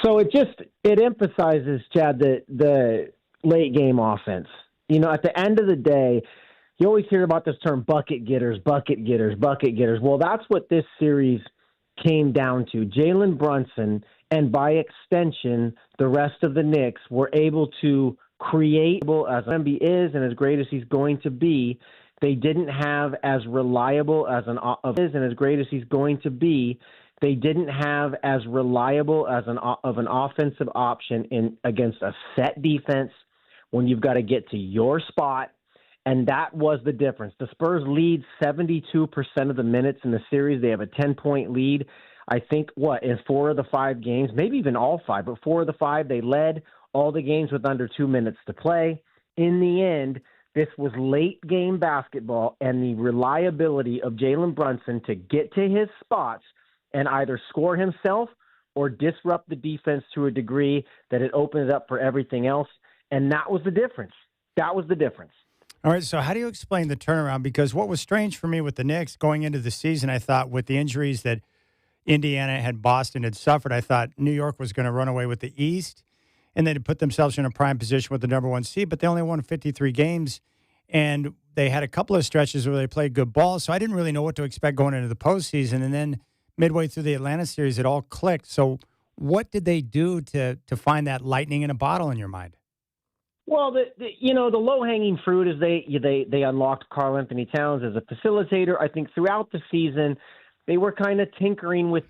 So it emphasizes, Chad, the late game offense. You know, at the end of the day, you always hear about this term bucket getters, bucket getters, bucket getters. Well, that's what this series came down to. Jalen Brunson and by extension, the rest of the Knicks were able to create, as Embiid is and as great as he's going to be. They didn't have as reliable as an offensive option against a set defense when you've got to get to your spot. And that was the difference. The Spurs lead 72% of the minutes in the series. They have a 10-point lead. I think, in 4 of the 5 games, maybe even all 5, but 4 of the 5, they led all the games with under 2 minutes to play. In the end, this was late-game basketball, and the reliability of Jalen Brunson to get to his spots and either score himself or disrupt the defense to a degree that it opened it up for everything else. And that was the difference. That was the difference. All right, so how do you explain the turnaround? Because what was strange for me with the Knicks going into the season, I thought with the injuries that Indiana and Boston had suffered, I thought New York was going to run away with the East, and they'd put themselves in a prime position with the number 1 seed, but they only won 53 games, and they had a couple of stretches where they played good ball, so I didn't really know what to expect going into the postseason, and then midway through the Atlanta series, it all clicked. So what did they do to find that lightning in a bottle in your mind? Well, the low-hanging fruit is they unlocked Karl Anthony Towns as a facilitator. I think throughout the season they were kind of tinkering with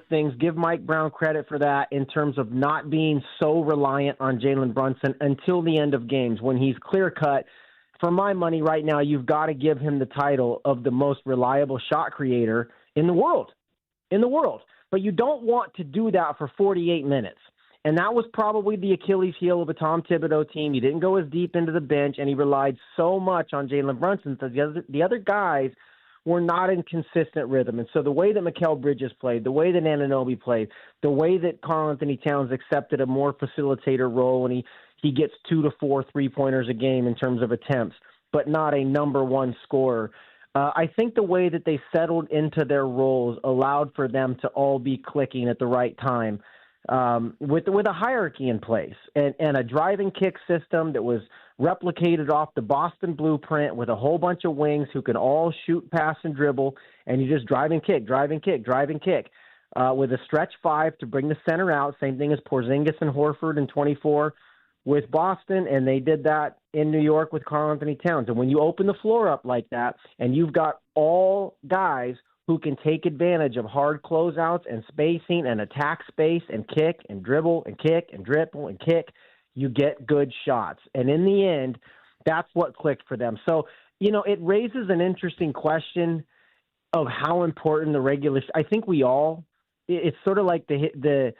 things. Give Mike Brown credit for that in terms of not being so reliant on Jalen Brunson until the end of games when he's clear-cut. For my money right now, you've got to give him the title of the most reliable shot creator in the world. But you don't want to do that for 48 minutes. And that was probably the Achilles heel of a Tom Thibodeau team. He didn't go as deep into the bench, and he relied so much on Jalen Brunson that the other guys were not in consistent rhythm. And so the way that Mikal Bridges played, the way that Anunoby played, the way that Karl Anthony Towns accepted a more facilitator role and he gets 2 to 4 3-pointers a game in terms of attempts, but not a number 1 scorer. I think the way that they settled into their roles allowed for them to all be clicking at the right time. With a hierarchy in place and a driving kick system that was replicated off the Boston blueprint with a whole bunch of wings who can all shoot, pass, and dribble, and you just drive and kick, with a stretch 5 to bring the center out, same thing as Porzingis and Horford in 24 with Boston, and they did that in New York with Karl Anthony Towns. And when you open the floor up like that and you've got all guys who can take advantage of hard closeouts and spacing and attack space and kick and dribble and kick and dribble and kick, you get good shots. And in the end, that's what clicked for them. So, it raises an interesting question of how important the regular – I think it's sort of like the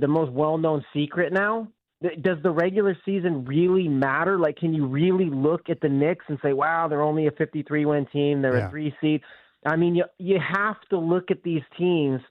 most well-known secret now. Does the regular season really matter? Like, can you really look at the Knicks and say, wow, they're only a 53-win team, they're a 3 seed? I mean, you have to look at these teams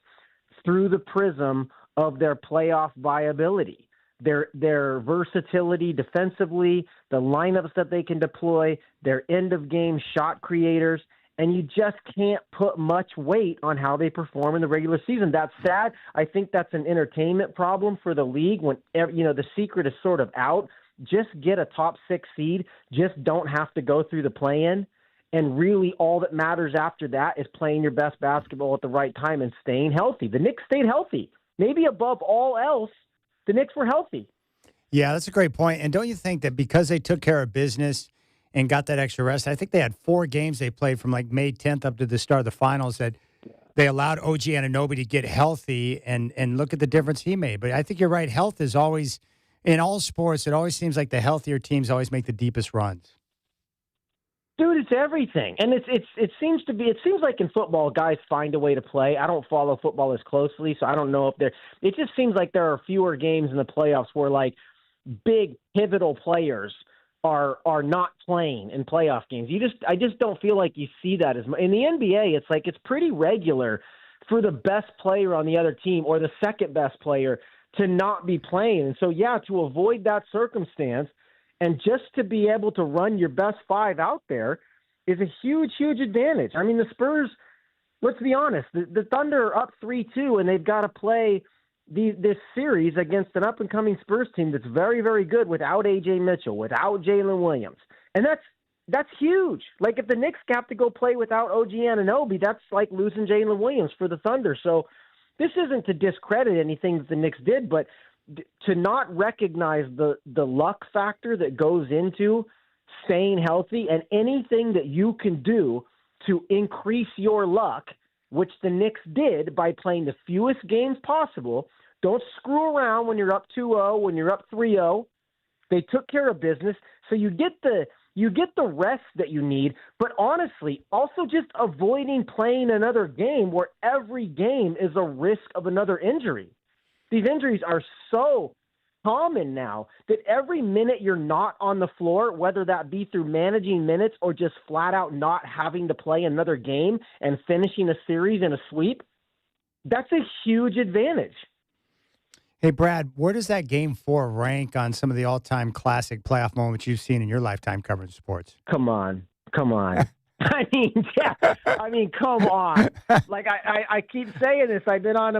through the prism of their playoff viability, their versatility defensively, the lineups that they can deploy, their end-of-game shot creators, and you just can't put much weight on how they perform in the regular season. That's sad. I think that's an entertainment problem for the league when, the secret is sort of out. Just get a top 6 seed. Just don't have to go through the play-in. And really all that matters after that is playing your best basketball at the right time and staying healthy. The Knicks stayed healthy. Maybe above all else, the Knicks were healthy. Yeah, that's a great point. And don't you think that because they took care of business and got that extra rest, I think they had 4 games they played from like May 10th up to the start of the finals that they allowed OG Anunoby to get healthy and look at the difference he made. But I think you're right. Health is always, in all sports, it always seems like the healthier teams always make the deepest runs. Dude, it's everything. And it seems like in football, guys find a way to play. I don't follow football as closely, so I don't know if it just seems like there are fewer games in the playoffs where like big pivotal players are not playing in playoff games. I just don't feel like you see that as much. In the NBA, it's like it's pretty regular for the best player on the other team or the second best player to not be playing. And so, yeah, to avoid that circumstance and just to be able to run your best five out there is a huge, huge advantage. I mean, the Spurs, let's be honest, the Thunder are up 3-2, and they've got to play this series against an up-and-coming Spurs team that's very, very good without A.J. Mitchell, without Jalen Williams. And that's huge. Like, if the Knicks have to go play without OG Anunoby, that's like losing Jalen Williams for the Thunder. So this isn't to discredit anything that the Knicks did, but to not recognize the luck factor that goes into staying healthy and anything that you can do to increase your luck, which the Knicks did by playing the fewest games possible. Don't screw around when you're up 2-0, when you're up 3-0. They took care of business, so you get the rest that you need, but honestly, also just avoiding playing another game where every game is a risk of another injury. These injuries are so common now that every minute you're not on the floor, whether that be through managing minutes or just flat out not having to play another game and finishing a series in a sweep, that's a huge advantage. Hey, Brad, where does that Game 4 rank on some of the all-time classic playoff moments you've seen in your lifetime covering sports? Come on. I mean, come on. Like I keep saying this. I've been on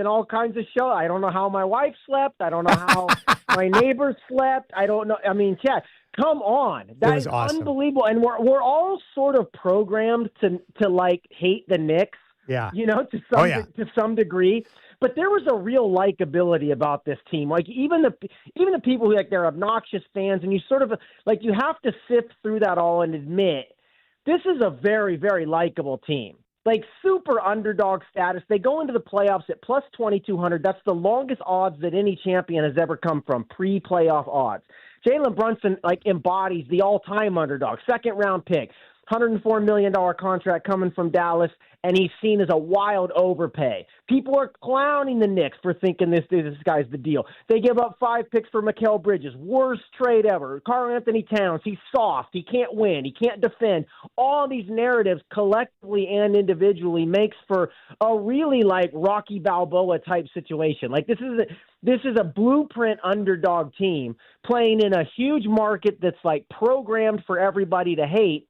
all kinds of shows. I don't know how my wife slept. I don't know how my neighbors slept. I don't know. I mean, Chad, come on. That is awesome. Unbelievable. And we're all sort of programmed to like hate the Knicks. Yeah. You know, to some degree. But there was a real likability about this team. Like even the people who like they're obnoxious fans, and you sort of like you have to sift through that all and admit this is a very, very likable team. Like super underdog status. They go into the playoffs at plus 2,200. That's the longest odds that any champion has ever come from, pre-playoff odds. Jalen Brunson like embodies the all-time underdog, second round pick. $104 million contract coming from Dallas, and he's seen as a wild overpay. People are clowning the Knicks for thinking this guy's the deal. They give up 5 picks for Mikal Bridges. Worst trade ever. Karl Anthony Towns, he's soft. He can't win. He can't defend. All these narratives collectively and individually makes for a really like Rocky Balboa type situation. Like this is a blueprint underdog team playing in a huge market that's like programmed for everybody to hate.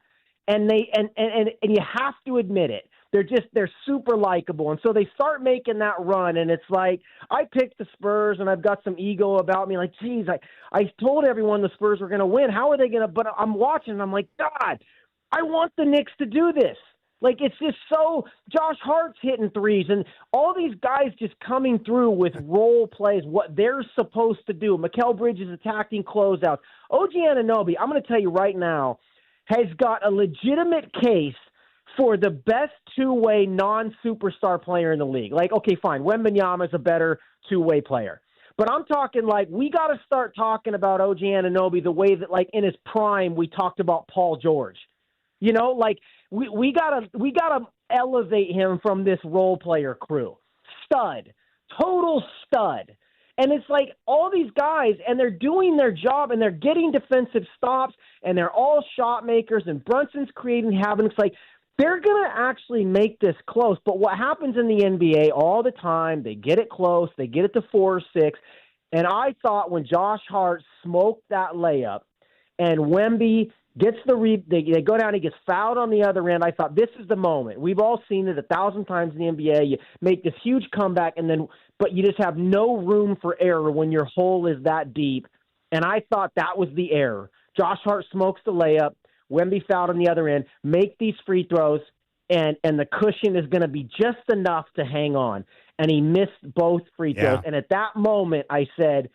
And you have to admit it. They're super likable. And so they start making that run, and it's like, I picked the Spurs, and I've got some ego about me. Like, geez, I told everyone the Spurs were going to win. How are they going to? But I'm watching, and I'm like, God, I want the Knicks to do this. Like, it's just so Josh Hart's hitting threes, and all these guys just coming through with role plays, what they're supposed to do. Mikal Bridges attacking closeouts. OG Anunoby, I'm going to tell you right now, has got a legitimate case for the best two-way non-superstar player in the league. Like, okay, fine, Wembanyama is a better two-way player. But I'm talking like we got to start talking about OG Anunoby the way that, like, in his prime we talked about Paul George. You know, like we gotta elevate him from this role player crew. Stud. Total stud. And it's like all these guys, and they're doing their job, and they're getting defensive stops, and they're all shot makers, and Brunson's creating havoc. It's like they're going to actually make this close. But what happens in the NBA all the time, they get it close, they get it to 4-6. And I thought when Josh Hart smoked that layup and Wemby gets they go down, he gets fouled on the other end, I thought this is the moment. We've all seen it 1,000 times in the NBA. You make this huge comeback, but you just have no room for error when your hole is that deep. And I thought that was the error. Josh Hart smokes the layup, Wemby fouled on the other end, make these free throws, and the cushion is going to be just enough to hang on. And he missed both free throws. Yeah. And at that moment, I said,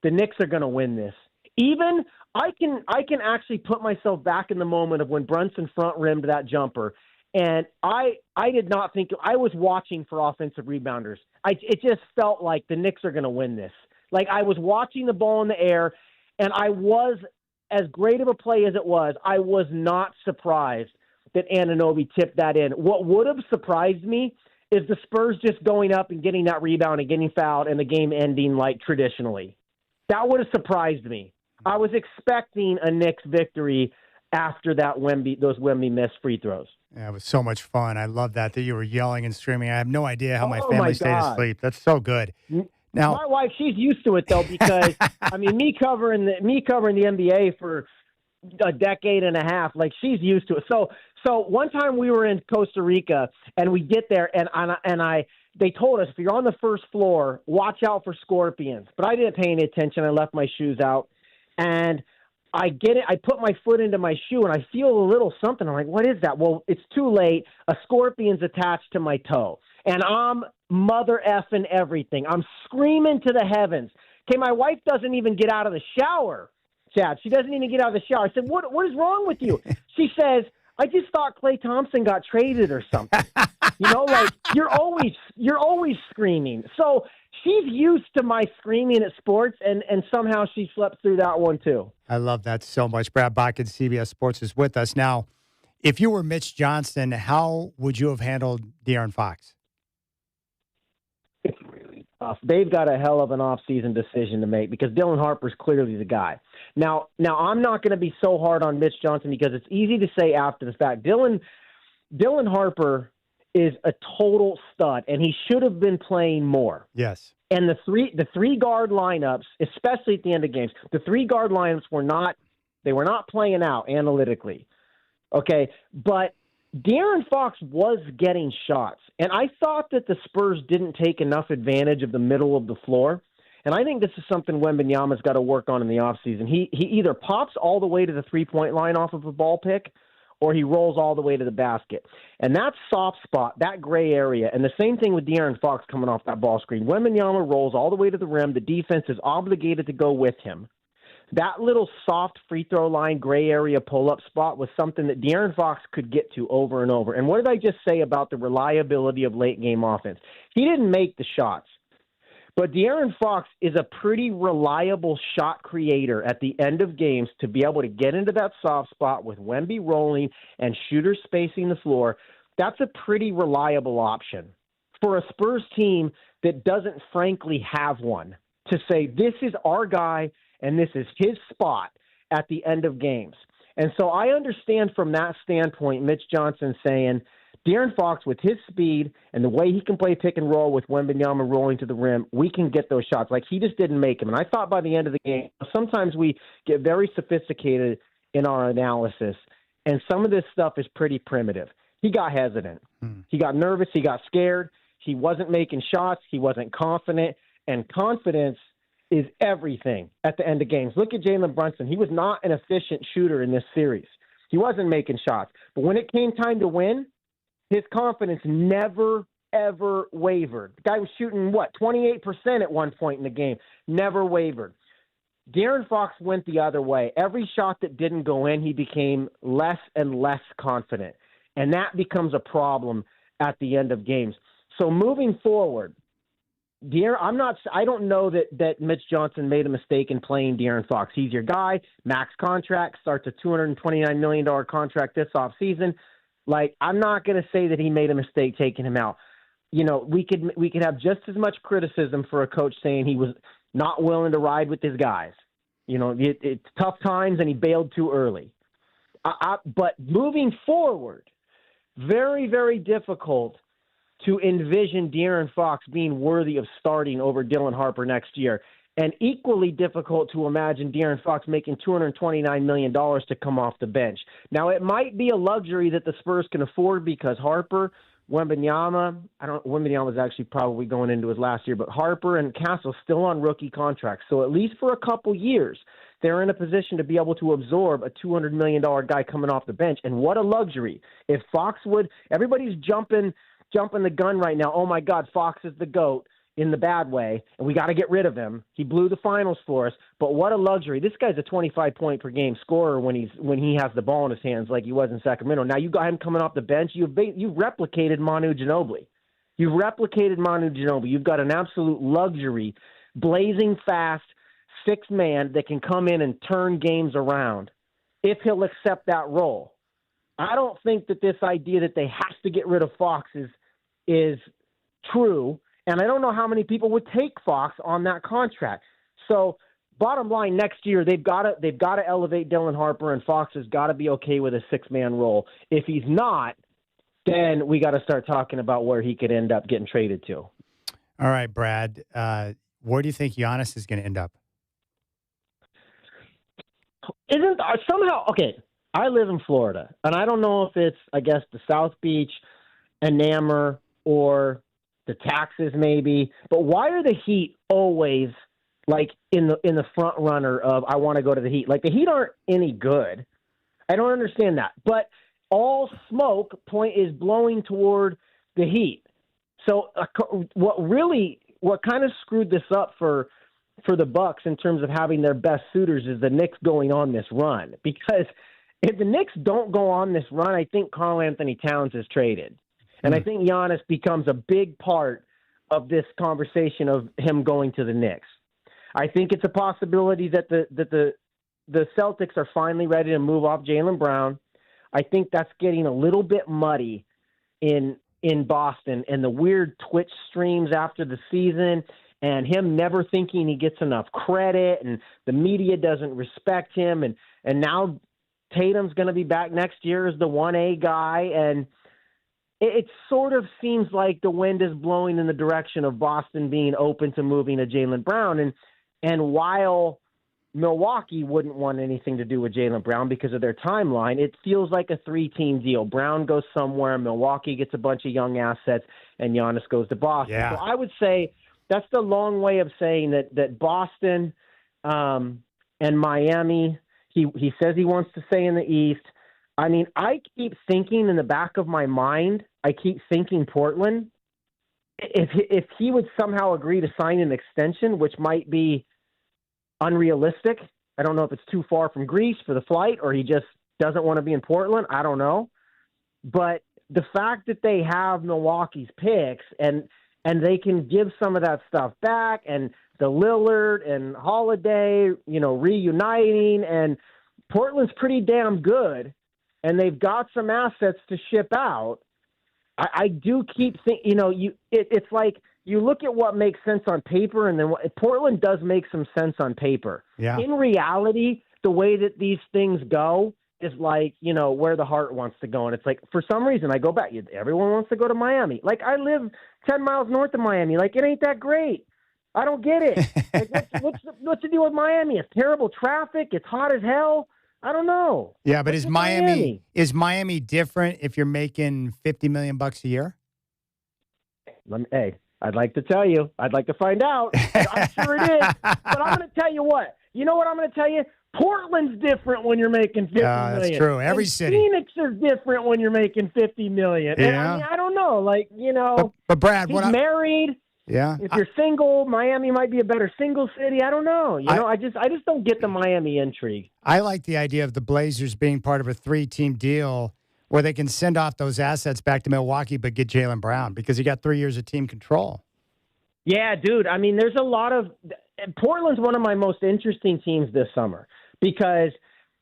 the Knicks are going to win this. Even I can actually put myself back in the moment of when Brunson front rimmed that jumper. And I did not think – I was watching for offensive rebounders. It just felt like the Knicks are going to win this. Like I was watching the ball in the air, and I was – as great of a play as it was, I was not surprised that Anunoby tipped that in. What would have surprised me is the Spurs just going up and getting that rebound and getting fouled and the game ending like traditionally. That would have surprised me. I was expecting a Knicks victory after that those Wemby missed free throws. Yeah, it was so much fun. I love that you were yelling and screaming. I have no idea how my Oh, family my stayed God. asleep. That's so good. Now, my wife, she's used to it though, because I mean, me covering the NBA for a decade and a half, like, she's used to it. So one time we were in Costa Rica and we get there, and they told us, if you're on the first floor, watch out for scorpions. But I didn't pay any attention. I left my shoes out, and I get it. I put my foot into my shoe and I feel a little something. I'm like, what is that? Well, it's too late. A scorpion's attached to my toe, and I'm mother effing everything. I'm screaming to the heavens. Okay, my wife doesn't even get out of the shower, Chad. She doesn't even get out of the shower. I said, what is wrong with you? She says, I just thought Klay Thompson got traded or something. Like, you're always screaming. So she's used to my screaming at sports, and somehow she slept through that one too. I love that so much. Brad Botkin, CBS Sports, is with us. Now, if you were Mitch Johnson, how would you have handled De'Aaron Fox? It's really tough. They've got a hell of an offseason decision to make, because Dylan Harper's clearly the guy. Now I'm not going to be so hard on Mitch Johnson, because it's easy to say after the fact. Dylan Harper is a total stud, and he should have been playing more. Yes. And the three guard lineups, especially at the end of games, the three guard lineups were not playing out analytically. Okay, but De'Aaron Fox was getting shots, and I thought that the Spurs didn't take enough advantage of the middle of the floor. And I think this is something Wembanyama's got to work on in the offseason. He either pops all the way to the three-point line off of a ball pick, or he rolls all the way to the basket. And that soft spot, that gray area, and the same thing with De'Aaron Fox coming off that ball screen. Wembanyama rolls all the way to the rim. The defense is obligated to go with him. That little soft free throw line, gray area pull-up spot was something that De'Aaron Fox could get to over and over. And what did I just say about the reliability of late-game offense? He didn't make the shots. But De'Aaron Fox is a pretty reliable shot creator at the end of games to be able to get into that soft spot with Wemby rolling and shooters spacing the floor. That's a pretty reliable option for a Spurs team that doesn't frankly have one, to say this is our guy and this is his spot at the end of games. And so I understand from that standpoint Mitch Johnson saying, De'Aaron Fox, with his speed and the way he can play pick and roll with Wembanyama rolling to the rim, we can get those shots. Like, he just didn't make them. And I thought by the end of the game, sometimes we get very sophisticated in our analysis, and some of this stuff is pretty primitive. He got hesitant. He got nervous. He got scared. He wasn't making shots. He wasn't confident. And confidence is everything at the end of games. Look at Jalen Brunson. He was not an efficient shooter in this series. He wasn't making shots. But when it came time to win, his confidence never, ever wavered. The guy was shooting, 28% at one point in the game. Never wavered. De'Aaron Fox went the other way. Every shot that didn't go in, he became less and less confident. And that becomes a problem at the end of games. So moving forward, I don't know that Mitch Johnson made a mistake in playing De'Aaron Fox. He's your guy, max contract, starts a $229 million contract this offseason. Like, I'm not going to say that he made a mistake taking him out. We could have just as much criticism for a coach saying he was not willing to ride with his guys. It's tough times and he bailed too early. But moving forward, very, very difficult to envision De'Aaron Fox being worthy of starting over Dylan Harper next year. And equally difficult to imagine De'Aaron Fox making $229 million to come off the bench. Now, it might be a luxury that the Spurs can afford because Harper, Wembanyama was actually probably going into his last year, but Harper and Castle still on rookie contracts. So at least for a couple years, they're in a position to be able to absorb a $200 million guy coming off the bench. And what a luxury. If Fox everybody's jumping the gun right now. Oh, my God, Fox is the GOAT. In the bad way, and we got to get rid of him. He blew the finals for us, but what a luxury. This guy's a 25-point per game scorer when he has the ball in his hands like he was in Sacramento. Now you got him coming off the bench. You've replicated Manu Ginobili. You've got an absolute luxury, blazing fast, sixth man that can come in and turn games around if he'll accept that role. I don't think that this idea that they have to get rid of Fox is true. And I don't know how many people would take Fox on that contract. So, bottom line, next year they've got to elevate Dylan Harper, and Fox has got to be okay with a six-man role. If he's not, then we got to start talking about where he could end up getting traded to. All right, Brad. Where do you think Giannis is going to end up? Isn't somehow okay? I live in Florida, and I don't know if it's, I guess, the South Beach, Enamor, or the taxes maybe. But why are the Heat always like in the front runner of I want to go to the Heat? Like the Heat aren't any good. I don't understand that. But all smoke is blowing toward the Heat. So what kind of screwed this up for the Bucks in terms of having their best suitors is the Knicks going on this run. Because if the Knicks don't go on this run, I think Karl Anthony Towns is traded. And I think Giannis becomes a big part of this conversation of him going to the Knicks. I think it's a possibility that the Celtics are finally ready to move off Jaylen Brown. I think that's getting a little bit muddy in Boston, and the weird Twitch streams after the season and him never thinking he gets enough credit and the media doesn't respect him. And now Tatum's going to be back next year as the 1A guy. And it sort of seems like the wind is blowing in the direction of Boston being open to moving to Jaylen Brown. And while Milwaukee wouldn't want anything to do with Jaylen Brown because of their timeline, it feels like a 3-team deal. Brown goes somewhere, Milwaukee gets a bunch of young assets, and Giannis goes to Boston. Yeah. So I would say that's the long way of saying that Boston and Miami, he says he wants to stay in the East. I mean, I keep thinking in the back of my mind, I keep thinking Portland. If he would somehow agree to sign an extension, which might be unrealistic. I don't know if it's too far from Greece for the flight or he just doesn't want to be in Portland. I don't know. But the fact that they have Milwaukee's picks and they can give some of that stuff back and the Lillard and Holiday, reuniting, and Portland's pretty damn good and they've got some assets to ship out. I do keep thinking, it's like you look at what makes sense on paper, and then Portland does make some sense on paper. Yeah. In reality, the way that these things go is like, where the heart wants to go. And it's like, for some reason, I go back. Everyone wants to go to Miami. Like, I live 10 miles north of Miami. Like, it ain't that great. I don't get it. Like, what's the deal with Miami? It's terrible traffic. It's hot as hell. I don't know. Yeah, but is Miami different if you're making $50 million a year? Hey, I'd like to tell you. I'd like to find out. I'm sure it is. But I'm going to tell you what. You know what I'm going to tell you? Portland's different when you're making $50 million. That's true. Every city. Phoenix is different when you're making $50 million. Yeah. And I don't know. Like, But Brad, he's married. Yeah. If you're single, Miami might be a better single city. I don't know. I just don't get the Miami intrigue. I like the idea of the Blazers being part of a 3-team deal where they can send off those assets back to Milwaukee but get Jaylen Brown because he got 3 years of team control. Yeah, dude. I mean, there's a lot of – Portland's one of my most interesting teams this summer because,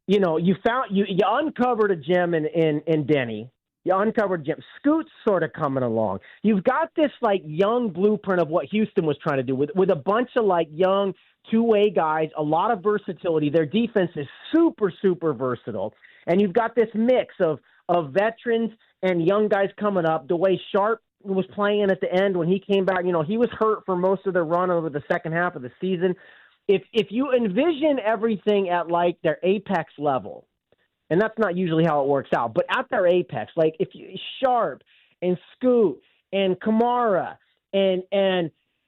you uncovered a gem in Denny. You uncovered Jim. Scoot's sort of coming along. You've got this like young blueprint of what Houston was trying to do with a bunch of like young two-way guys, a lot of versatility. Their defense is super, super versatile. And you've got this mix of veterans and young guys coming up. The way Sharp was playing at the end when he came back, he was hurt for most of the run over the second half of the season. If you envision everything at like their apex level, and that's not usually how it works out, but at their apex, like if you Sharp and Scoot and Kamara and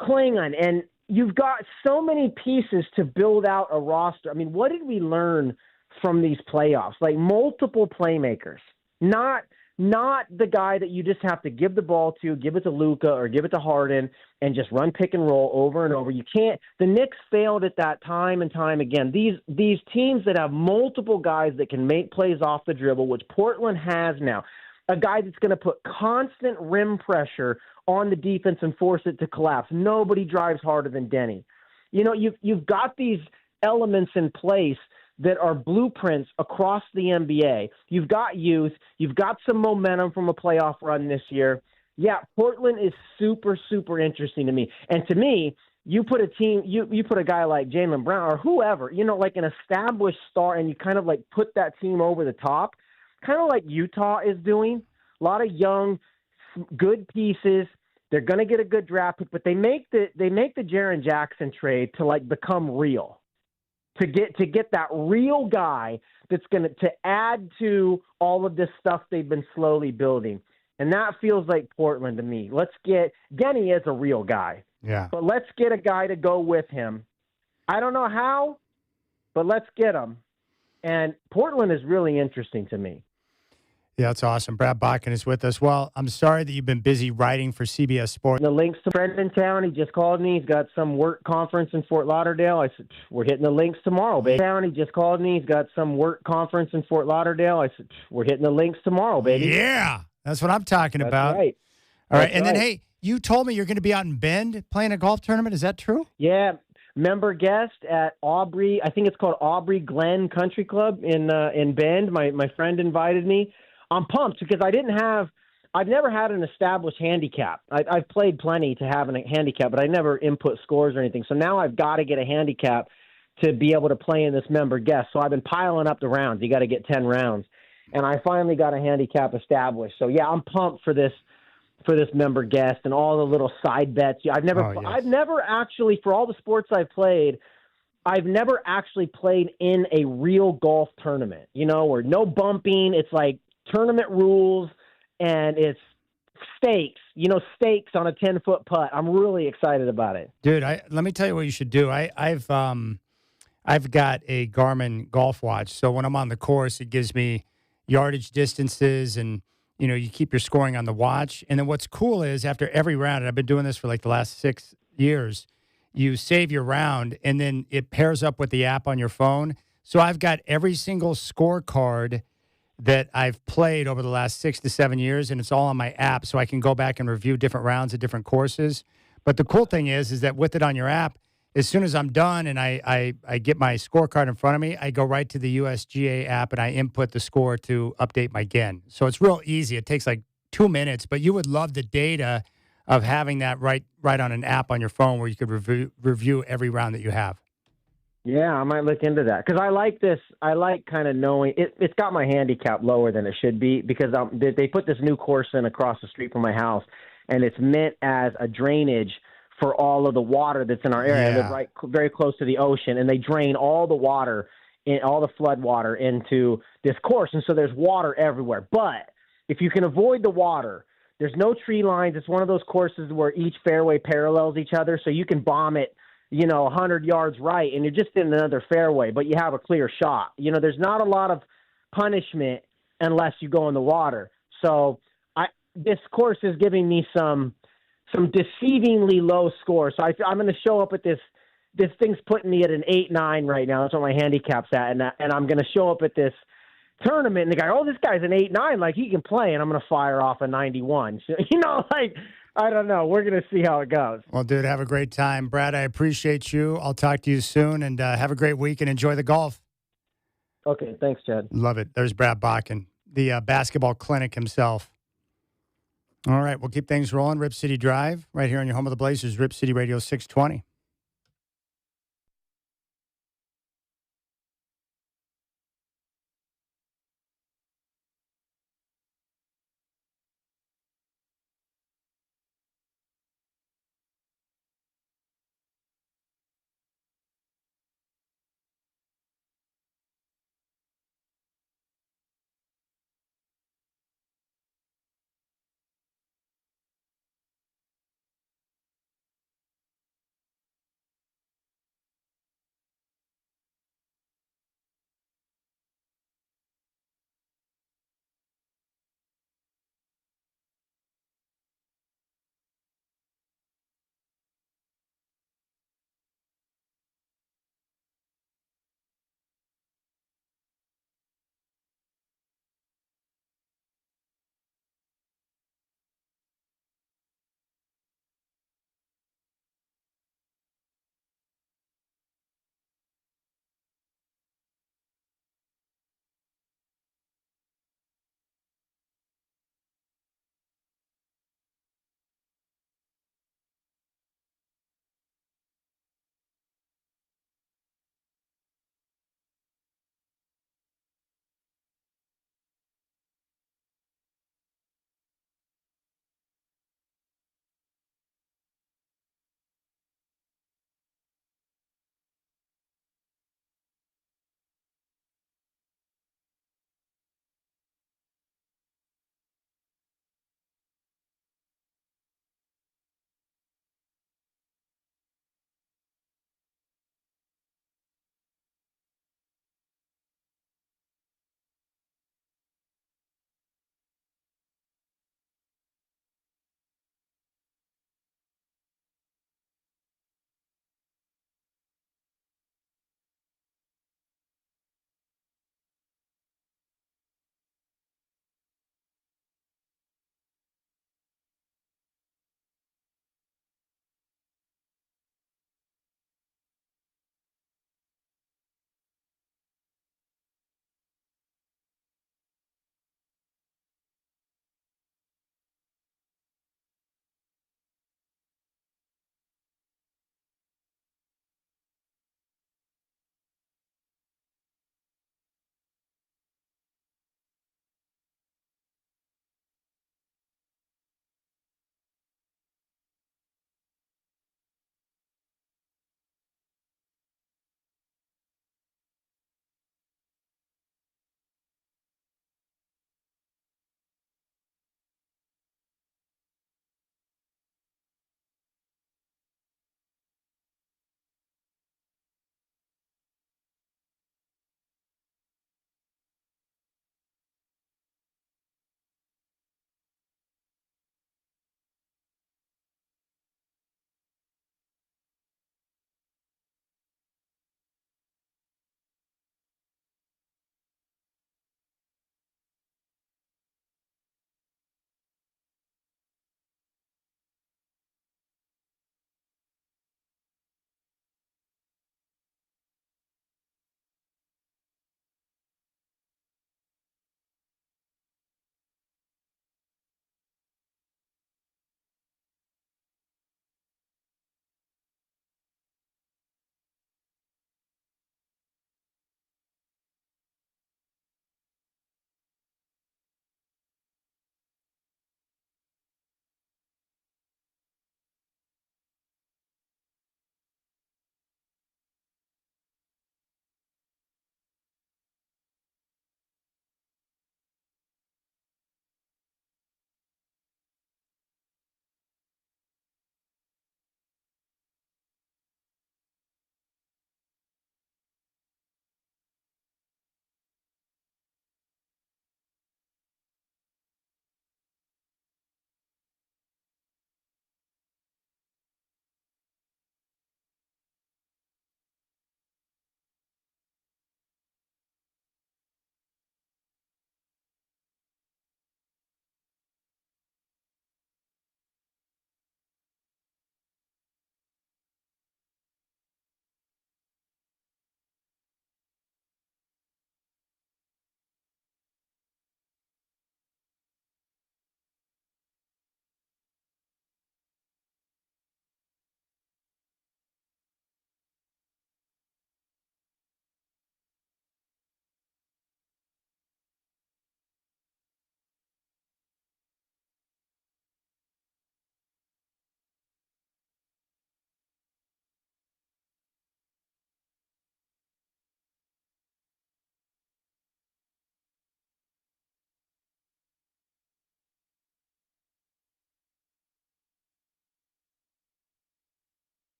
Klingon, and you've got so many pieces to build out a roster. I mean, what did we learn from these playoffs? Like multiple playmakers, not the guy that you just have to give the ball to, give it to Luka or give it to Harden and just run pick and roll over and over. You can't. The Knicks failed at that time and time again. These teams that have multiple guys that can make plays off the dribble, which Portland has now, a guy that's going to put constant rim pressure on the defense and force it to collapse. Nobody drives harder than Denny. You've got these elements in place that are blueprints across the NBA. You've got youth. You've got some momentum from a playoff run this year. Yeah, Portland is super, super interesting to me. And to me, you put a team, you put a guy like Jaylen Brown or whoever, like an established star, and you kind of like put that team over the top, kind of like Utah is doing. lot of young, good pieces. They're going to get a good draft pick, but they make the Jaren Jackson trade to like become real, to get that real guy that's going to add to all of this stuff they've been slowly building. And that feels like Portland to me. Let's get Genny is a real guy. Yeah. But let's get a guy to go with him. I don't know how, but let's get him. And Portland is really interesting to me. Yeah, that's awesome. Brad Bakken is with us. Well, I'm sorry that you've been busy writing for CBS Sports. The links to friend in town. He just called me. He's got some work conference in Fort Lauderdale. I said, we're hitting the links tomorrow, baby. He just called me. He's got some work conference in Fort Lauderdale. I said, we're hitting the links tomorrow, baby. Yeah, that's what I'm talking That's about. right. All right. That's And then, right. hey, you told me you're going to be out in Bend playing a golf tournament. Is that true? Yeah. Member guest at Aubrey. I think it's called Aubrey Glen Country Club in Bend. My friend invited me. I'm pumped because I've never had an established handicap. I've played plenty to have a handicap, but I never input scores or anything. So now I've got to get a handicap to be able to play in this member guest. So I've been piling up the rounds. You got to get 10 rounds. And I finally got a handicap established. So yeah, I'm pumped for this member guest and all the little side bets. I've never actually, for all the sports I've played, I've never actually played in a real golf tournament, where no bumping. It's like tournament rules and it's stakes on a 10-foot putt. I'm really excited about it. Dude, let me tell you what you should do. I've got a Garmin golf watch. So when I'm on the course, it gives me yardage distances and you keep your scoring on the watch. And then what's cool is after every round, and I've been doing this for like the last 6 years, you save your round and then it pairs up with the app on your phone. So I've got every single scorecard that I've played over the last 6 to 7 years, and it's all on my app, so I can go back and review different rounds at different courses. But the cool thing is that with it on your app, as soon as I'm done and I get my scorecard in front of me, I go right to the USGA app and I input the score to update my GEN. So it's real easy. It takes like 2 minutes, but you would love the data of having that right on an app on your phone where you could review every round that you have. Yeah, I might look into that because I like this. I like kind of knowing it's got my handicap lower than it should be because they put this new course in across the street from my house, and it's meant as a drainage for all of the water that's in our area. I live right very close to the ocean, and they drain all the water, all the flood water into this course, and so there's water everywhere. But if you can avoid the water, there's no tree lines. It's one of those courses where each fairway parallels each other, so you can bomb it 100 yards right, and you're just in another fairway, but you have a clear shot. There's not a lot of punishment unless you go in the water. So this course is giving me some deceivingly low scores. So I'm going to show up at this thing's putting me at an 8-9 right now. That's what my handicap's at, and I'm going to show up at this tournament, and the guy, this guy's an 8-9, like he can play, and I'm going to fire off a 91. So, I don't know. We're going to see how it goes. Well, dude, have a great time. Brad, I appreciate you. I'll talk to you soon, and have a great week and enjoy the golf. Okay, thanks, Chad. Love it. There's Brad Bakken, the basketball clinic himself. All right, we'll keep things rolling. Rip City Drive, right here on your home of the Blazers, Rip City Radio 620.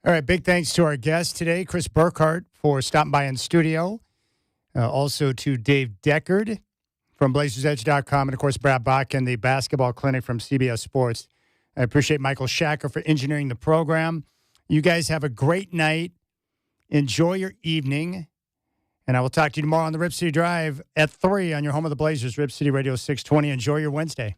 All right, big thanks to our guest today, Chris Burkhardt, for stopping by in studio. Also to Dave Deckard from BlazersEdge.com, and, of course, Brad Botkin, the basketball clinic from CBS Sports. I appreciate Michael Shacker for engineering the program. You guys have a great night. Enjoy your evening. And I will talk to you tomorrow on the Rip City Drive at 3 on your home of the Blazers, Rip City Radio 620. Enjoy your Wednesday.